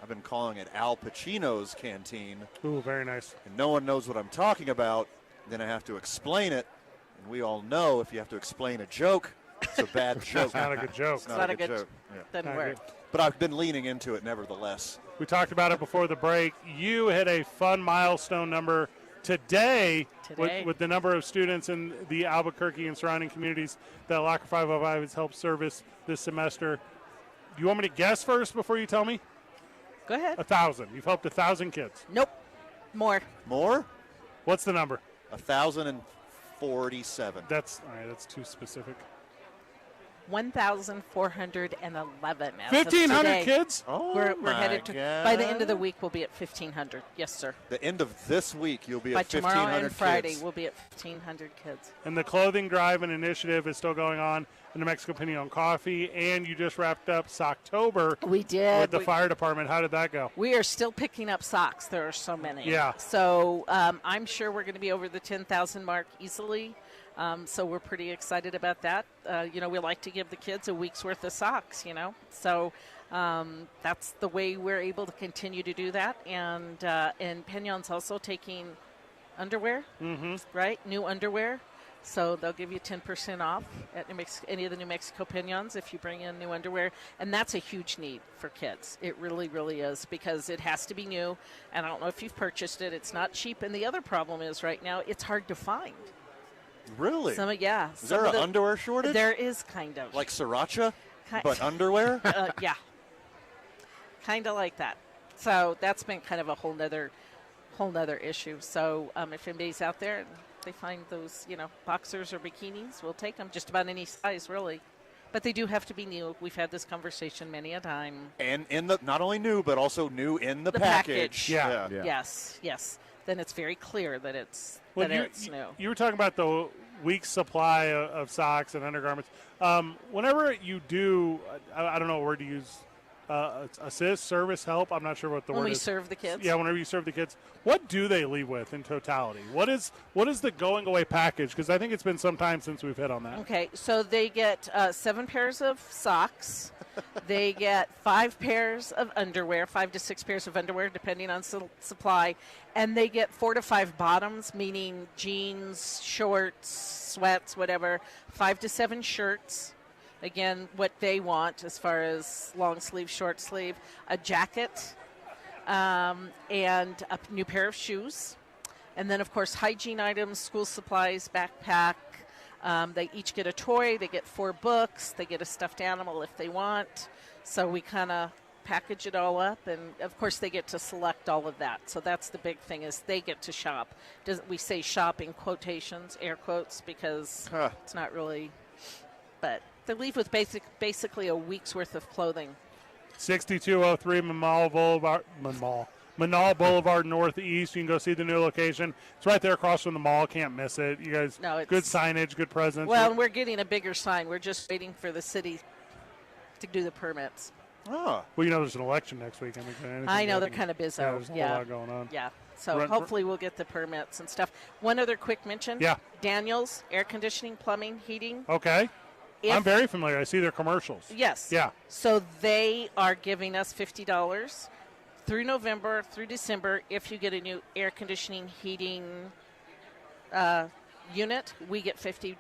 I've been calling it Al Pacino's canteen. Ooh, very nice. And no one knows what I'm talking about. Then I have to explain it. And we all know if you have to explain a joke, it's a bad joke. It's not a good joke. It's not a good joke. Yeah. Doesn't Not work. good. But I've been leaning into it nevertheless. We talked about it before the break. You hit a fun milestone number today. Today. With the number of students in the Albuquerque and surrounding communities that Locker 505 has helped service this semester. Do you want me to guess first before you tell me? Go ahead. 1,000. You've helped 1,000 kids. Nope. More. More? What's the number? 1,047. That's all right. That's too specific. 1,411. 1,500 kids? Oh, we're my headed to. By the end of the week, we'll be at 1,500. Yes, sir. The end of this week, you'll be By at tomorrow 1,500 and Friday, kids. we'll be at 1,500 kids. And the clothing drive and initiative is still going on in New Mexico Pinion Coffee. And you just wrapped up Socktober. We did. With the fire department. How did that go? We are still picking up socks. There are so many. Yeah. So I'm sure we're going to be over the 10,000 mark easily. So we're pretty excited about that. You know, we like to give the kids a week's worth of socks, you know. So that's the way we're able to continue to do that. And Pinion's also taking underwear, right? New underwear. So they'll give you 10% off at any of the New Mexico Pinions if you bring in new underwear. And that's a huge need for kids. It really, really is, because it has to be new. And I don't know if you've purchased it. It's not cheap. And the other problem is right now it's hard to find. Really? Is Is there an underwear shortage? There is, kind of. Like sriracha, Ki- but underwear? Yeah. Kind of like that. So that's been kind of a whole nother issue. So if anybody's out there and they find those, you know, boxers or bikinis, we'll take them just about any size, really. But they do have to be new. We've had this conversation many a time. And in the not only new, but also new in the, package. Yeah. Yes, yes. Then it's very clear that it's it's new. You were talking about the week's supply of socks and undergarments. Whenever you do, I don't know what word to use, assist, service, help, I'm not sure what the When word we is. serve the kids? Yeah, whenever you serve the kids. What do they leave with in totality? What is the going away package? Because I think it's been some time since we've hit on that. Okay, so they get 7 pairs of socks. They get 5 pairs of underwear, 5 to 6 pairs of underwear, depending on supply. And they get 4 to 5 bottoms, meaning jeans, shorts, sweats, whatever. 5 to 7 shirts. Again, what they want as far as long sleeve, short sleeve. A jacket, and a new pair of shoes. And then, of course, hygiene items, school supplies, backpack. They each get a toy. They get 4 books. They get a stuffed animal if they want. So we kind of package it all up. And, of course, they get to select all of that. So that's the big thing is they get to shop. We say shop in quotations, air quotes, because it's not really. But they leave with basically a week's worth of clothing. 6203 Manal Boulevard Northeast. You can go see the new location. It's right there across from the mall. Can't miss it. You guys, good signage, good presence. Well, and we're getting a bigger sign. We're just waiting for the city to do the permits. Oh. Well, you know, there's an election next week. I know they're kind of busy. Yeah, there's a whole lot going on. Yeah. So hopefully we'll get the permits and stuff. One other quick mention. Yeah. Daniels, air conditioning, plumbing, heating. Okay. I'm very familiar. I see their commercials. Yes. Yeah. So they are giving us $50 through November, through December. If you get a new air conditioning, heating unit, we get $50.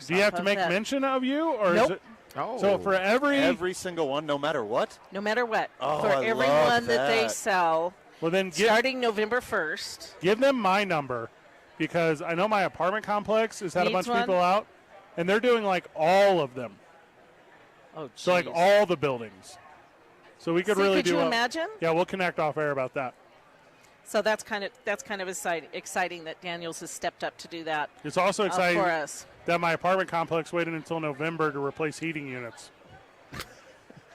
Do you have to make mention of you, or nope. is it? So for every single one, no matter what. No matter what. Oh, for I every love one that they that. sell. Well, then starting November 1st. Give them my number, because I know my apartment complex has had a bunch Needs of people one? out, and they're doing like all of them. Oh, so like geez. all the buildings. So we could See, really could do. you a- imagine? Yeah, we'll connect off air about that. So that's kind of exciting that Daniels has stepped up to do that. It's also exciting for us. that my apartment complex waited until November to replace heating units.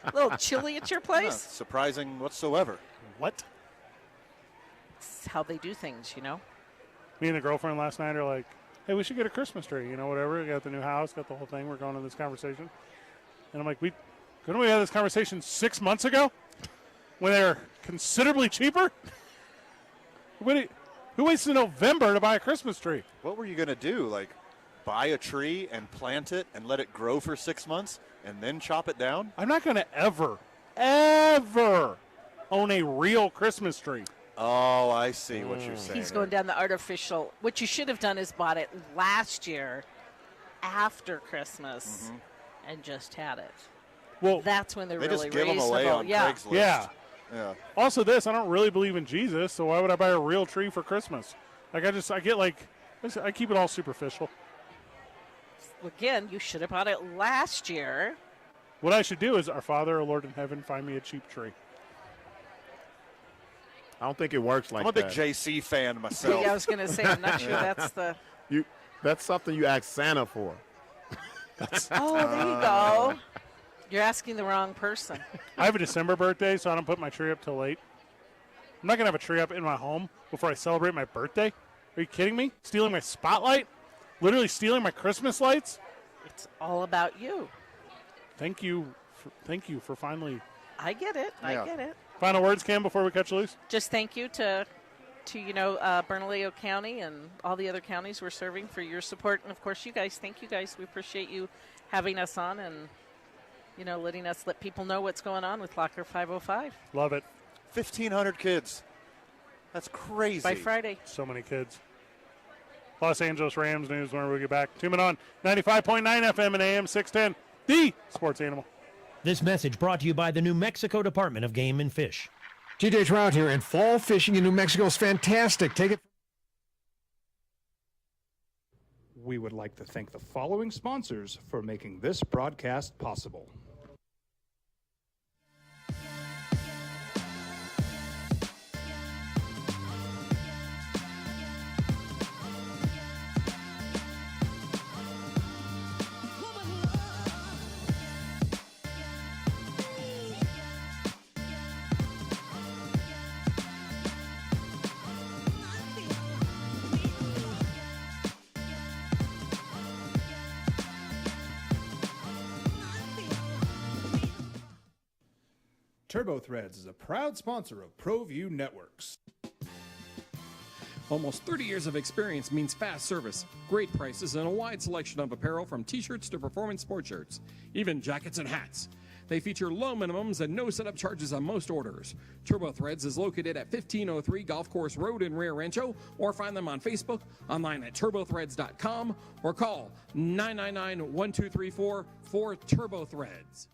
A little chilly at your place. Not surprising whatsoever. What? It's how they do things, you know. Me and the girlfriend last night are like, hey, we should get a Christmas tree, whatever. We got the new house, got the whole thing. We're going to this conversation. And I'm like, couldn't we have this conversation 6 months ago when they were considerably cheaper? Who waits to November to buy a Christmas tree? What were you going to do? Like, buy a tree and plant it and let it grow for 6 months and then chop it down? I'm not going to ever own a real Christmas tree. Oh, I see what you're saying. He's going down the artificial. What you should have done is bought it last year after Christmas and just had it. Well, that's when they're they really just give them away reasonable. on Yeah. Craigslist. Yeah. Yeah. Also, I don't really believe in Jesus, so why would I buy a real tree for Christmas? I keep it all superficial. Again, you should have bought it last year. What I should do is, our Father, our Lord in heaven, find me a cheap tree. I don't think it works like I'm a big that. JC fan myself. Yeah, I was going to say, I'm not sure that's the. That's something you ask Santa for. Oh, there you go. You're asking the wrong person. I have a December birthday, so I don't put my tree up till late. I'm not going to have a tree up in my home before I celebrate my birthday. Are you kidding me? Stealing my spotlight? Literally stealing my Christmas lights? It's all about you. Thank you for finally. I get it. Yeah. I get it. Final words, Cam, before we cut you loose? Just thank you to Bernalillo County and all the other counties we're serving for your support. And, of course, you guys. Thank you, guys. We appreciate you having us on and, let people know what's going on with Locker 505. Love it. 1,500 kids. That's crazy. By Friday. So many kids. Los Angeles Rams news when we get back. 2 Men On 95.9 FM and AM 610. The Sports Animal. This message brought to you by the New Mexico Department of Game and Fish. TJ Trout here, and fall fishing in New Mexico is fantastic. Take it. We would like to thank the following sponsors for making this broadcast possible. TurboThreads is a proud sponsor of ProView Networks. Almost 30 years of experience means fast service, great prices, and a wide selection of apparel from t-shirts to performance sport shirts, even jackets and hats. They feature low minimums and no setup charges on most orders. TurboThreads is located at 1503 Golf Course Road in Rio Rancho, or find them on Facebook, online at turbothreads.com, or call 999-1234 for TurboThreads.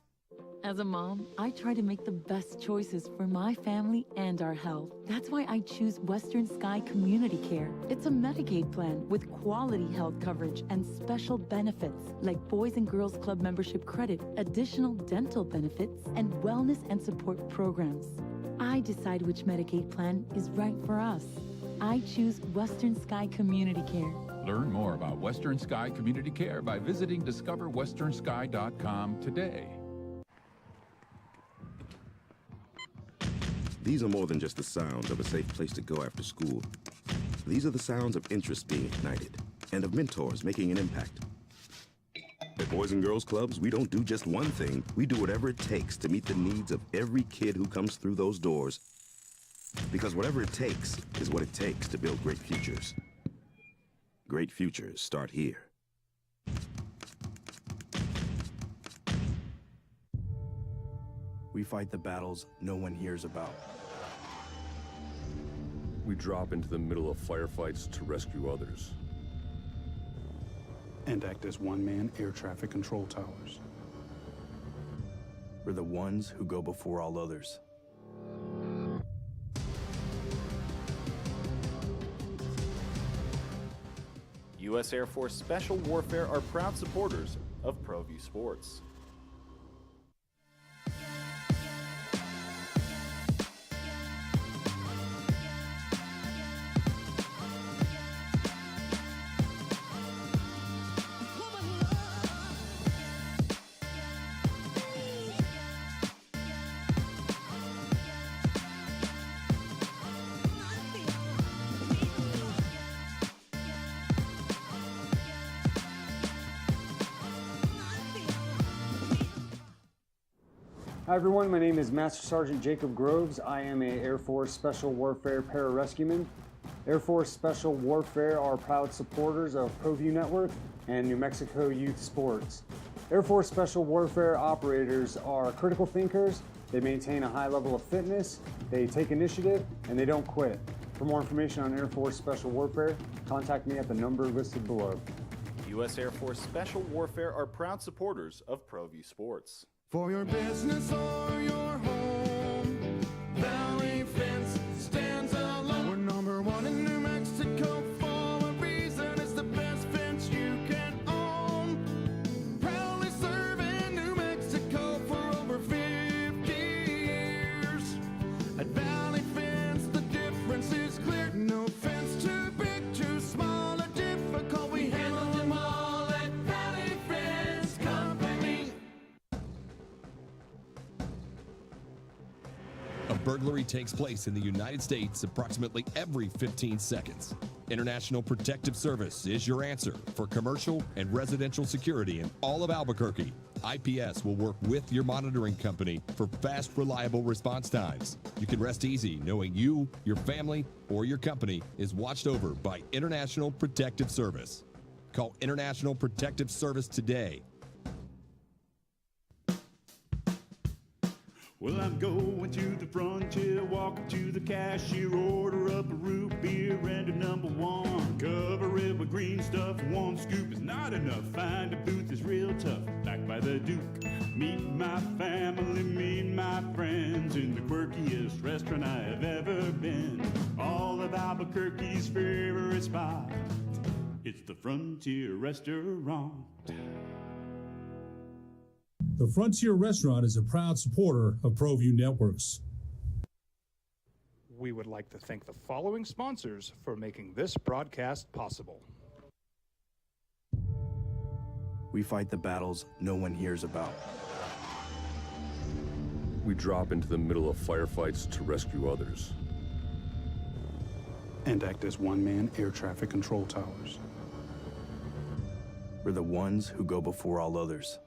As a mom, I try to make the best choices for my family and our health. That's why I choose Western Sky Community Care. It's a Medicaid plan with quality health coverage and special benefits like Boys and Girls Club membership credit, additional dental benefits, and wellness and support programs. I decide which Medicaid plan is right for us. I choose Western Sky Community Care. Learn more about Western Sky Community Care by visiting discoverwesternsky.com today. These are more than just the sounds of a safe place to go after school. These are the sounds of interest being ignited and of mentors making an impact. At Boys and Girls Clubs, we don't do just one thing. We do whatever it takes to meet the needs of every kid who comes through those doors. Because whatever it takes is what it takes to build great futures. Great futures start here. We fight the battles no one hears about. We drop into the middle of firefights to rescue others. And act as one-man air traffic control towers. We're the ones who go before all others. U.S. Air Force Special Warfare are proud supporters of ProView Sports. Hi everyone, my name is Master Sergeant Jacob Groves. I am a Air Force Special Warfare pararescueman. Air Force Special Warfare are proud supporters of ProView Network and New Mexico Youth Sports. Air Force Special Warfare operators are critical thinkers. They maintain a high level of fitness, they take initiative, and they don't quit. For more information on Air Force Special Warfare, contact me at the number listed below. U.S. Air Force Special Warfare are proud supporters of ProView Sports. For your business or your home, Valley Fence stands alone. We're number one in New Mexico for a reason. It's the best fence you can own. Proudly serving New Mexico for over 50 years. At Valley Fence, the difference is clear. No fence too big, too small, or difficult. We handle them all at Valley Fence Company. A burglary takes place in the United States approximately every 15 seconds. International Protective Service is your answer for commercial and residential security in all of Albuquerque. IPS will work with your monitoring company for fast, reliable response times. You can rest easy knowing you, your family, or your company is watched over by International Protective Service. Call International Protective Service today. Well, I'm going to the frontier, walk up to the cashier, order up a root beer and a number one. Cover it with green stuff, one scoop is not enough. Find a booth is real tough, back by the Duke. Meet my family, meet my friends in the quirkiest restaurant I have ever been. All of Albuquerque's favorite spot, it's the Frontier Restaurant. The Frontier Restaurant is a proud supporter of ProView Networks. We would like to thank the following sponsors for making this broadcast possible. We fight the battles no one hears about. We drop into the middle of firefights to rescue others. And act as one-man air traffic control towers. We're the ones who go before all others.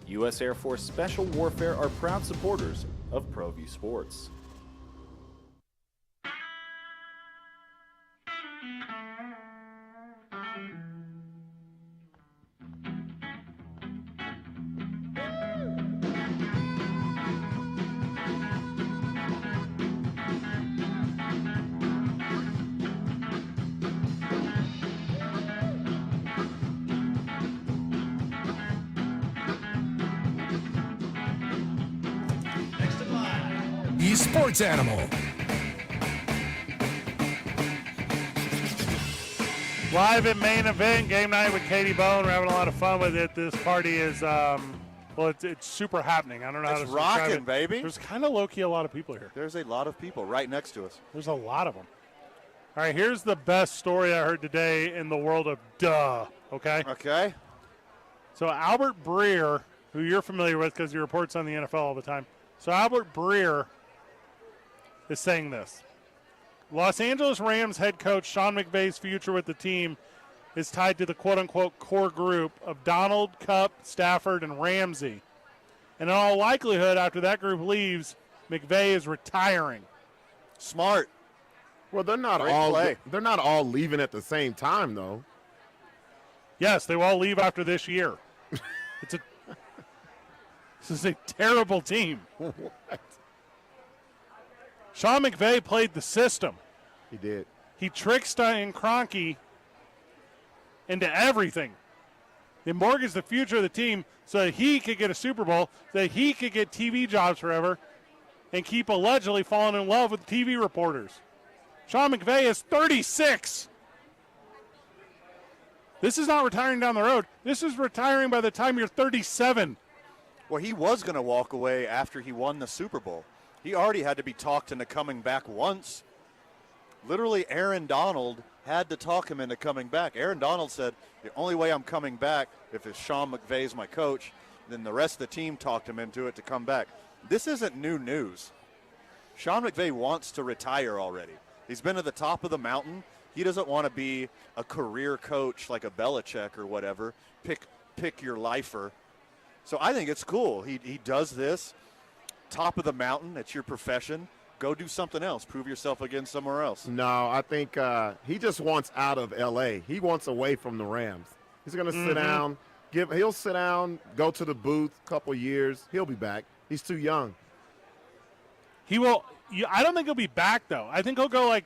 U.S. Air Force Special Warfare are proud supporters of ProView Sports. the sports animal. Live at Main Event, game night with Katie Bone. We're having a lot of fun with it. This party is, it's super happening. I don't know how to It's describe rocking, it. baby. There's kind of low-key a lot of people here. There's a lot of people right next to us. There's a lot of them. All right, here's the best story I heard today in the world of duh, okay? Okay. So Albert Breer, who you're familiar with because he reports on the NFL all the time. So Albert Breer is saying this. Los Angeles Rams head coach Sean McVay's future with the team is tied to the quote-unquote core group of Donald, Kupp, Stafford, and Ramsey. And in all likelihood, after that group leaves, McVay is retiring. Smart. Well, they're not Great all play. they're not all leaving at the same time, though. Yes, they will all leave after this year. This is a terrible team. What? Sean McVay played the system. He did. He tricked Stan Kroenke into everything. He mortgaged the future of the team so that he could get a Super Bowl, so that he could get TV jobs forever, and keep allegedly falling in love with TV reporters. Sean McVay is 36. This is not retiring down the road. This is retiring by the time you're 37. Well, he was going to walk away after he won the Super Bowl. He already had to be talked into coming back once. Literally, Aaron Donald had to talk him into coming back. Aaron Donald said, the only way I'm coming back if it's Sean McVay's my coach. Then the rest of the team talked him into it to come back. This isn't new news. Sean McVay wants to retire already. He's been at the top of the mountain. He doesn't want to be a career coach like a Belichick or whatever. Pick your lifer. So I think it's cool. He does this. Top of the mountain, it's your profession. Go do something else. Prove yourself again somewhere else. No, I think he just wants out of L.A. He wants away from the Rams. He's going to sit down. He'll sit down, go to the booth a couple years. He'll be back. He's too young. He will. I don't think he'll be back, though. I think he'll go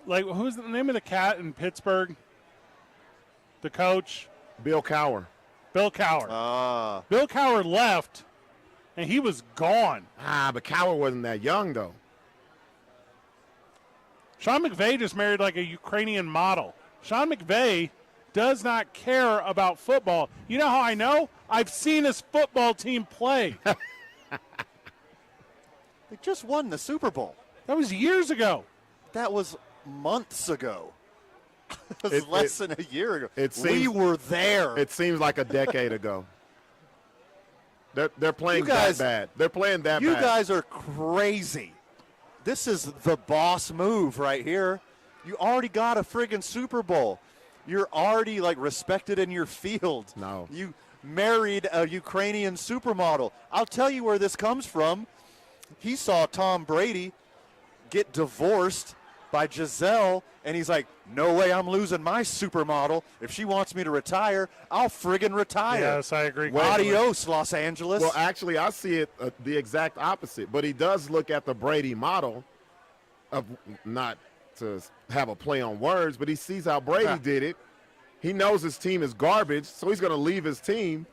who's the name of the cat in Pittsburgh? The coach? Bill Cowher. Bill Cowher. Bill Cowher left, and he was gone. But Cowher wasn't that young, though. Sean McVay just married like a Ukrainian model. Sean McVay does not care about football. You know how I know? I've seen his football team play. They just won the Super Bowl. That was years ago. That was months ago. It was less than a year ago. We were there. It seems like a decade ago. They're playing that bad. They're playing that bad. You guys are crazy. This is the boss move right here. You already got a friggin' Super Bowl. You're already respected in your field. No. You married a Ukrainian supermodel. I'll tell you where this comes from. He saw Tom Brady get divorced by Giselle, and he's like, no way I'm losing my supermodel. If she wants me to retire, I'll friggin' retire. Yes, I agree. Adios, Los Angeles. Well, actually, I see it the exact opposite. But he does look at the Brady model of not to have a play on words, but he sees how Brady did it. He knows his team is garbage, so he's going to leave his team,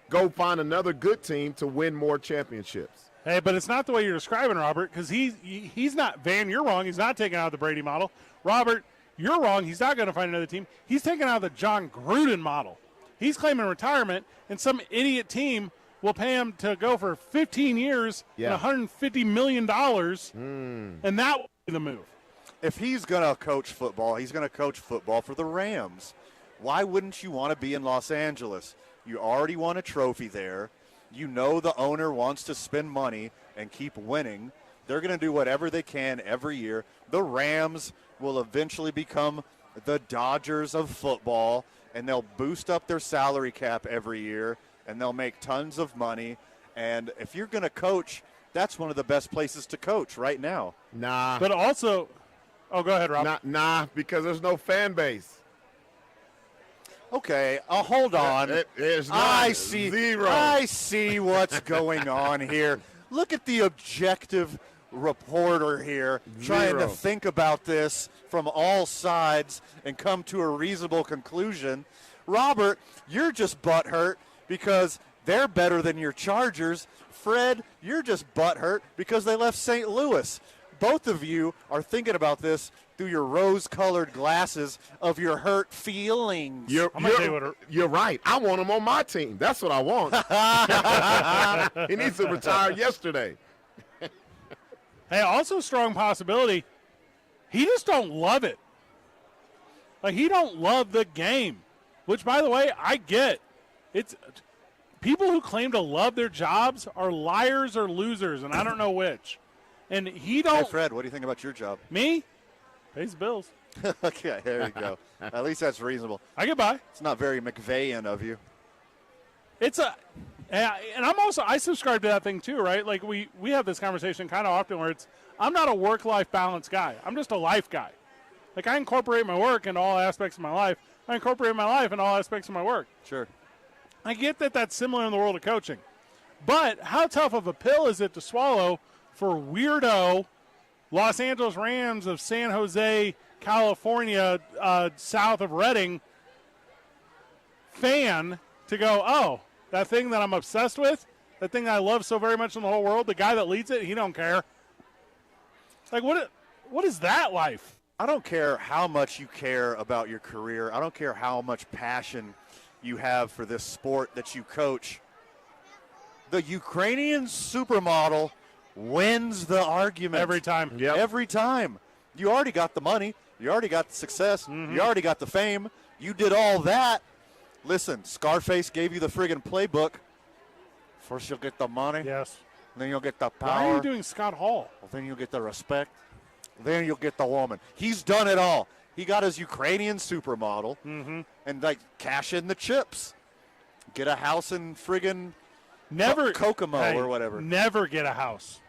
go find another good team to win more championships. Hey, but it's not the way you're describing, Robert, because he's not, Van, you're wrong. He's not taking out the Brady model. Robert, you're wrong. He's not going to find another team. He's taking out the John Gruden model. He's claiming retirement, and some idiot team will pay him to go for 15 years and $150 million, and that will be the move. If he's going to coach football, he's going to coach football for the Rams. Why wouldn't you want to be in Los Angeles? You already won a trophy there. You know the owner wants to spend money and keep winning. They're going to do whatever they can every year. The Rams will eventually become the Dodgers of football, and they'll boost up their salary cap every year, and they'll make tons of money. And if you're going to coach, that's one of the best places to coach right now. Nah. But also, go ahead, Rob. Nah, because there's no fan base. Okay, hold on. There's I see zero. I see what's going on here. Look at the objective reporter here trying to think about this from all sides and come to a reasonable conclusion. Robert, you're just butthurt because They're better than your Chargers. Fred, you're just butthurt because they left St. Louis. Both of you are thinking about this through your rose-colored glasses of your hurt feelings. You're right. I want him on my team. That's what I want. He needs to retire yesterday. Hey, also strong possibility, he just don't love it. Like, he don't love the game, which, by the way, I get. It's people who claim to love their jobs are liars or losers, and I don't know which. And he don't. Hey, Fred, what do you think about your job? Me? Pays the bills. Okay, there you go. At least that's reasonable. I get by. It's not very McVeighan of you. It's a, and I subscribe to that thing too, right? Like we have this conversation kind of often where I'm not a work-life balance guy. I'm just a life guy. Like, I incorporate my work in all aspects of my life. I incorporate my life in all aspects of my work. Sure. I get that that's similar in the world of coaching. But how tough of a pill is it to swallow for weirdo Los Angeles Rams of San Jose, California, south of Redding fan to go, oh, that thing that I'm obsessed with, that thing I love so very much in the whole world, the guy that leads it, he don't care. Like, what is that life? I don't care how much you care about your career. I don't care how much passion you have for this sport that you coach. The Ukrainian supermodel wins the argument. Every time. Yep. Every time. You already got the money. You already got the success. Mm-hmm. You already got the fame. You did all that. Listen, Scarface gave you the friggin' playbook. First you'll get the money. Yes. Then you'll get the power. Why are you doing Scott Hall? Well, then you'll get the respect. Then you'll get the woman. He's done it all. He got his Ukrainian supermodel and, like, cash in the chips. Get a house in friggin' Kokomo or whatever. Never get a house.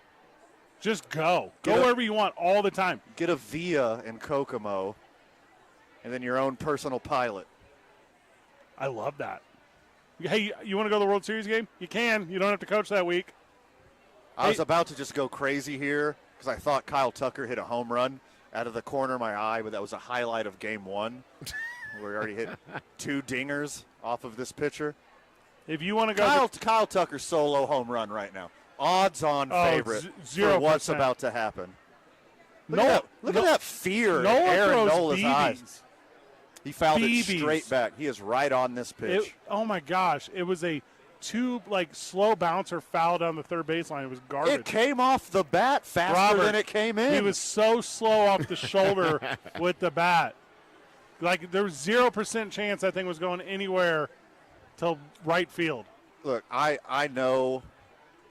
Just go. Go wherever you want all the time. Get a Via in Kokomo and then your own personal pilot. I love that. Hey, you want to go to the World Series game? You can. You don't have to coach that week. I was about to just go crazy here because I thought Kyle Tucker hit a home run out of the corner of my eye, but that was a highlight of Game 1 where he already hit 2 dingers off of this pitcher. If you want to go, Kyle Tucker solo home run right now. Odds-on favorite for what's about to happen. Look at that fear in Aaron Nola's eyes. He fouled it straight back. He is right on this pitch. Oh, my gosh. It was a slow bouncer foul down the third baseline. It was garbage. It came off the bat faster than it came in. He was so slow off the shoulder with the bat. Like, there was 0% chance that thing was going anywhere till right field. Look, I know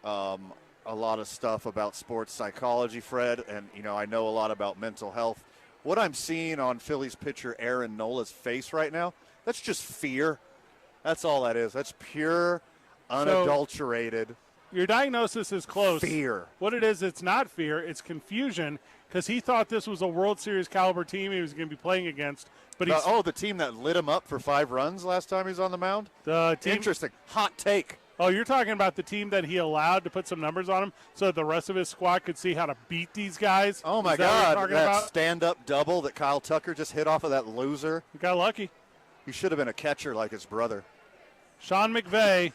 a lot of stuff about sports psychology, Fred, and, I know a lot about mental health. What I'm seeing on Phillies pitcher Aaron Nola's face right now, that's just fear. That's all that is. That's pure, unadulterated. Your diagnosis is close. Fear. What it is, it's not fear. It's confusion because he thought this was a World Series caliber team he was going to be playing against. But the team that lit him up for 5 runs last time he was on the mound? The team, interesting. Hot take. Oh, you're talking about the team that he allowed to put some numbers on him so that the rest of his squad could see how to beat these guys? Oh, my God. That stand-up double that Kyle Tucker just hit off of that loser. He got lucky. He should have been a catcher like his brother. Sean McVay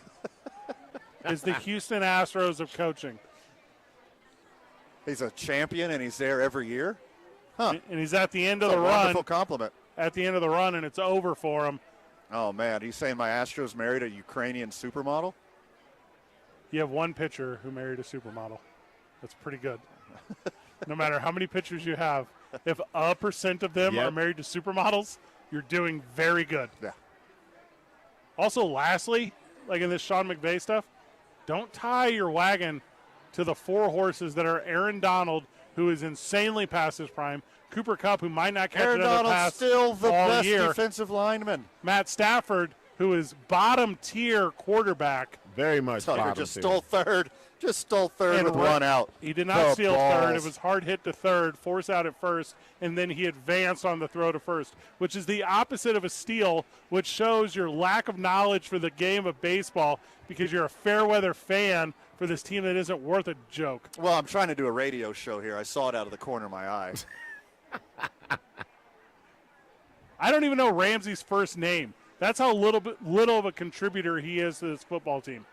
is the Houston Astros of coaching. He's a champion, and he's there every year? Huh. And he's at the end of the run. Wonderful compliment. At the end of the run, and it's over for him. Oh, man. He's saying my Astros married a Ukrainian supermodel? You have one pitcher who married a supermodel. That's pretty good. No matter how many pitchers you have, if 1% of them are married to supermodels, you're doing very good. Yeah. Also, lastly, like in this Sean McVay stuff, don't tie your wagon to the 4 horses that are Aaron Donald, who is insanely past his prime, Cooper Kupp, who might not catch Aaron another Donald's pass still the all best year. defensive lineman. Matt Stafford, who is bottom-tier quarterback. Very much Tucker just stole third. Just stole third with 1 out. He did not steal third. It was hard hit to third, force out at first, and then he advanced on the throw to first, which is the opposite of a steal, which shows your lack of knowledge for the game of baseball because you're a fair-weather fan for this team that isn't worth a joke. Well, I'm trying to do a radio show here. I saw it out of the corner of my eye. I don't even know Ramsey's first name. That's how little of a contributor he is to this football team.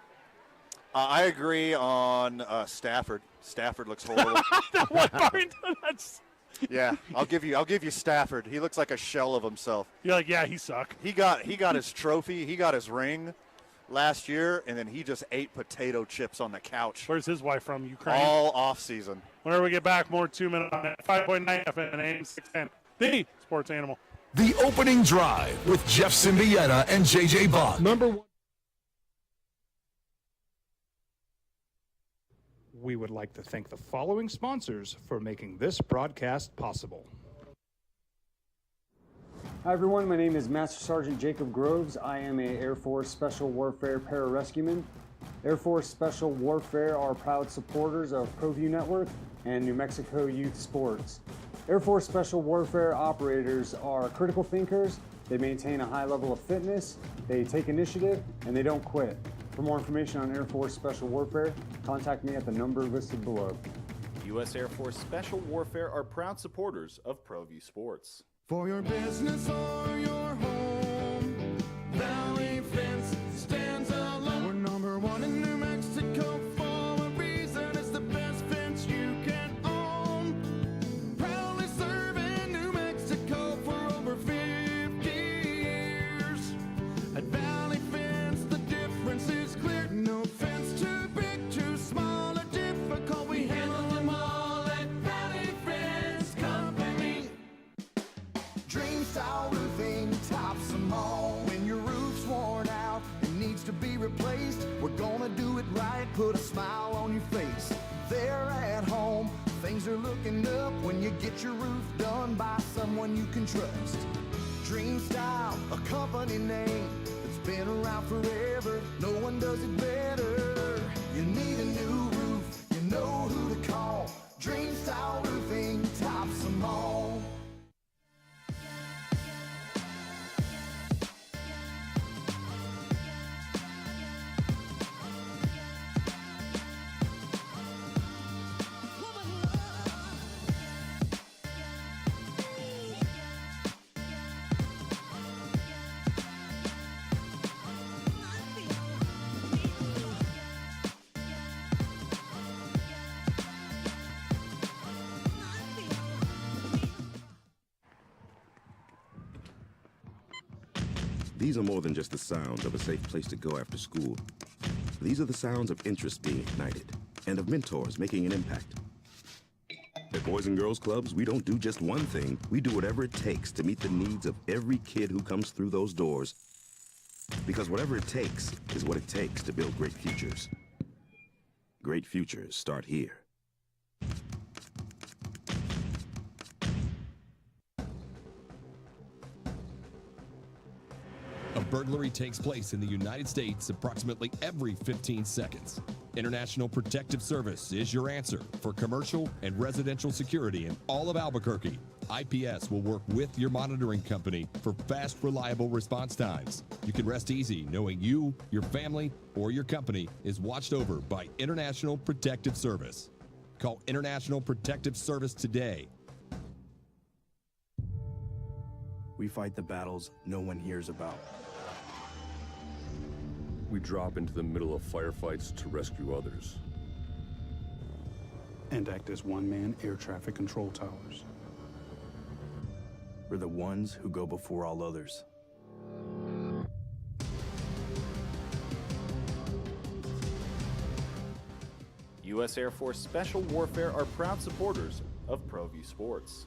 I agree on Stafford. Stafford looks horrible. Yeah, I'll give you Stafford. He looks like a shell of himself. You're like, yeah, he sucked. He got his trophy. He got his ring last year, and then he just ate potato chips on the couch. Where's his wife from? Ukraine? All off season. Whenever we get back, more 2 minutes on that. 5.9 FM and AM 610. The Sports Animal. The opening drive with Jeff Symbieta and JJ Bond. Number one. We would like to thank the following sponsors for making this broadcast possible. Hi everyone, my name is Master Sergeant Jacob Groves. I am a Air Force Special Warfare Pararescueman. Air Force Special Warfare are proud supporters of ProView Network and New Mexico Youth Sports. Air Force Special Warfare operators are critical thinkers. They maintain a high level of fitness, they take initiative, and they don't quit. For more information on Air Force Special Warfare, contact me at the number listed below. U.S. Air Force Special Warfare are proud supporters of ProView Sports. For your business or your home, Valley Fence stands alone. We're number one in New Mexico for a reason. It's the best fence you can own. Proudly serving New Mexico for over 50 years. At Valley Fence, the difference is clear. No fence too big, too small, or difficult. We handle them all at Valley Fence Company. Dream style roofing tops them all. When your roof's worn out and needs to be replaced, we're gonna do it right, put a smile on your face. There at home, things are looking up when you get your roof done by someone you can trust. Dream Style, a company name that's been around forever. No one does it better. You need a new roof, you know who to call. Dream Style roofing tops them all. These are more than just the sounds of a safe place to go after school. These are the sounds of interest being ignited and of mentors making an impact. At Boys and Girls Clubs, we don't do just one thing. We do whatever it takes to meet the needs of every kid who comes through those doors. Because whatever it takes is what it takes to build great futures. Great futures start here. A burglary takes place in the United States approximately every 15 seconds. International Protective Service is your answer for commercial and residential security in all of Albuquerque. IPS will work with your monitoring company for fast, reliable response times. You can rest easy knowing you, your family, or your company is watched over by International Protective Service. Call International Protective Service today. We fight the battles no one hears about. We drop into the middle of firefights to rescue others. And act as one-man air traffic control towers. We're the ones who go before all others. U.S. Air Force Special Warfare are proud supporters of ProView Sports.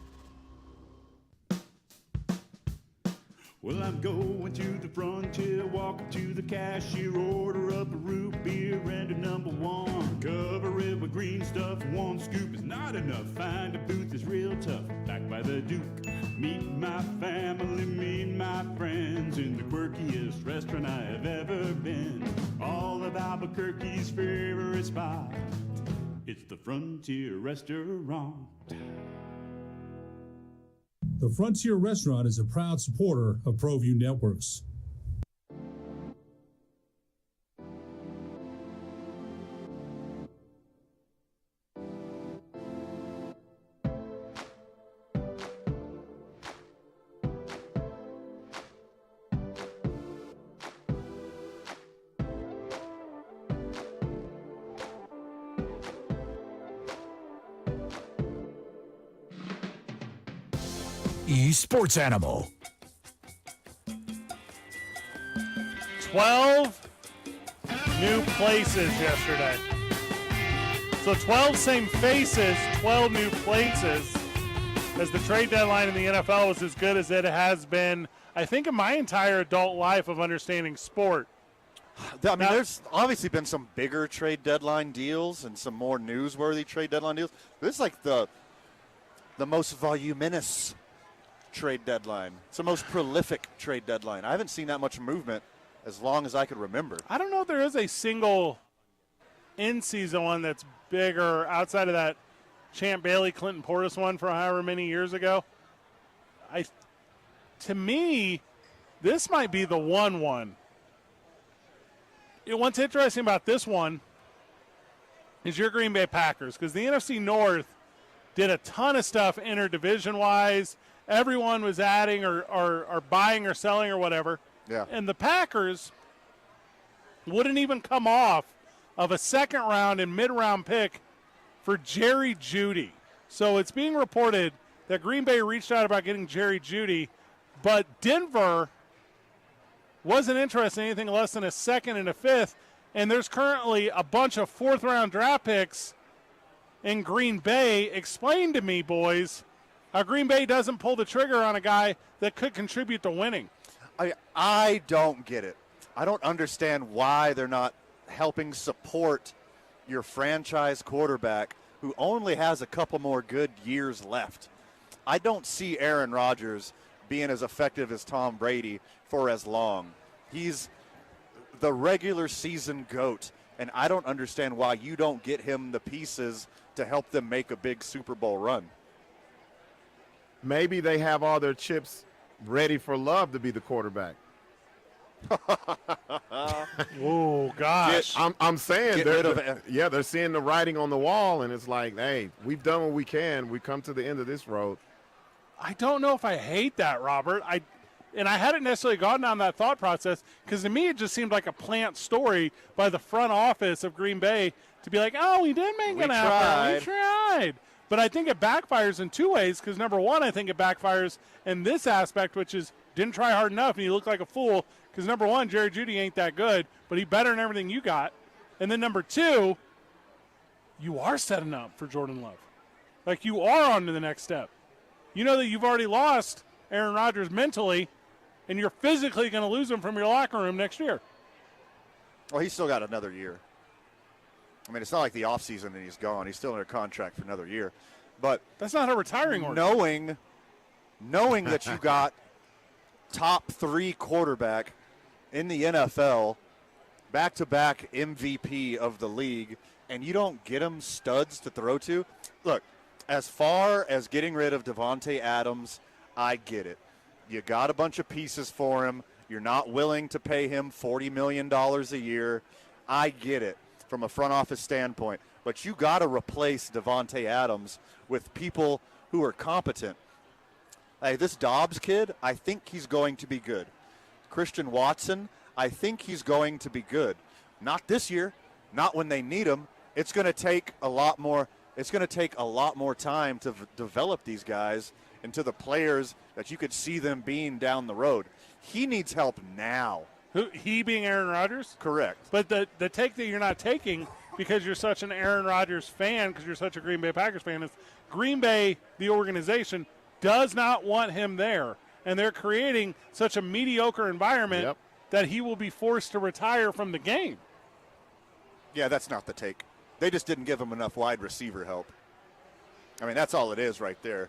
Well, I'm going to the frontier, walk up to the cashier, order up a root beer and a number one. Cover it with green stuff, one scoop is not enough. Find a booth is real tough, back by the Duke. Meet my family, meet my friends in the quirkiest restaurant I have ever been. All of Albuquerque's favorite spot, it's the Frontier Restaurant. The Frontier Restaurant is a proud supporter of ProView Networks. Sports Animal. 12 new places yesterday. So 12 same faces, 12 new places, as the trade deadline in the NFL was as good as it has been, I think, in my entire adult life of understanding sport. I mean, there's obviously been some bigger trade deadline deals and some more newsworthy trade deadline deals. This is like the most voluminous trade deadline. It's the most prolific trade deadline. I haven't seen that much movement as long as I could remember. I don't know if there is a single in-season one that's bigger outside of that Champ Bailey, Clinton Portis one from however many years ago. To me, this might be the one. What's interesting about this one is your Green Bay Packers, because the NFC North did a ton of stuff interdivision-wise. Everyone was adding or buying or selling or whatever. Yeah. And the Packers wouldn't even come off of a second-round and mid-round pick for Jerry Jeudy. So it's being reported that Green Bay reached out about getting Jerry Jeudy, but Denver wasn't interested in anything less than a second and a fifth, and there's currently a bunch of fourth-round draft picks in Green Bay. Explain to me, boys, how Green Bay doesn't pull the trigger on a guy that could contribute to winning. I don't get it. I don't understand why they're not helping support your franchise quarterback who only has a couple more good years left. I don't see Aaron Rodgers being as effective as Tom Brady for as long. He's the regular season GOAT, and I don't understand why you don't get him the pieces to help them make a big Super Bowl run. Maybe they have all their chips ready for Love to be the quarterback. Oh, gosh. I'm saying, Get rid of they're seeing the writing on the wall, and it's like, hey, we've done what we can. We come to the end of this road. I don't know if I hate that, Robert. I hadn't necessarily gone down that thought process, because to me it just seemed like a plant story by the front office of Green Bay to be like, oh, we did make it happen. We tried. But I think it backfires in two ways, because number one, I think it backfires in this aspect, which is didn't try hard enough and you look like a fool, because number one, Jerry Jeudy ain't that good, but he better than everything you got. And then number two, you are setting up for Jordan Love. Like, you are on to the next step. You know that you've already lost Aaron Rodgers mentally, and you're physically going to lose him from your locker room next year. Well, he's still got another year. I mean, it's not like the offseason and he's gone. He's still under contract for another year. But that's not a retiring order. Knowing that you got top 3 quarterback in the NFL, back-to-back MVP of the league, and you don't get him studs to throw to. Look, as far as getting rid of Davante Adams, I get it. You got a bunch of pieces for him. You're not willing to pay him $40 million a year. I get it from a front office standpoint. But you got to replace Davante Adams with people who are competent. Hey, this Dobbs kid, I think he's going to be good. Christian Watson, I think he's going to be good. Not this year, not when they need him. It's going to take a lot more. It's going to take a lot more time to develop these guys into the players that you could see them being down the road. He needs help now. He being Aaron Rodgers? Correct. But the take that you're not taking because you're such an Aaron Rodgers fan, because you're such a Green Bay Packers fan, is Green Bay, the organization, does not want him there. And they're creating such a mediocre environment that he will be forced to retire from the game. Yeah, that's not the take. They just didn't give him enough wide receiver help. I mean, that's all it is right there.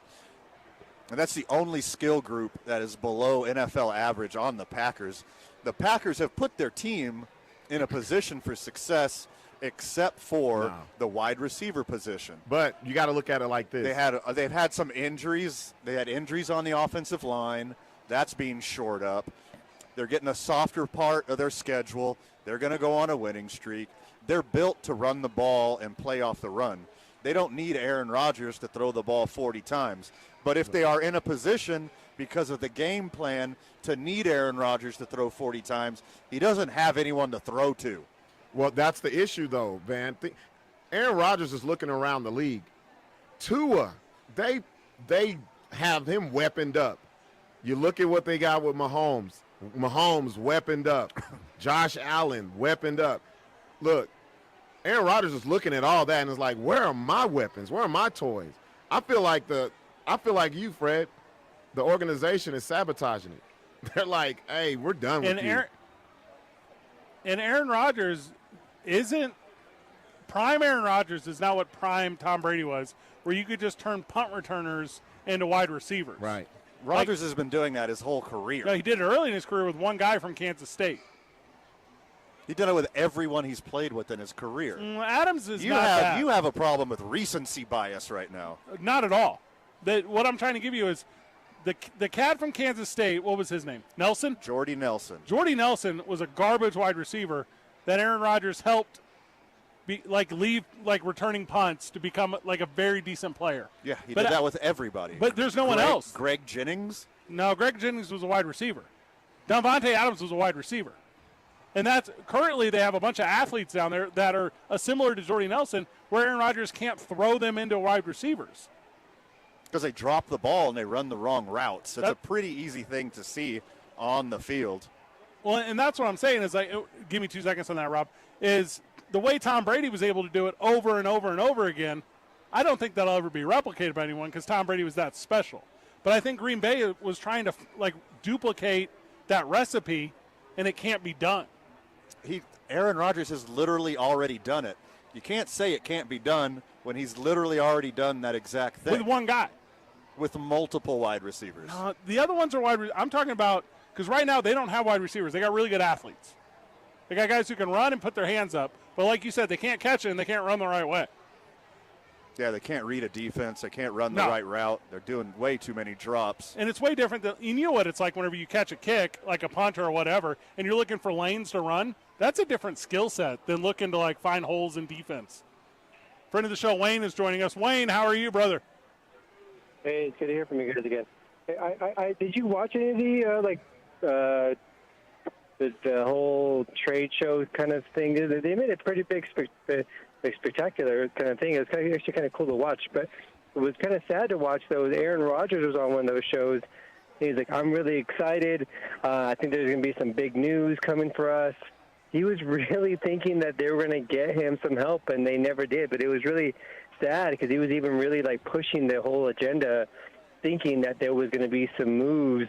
And that's the only skill group that is below NFL average on the Packers. The Packers have put their team in a position for success except for the wide receiver position. But you got to look at it like this. They've had some injuries. They had injuries on the offensive line. That's being shored up. They're getting a softer part of their schedule. They're going to go on a winning streak. They're built to run the ball and play off the run. They don't need Aaron Rodgers to throw the ball 40 times. But if they are in a position because of the game plan to need Aaron Rodgers to throw 40 times, he doesn't have anyone to throw to. Well, that's the issue, though, Van. Aaron Rodgers is looking around the league. Tua, they have him weaponed up. You look at what they got with Mahomes. Mahomes weaponed up. Josh Allen weaponed up. Look, Aaron Rodgers is looking at all that and is like, where are my weapons? Where are my toys? I feel like you, Fred, the organization is sabotaging it. They're like, hey, we're done with you. And Aaron Rodgers isn't prime. Aaron Rodgers is not what prime Tom Brady was, where you could just turn punt returners into wide receivers. Right. Rodgers has been doing that his whole career. No, he did it early in his career with one guy from Kansas State. He did it with everyone he's played with in his career. Adams is not bad. You have a problem with recency bias right now. Not at all. What I'm trying to give you is the cat from Kansas State, what was his name? Nelson? Jordy Nelson. Jordy Nelson was a garbage wide receiver that Aaron Rodgers helped leave returning punts to become like a very decent player. Yeah, he did that with everybody. But there's no one else. Greg Jennings? No, Greg Jennings was a wide receiver. Davante Adams was a wide receiver. And that's currently they have a bunch of athletes down there that are similar to Jordy Nelson, where Aaron Rodgers can't throw them into wide receivers. Because they drop the ball and they run the wrong routes. It's a pretty easy thing to see on the field. Well, and that's what I'm saying is give me 2 seconds on that, Rob, is the way Tom Brady was able to do it over and over and over again, I don't think that'll ever be replicated by anyone because Tom Brady was that special. But I think Green Bay was trying to duplicate that recipe, and it can't be done. Aaron Rodgers has literally already done it. You can't say it can't be done when he's literally already done that exact thing. With one guy. With multiple wide receivers. The other ones are I'm talking about, because right now they don't have wide receivers. They got really good athletes. They got guys who can run and put their hands up. But like you said, they can't catch it and they can't run the right way. Yeah, they can't read a defense. They can't run the right route. They're doing way too many drops. And it's way different. You know what it's like whenever you catch a kick, like a punter or whatever, and you're looking for lanes to run. That's a different skill set than looking to find holes in defense. Friend of the show, Wayne, is joining us. Wayne, how are you, brother? Hey, it's good to hear from you guys again. Hey, did you watch any of the whole trade show kind of thing? They made a pretty big spectacular kind of thing. It was actually kind of cool to watch, but it was kind of sad to watch, though. Aaron Rodgers was on one of those shows. He's like, I'm really excited. I think there's going to be some big news coming for us. He was really thinking that they were going to get him some help, and they never did. But it was really sad because he was even really pushing the whole agenda, thinking that there was going to be some moves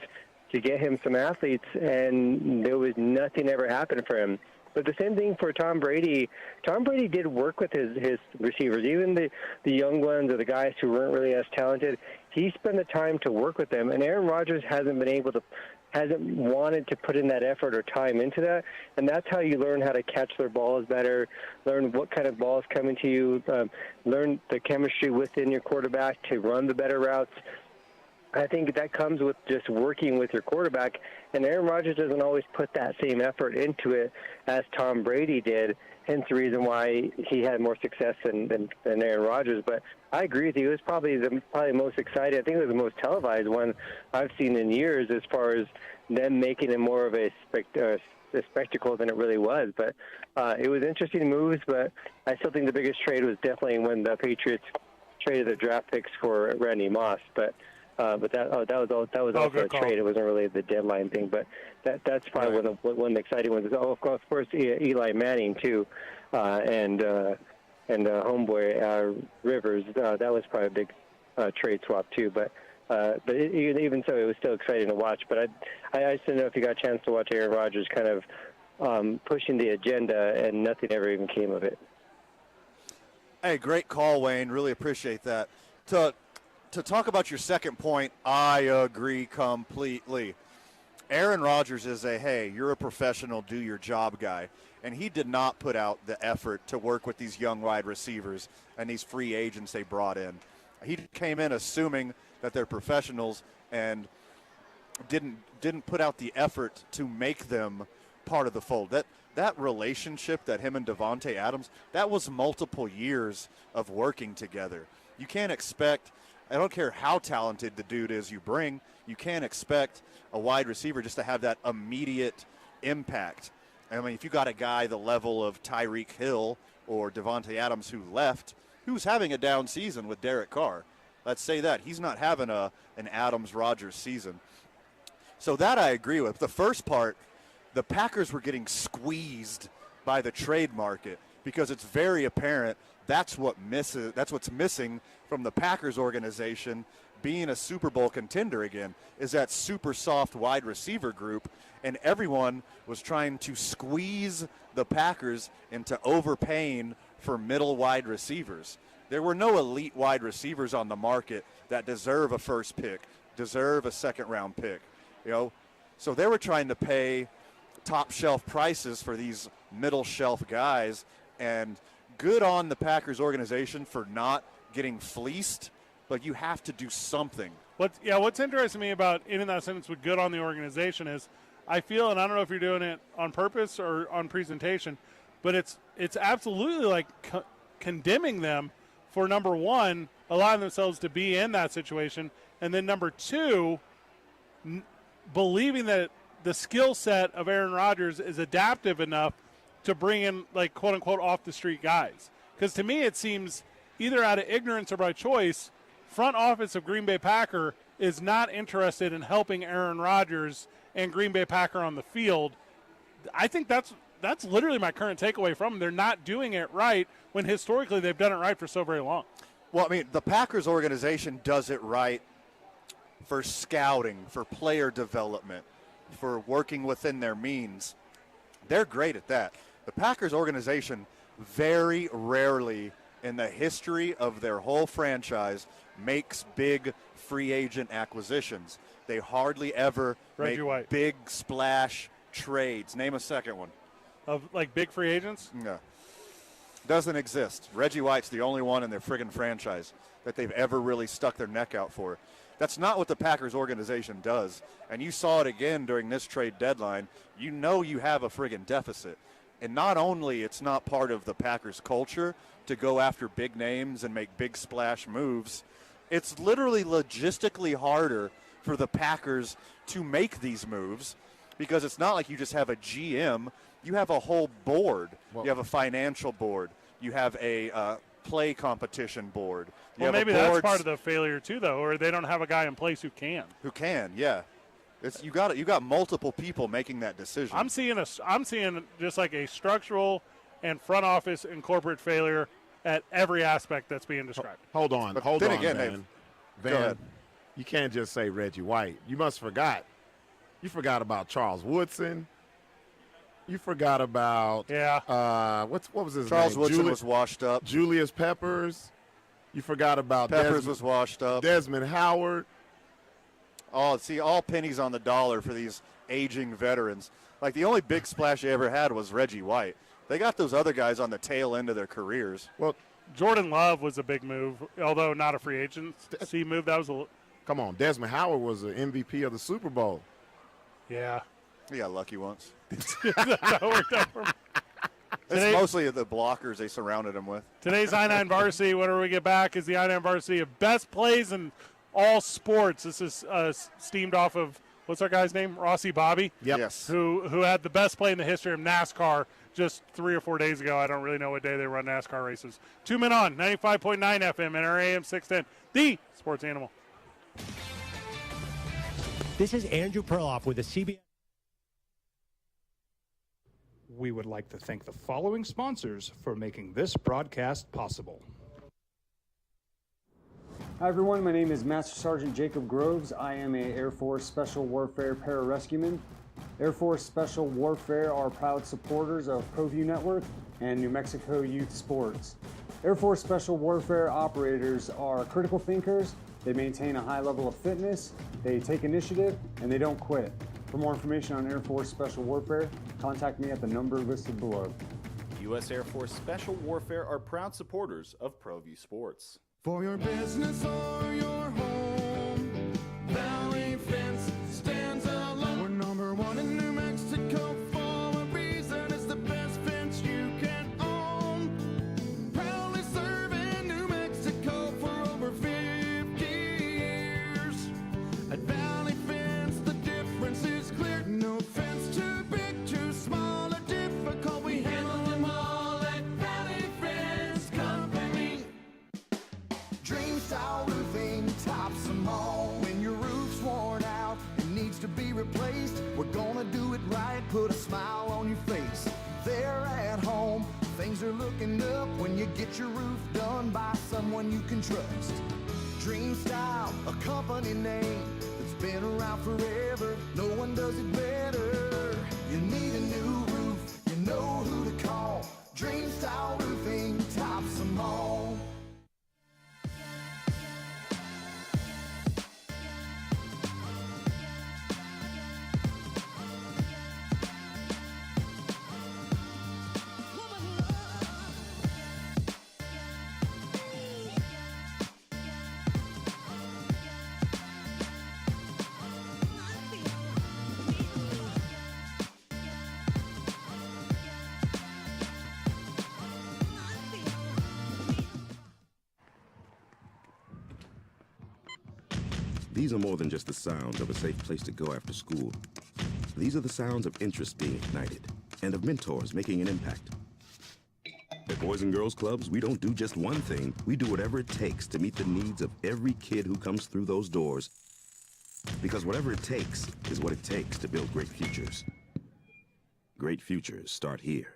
to get him some athletes, and there was nothing ever happened for him. But the same thing for Tom Brady. Tom Brady did work with his receivers, even the young ones or the guys who weren't really as talented. He spent the time to work with them, and Aaron Rodgers hasn't wanted to put in that effort or time into that. And that's how you learn how to catch their balls better, learn what kind of balls coming to you, learn the chemistry within your quarterback to run the better routes. I think that comes with just working with your quarterback, and Aaron Rodgers doesn't always put that same effort into it as Tom Brady did, hence the reason why he had more success than Aaron Rodgers. But I agree with you. It was probably the most exciting. I think it was the most televised one I've seen in years as far as them making it more of a spectacle than it really was. But it was interesting moves, but I still think the biggest trade was definitely when the Patriots traded their draft picks for Randy Moss. But that was also a trade. It wasn't really the deadline thing, but that's probably one of the exciting ones. Of course, Eli Manning too, and homeboy Rivers. That was probably a big trade swap too. But even so, it was still exciting to watch. But I just didn't know if you got a chance to watch Aaron Rodgers kind of pushing the agenda, and nothing ever even came of it. Hey, great call, Wayne. Really appreciate that. To talk about your second point, I agree completely. Aaron Rodgers is hey, you're a professional, do your job guy. And he did not put out the effort to work with these young wide receivers and these free agents they brought in. He came in assuming that they're professionals and didn't put out the effort to make them part of the fold. That relationship that him and Davante Adams, that was multiple years of working together. You can't expect, I don't care how talented the dude is you bring, you can't expect a wide receiver just to have that immediate impact. I mean, if you got a guy the level of Tyreek Hill or Davante Adams who left, who's having a down season with Derek Carr, Let's say that. He's not having an Adams-Rogers season. So that I agree with. The first part, the Packers were getting squeezed by the trade market because it's very apparent that's what's missing from the Packers organization being a Super Bowl contender again, is that super soft wide receiver group, and everyone was trying to squeeze the Packers into overpaying for middle wide receivers. There were no elite wide receivers on the market that deserve a first pick, deserve a second-round pick. So they were trying to pay top shelf prices for these middle shelf guys, and good on the Packers organization for not getting fleeced, but you have to do something. What's interesting to me about in that sentence with good on the organization is I feel, and I don't know if you're doing it on purpose or on presentation, but it's absolutely like condemning them for, number one, allowing themselves to be in that situation, and then number two, believing that the skill set of Aaron Rodgers is adaptive enough to bring in, like, quote-unquote, off-the-street guys. Because to me it seems either out of ignorance or by choice, front office of Green Bay Packer is not interested in helping Aaron Rodgers and Green Bay Packer on the field. I think that's literally my current takeaway from them. They're not doing it right when historically they've done it right for so very long. Well, I mean, the Packers organization does it right for scouting, for player development, for working within their means. They're great at that. The Packers organization very rarely in the history of their whole franchise makes big free agent acquisitions. They hardly ever Reggie make White. big splash trades. Name a second one. Of, like, big free agents? No. Doesn't exist. Reggie White's the only one in their friggin' franchise that they've ever really stuck their neck out for. That's not what the Packers organization does. And you saw it again during this trade deadline. You know you have a friggin' deficit. And not only it's not part of the Packers culture to go after big names and make big splash moves, it's literally logistically harder for the Packers to make these moves because it's not like you just have a GM. You have a whole board. You have a financial board. You have a play competition board. Well, maybe that's part of the failure too, though, or they don't have a guy in place who can. Yeah. You got multiple people making that decision. I'm seeing just like a structural and front office and corporate failure at every aspect that's being described. Hold on, But hold then on, again, Van. Go ahead. You can't just say Reggie White. You forgot about Charles Woodson. You forgot about what was his Charles name? Woodson was washed up. Julius Peppers. You forgot about Peppers was washed up. Desmond Howard. Oh, see, all pennies on the dollar for these aging veterans. Like, the only big splash they ever had was Reggie White. They got those other guys on the tail end of their careers. Well, Jordan Love was a big move, although not a free agency move. That was come on, Desmond Howard was the MVP of the Super Bowl. Yeah. He got lucky once. That worked out for him. It's mostly the blockers they surrounded him with. Today's I-9 Varsity, whenever we get back, is the I-9 Varsity of best plays in all sports. This is steamed off of, what's our guy's name? Rossi Bobby? Yep. Yes. Who had the best play in the history of NASCAR just 3 or 4 days ago. I don't really know what day they run NASCAR races. 2 Men On, 95.9 FM and our AM 610, the sports animal. This is Andrew Perloff with the CBS. We would like to thank the following sponsors for making this broadcast possible. Hi everyone, my name is Master Sergeant Jacob Groves. I am a Air Force Special Warfare Pararescueman. Air Force Special Warfare are proud supporters of ProView Network and New Mexico Youth Sports. Air Force Special Warfare operators are critical thinkers. They maintain a high level of fitness, they take initiative, and they don't quit. For more information on Air Force Special Warfare, contact me at the number listed below. U.S. Air Force Special Warfare are proud supporters of ProView Sports. For your business or your home, Valley Fence stands alone. We're number one in New Mexico for a reason. It's the best fence you can own. Proudly serving New Mexico for over 50 years. At Valley Fence, the difference is clear. No fence too big, too small, or difficult. We handle them all at Valley Fence Company. Dream Dream Style Roofing tops them all. When your roof's worn out and needs to be replaced, we're gonna do it right, put a smile on your face. They're at home, things are looking up when you get your roof done by someone you can trust. Dream Style, a company name that's been around forever. No one does it better. You need a new roof, you know who to call. Dream Style Roofing tops them all. These are more than just the sounds of a safe place to go after school. These are the sounds of interest being ignited and of mentors making an impact. At Boys and Girls Clubs, we don't do just one thing. We do whatever it takes to meet the needs of every kid who comes through those doors. Because whatever it takes is what it takes to build great futures. Great futures start here.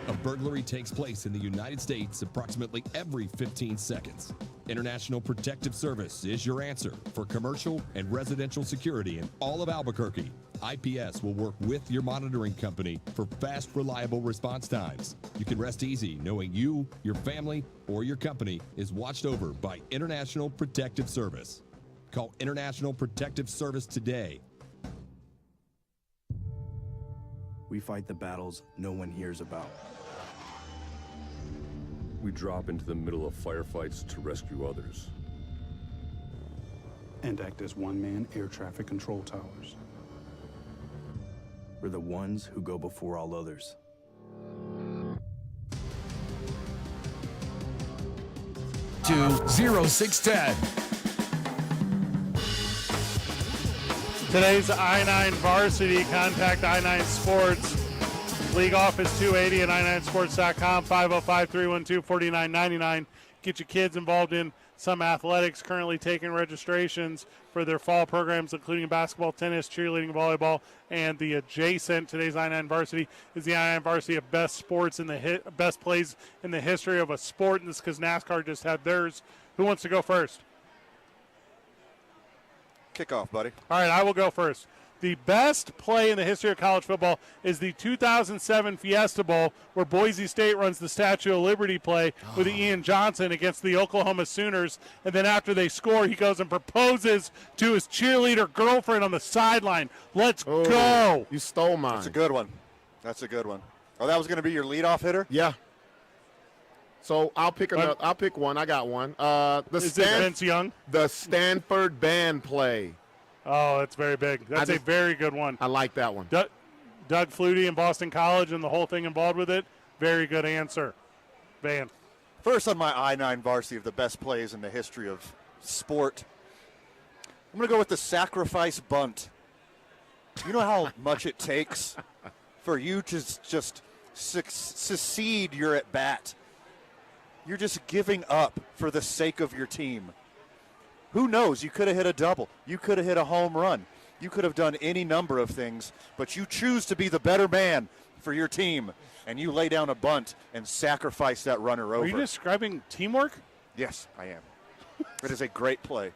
A burglary takes place in the United States approximately every 15 seconds. International Protective Service is your answer for commercial and residential security in all of Albuquerque. IPS will work with your monitoring company for fast, reliable response times. You can rest easy knowing you, your family, or your company is watched over by International Protective Service. Call International Protective Service today. We fight the battles no one hears about. We drop into the middle of firefights to rescue others. And act as one-man air traffic control towers. We're the ones who go before all others. To 0610. Today's I-9 varsity. Contact I-9 Sports. League office 280 at i9sports.com, 505-312-4999. Get your kids involved in some athletics. Currently taking registrations for their fall programs, including basketball, tennis, cheerleading, volleyball, and the adjacent. Today's I-9 varsity is the I-9 varsity of best sports in the best plays in the history of a sport. And this is because NASCAR just had theirs. Who wants to go first? Kick off, buddy. All right, I will go first. The best play in the history of college football is the 2007 Fiesta Bowl, where Boise State runs the Statue of Liberty play with Ian Johnson against the Oklahoma Sooners. And then after they score, he goes and proposes to his cheerleader girlfriend on the sideline. Let's go. You stole mine. That's a good one. That's a good one. Oh, that was going to be your leadoff hitter? Yeah. So I'll pick another. I'll pick one. I got one. Is it Vince Young? The Stanford band play. Oh, that's very big. That's a very good one. I like that one. Doug Flutie in Boston College and the whole thing involved with it. Very good answer. Van. First on my I-9 varsity of the best plays in the history of sport, I'm going to go with the sacrifice bunt. You know how much it takes for you to just succeed your at bat. You're just giving up for the sake of your team. Who knows? You could have hit a double. You could have hit a home run. You could have done any number of things, but you choose to be the better man for your team, and you lay down a bunt and sacrifice that runner over. Are you describing teamwork? Yes, I am. It is a great play.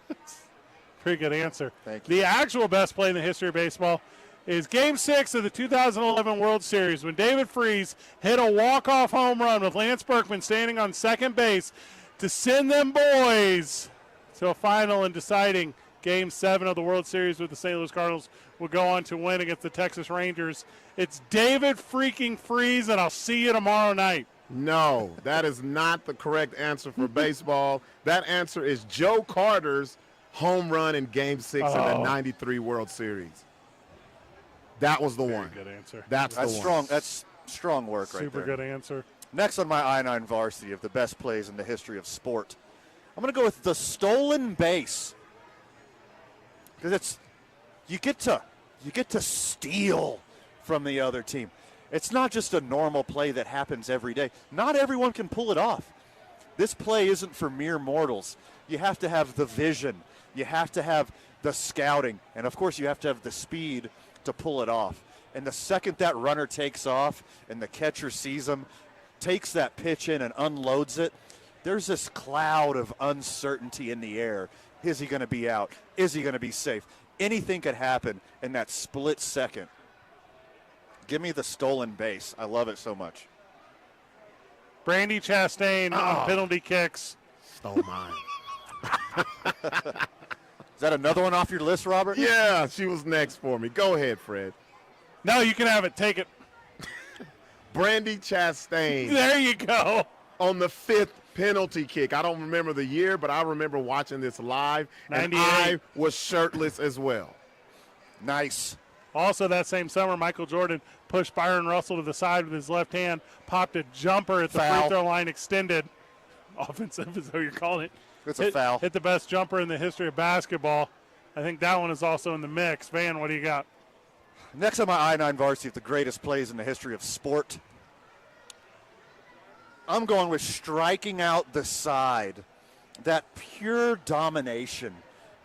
Pretty good answer. Thank you. The actual best play in the history of baseball is Game 6 of the 2011 World Series when David Freese hit a walk-off home run with Lance Berkman standing on second base to send them boys to a final and deciding Game 7 of the World Series with the St. Louis Cardinals will go on to win against the Texas Rangers. It's David freaking Freese, and I'll see you tomorrow night. No, that is not the correct answer for baseball. That answer is Joe Carter's home run in Game 6 of the 93 World Series. That was the one. Good answer. That's the one. Strong. That's strong work right there. Super good answer. Next on my I-9 varsity of the best plays in the history of sport, I'm going to go with the stolen base. Because you get to steal from the other team. It's not just a normal play that happens every day. Not everyone can pull it off. This play isn't for mere mortals. You have to have the vision. You have to have the scouting. And, of course, you have to have the speed to pull it off. And the second that runner takes off and the catcher sees him, takes that pitch in and unloads it, there's this cloud of uncertainty in the air. Is he going to be out? Is he going to be safe? Anything could happen in that split second. Give me the stolen base. I love it so much. Brandy Chastain on penalty kicks. Stole mine. Is that another one off your list, Robert? Yeah, she was next for me. Go ahead, Fred. No, you can have it. Take it. Brandy Chastain. There you go. On the 5th penalty kick. I don't remember the year, but I remember watching this live, and 98. I was shirtless as well. Nice. Also that same summer, Michael Jordan pushed Byron Russell to the side with his left hand, popped a jumper at the Foul. free throw line extended. Offensive is how you're calling it. It's a foul. Hit the best jumper in the history of basketball. I think that one is also in the mix. Van, what do you got? Next on my I-9 varsity, the greatest plays in the history of sport. I'm going with striking out the side. That pure domination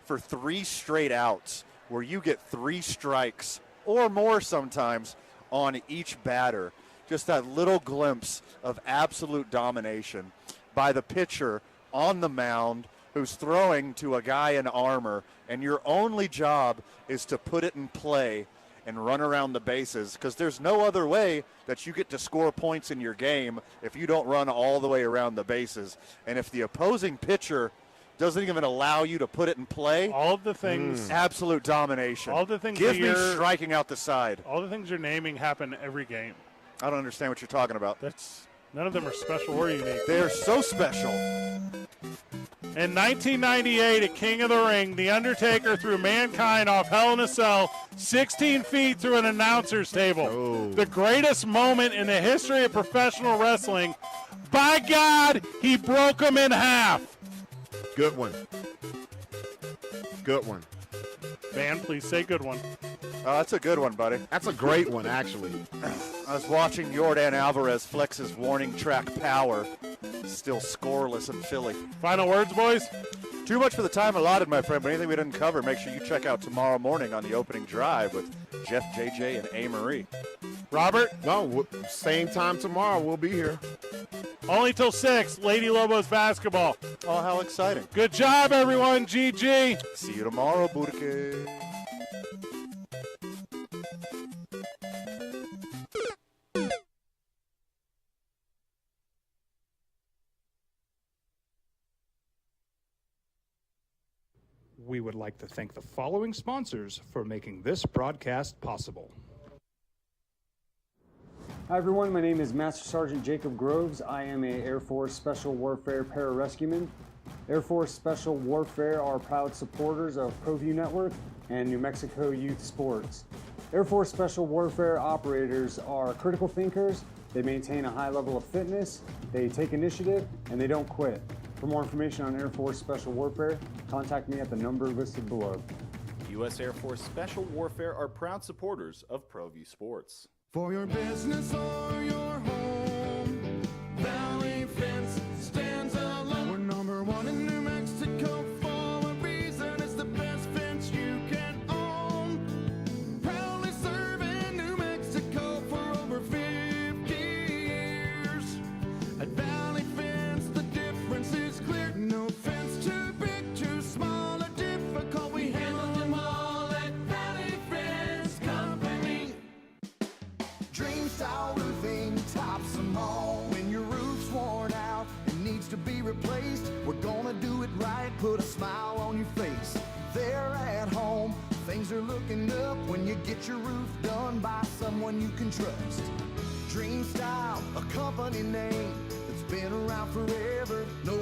for 3 straight outs where you get 3 strikes or more sometimes on each batter. Just that little glimpse of absolute domination by the pitcher on the mound who's throwing to a guy in armor, and your only job is to put it in play and run around the bases, because there's no other way that you get to score points in your game if you don't run all the way around the bases. And if the opposing pitcher doesn't even allow you to put it in play, all of the things, absolute domination. all the things Give that me you're- striking out the side. All the things you're naming happen every game. I don't understand what you're talking about. None of them are special or unique. They're so special. In 1998 at King of the Ring, The Undertaker threw Mankind off Hell in a Cell 16 feet through an announcer's table. The greatest moment in the history of professional wrestling. By God, he broke him in half. Good one. Good one. Van, please say good one. That's a good one, buddy. That's a great one, actually. I was watching Yordan Alvarez flex his warning track power. Still scoreless in Philly. Final words, boys? Too much for the time allotted, my friend, but anything we didn't cover, make sure you check out tomorrow morning on the opening drive with Jeff, JJ, and A. Marie. Robert? No, same time tomorrow. We'll be here. Only till 6, Lady Lobos basketball. Oh, how exciting. Good job, everyone. GG. See you tomorrow, Burke. We would like to thank the following sponsors for making this broadcast possible. Hi everyone, my name is Master Sergeant Jacob Groves. I am a Air Force Special Warfare Pararescueman. Air Force Special Warfare are proud supporters of ProView Network and New Mexico Youth Sports. Air Force Special Warfare operators are critical thinkers. They maintain a high level of fitness, they take initiative, and they don't quit. For more information on Air Force Special Warfare, contact me at the number listed below. U.S. Air Force Special Warfare are proud supporters of ProView Sports. For your business or your home, Valley Fence stands alone. We're number 1 in New Mexico for a reason. It's the best fence you can own. Proudly serving New Mexico for over 50 years. At Valley Fence, the difference is clear. No fence too big, too small, or difficult. We handle them all at Valley Fence Company. Dream style roofing tops them all. When your roof's worn out and needs to be replaced, we're gonna do it right, put a smile on your face. There at home, things are looking up when you get your roof done by someone you can trust. Dream Style, a company name that's been around forever. No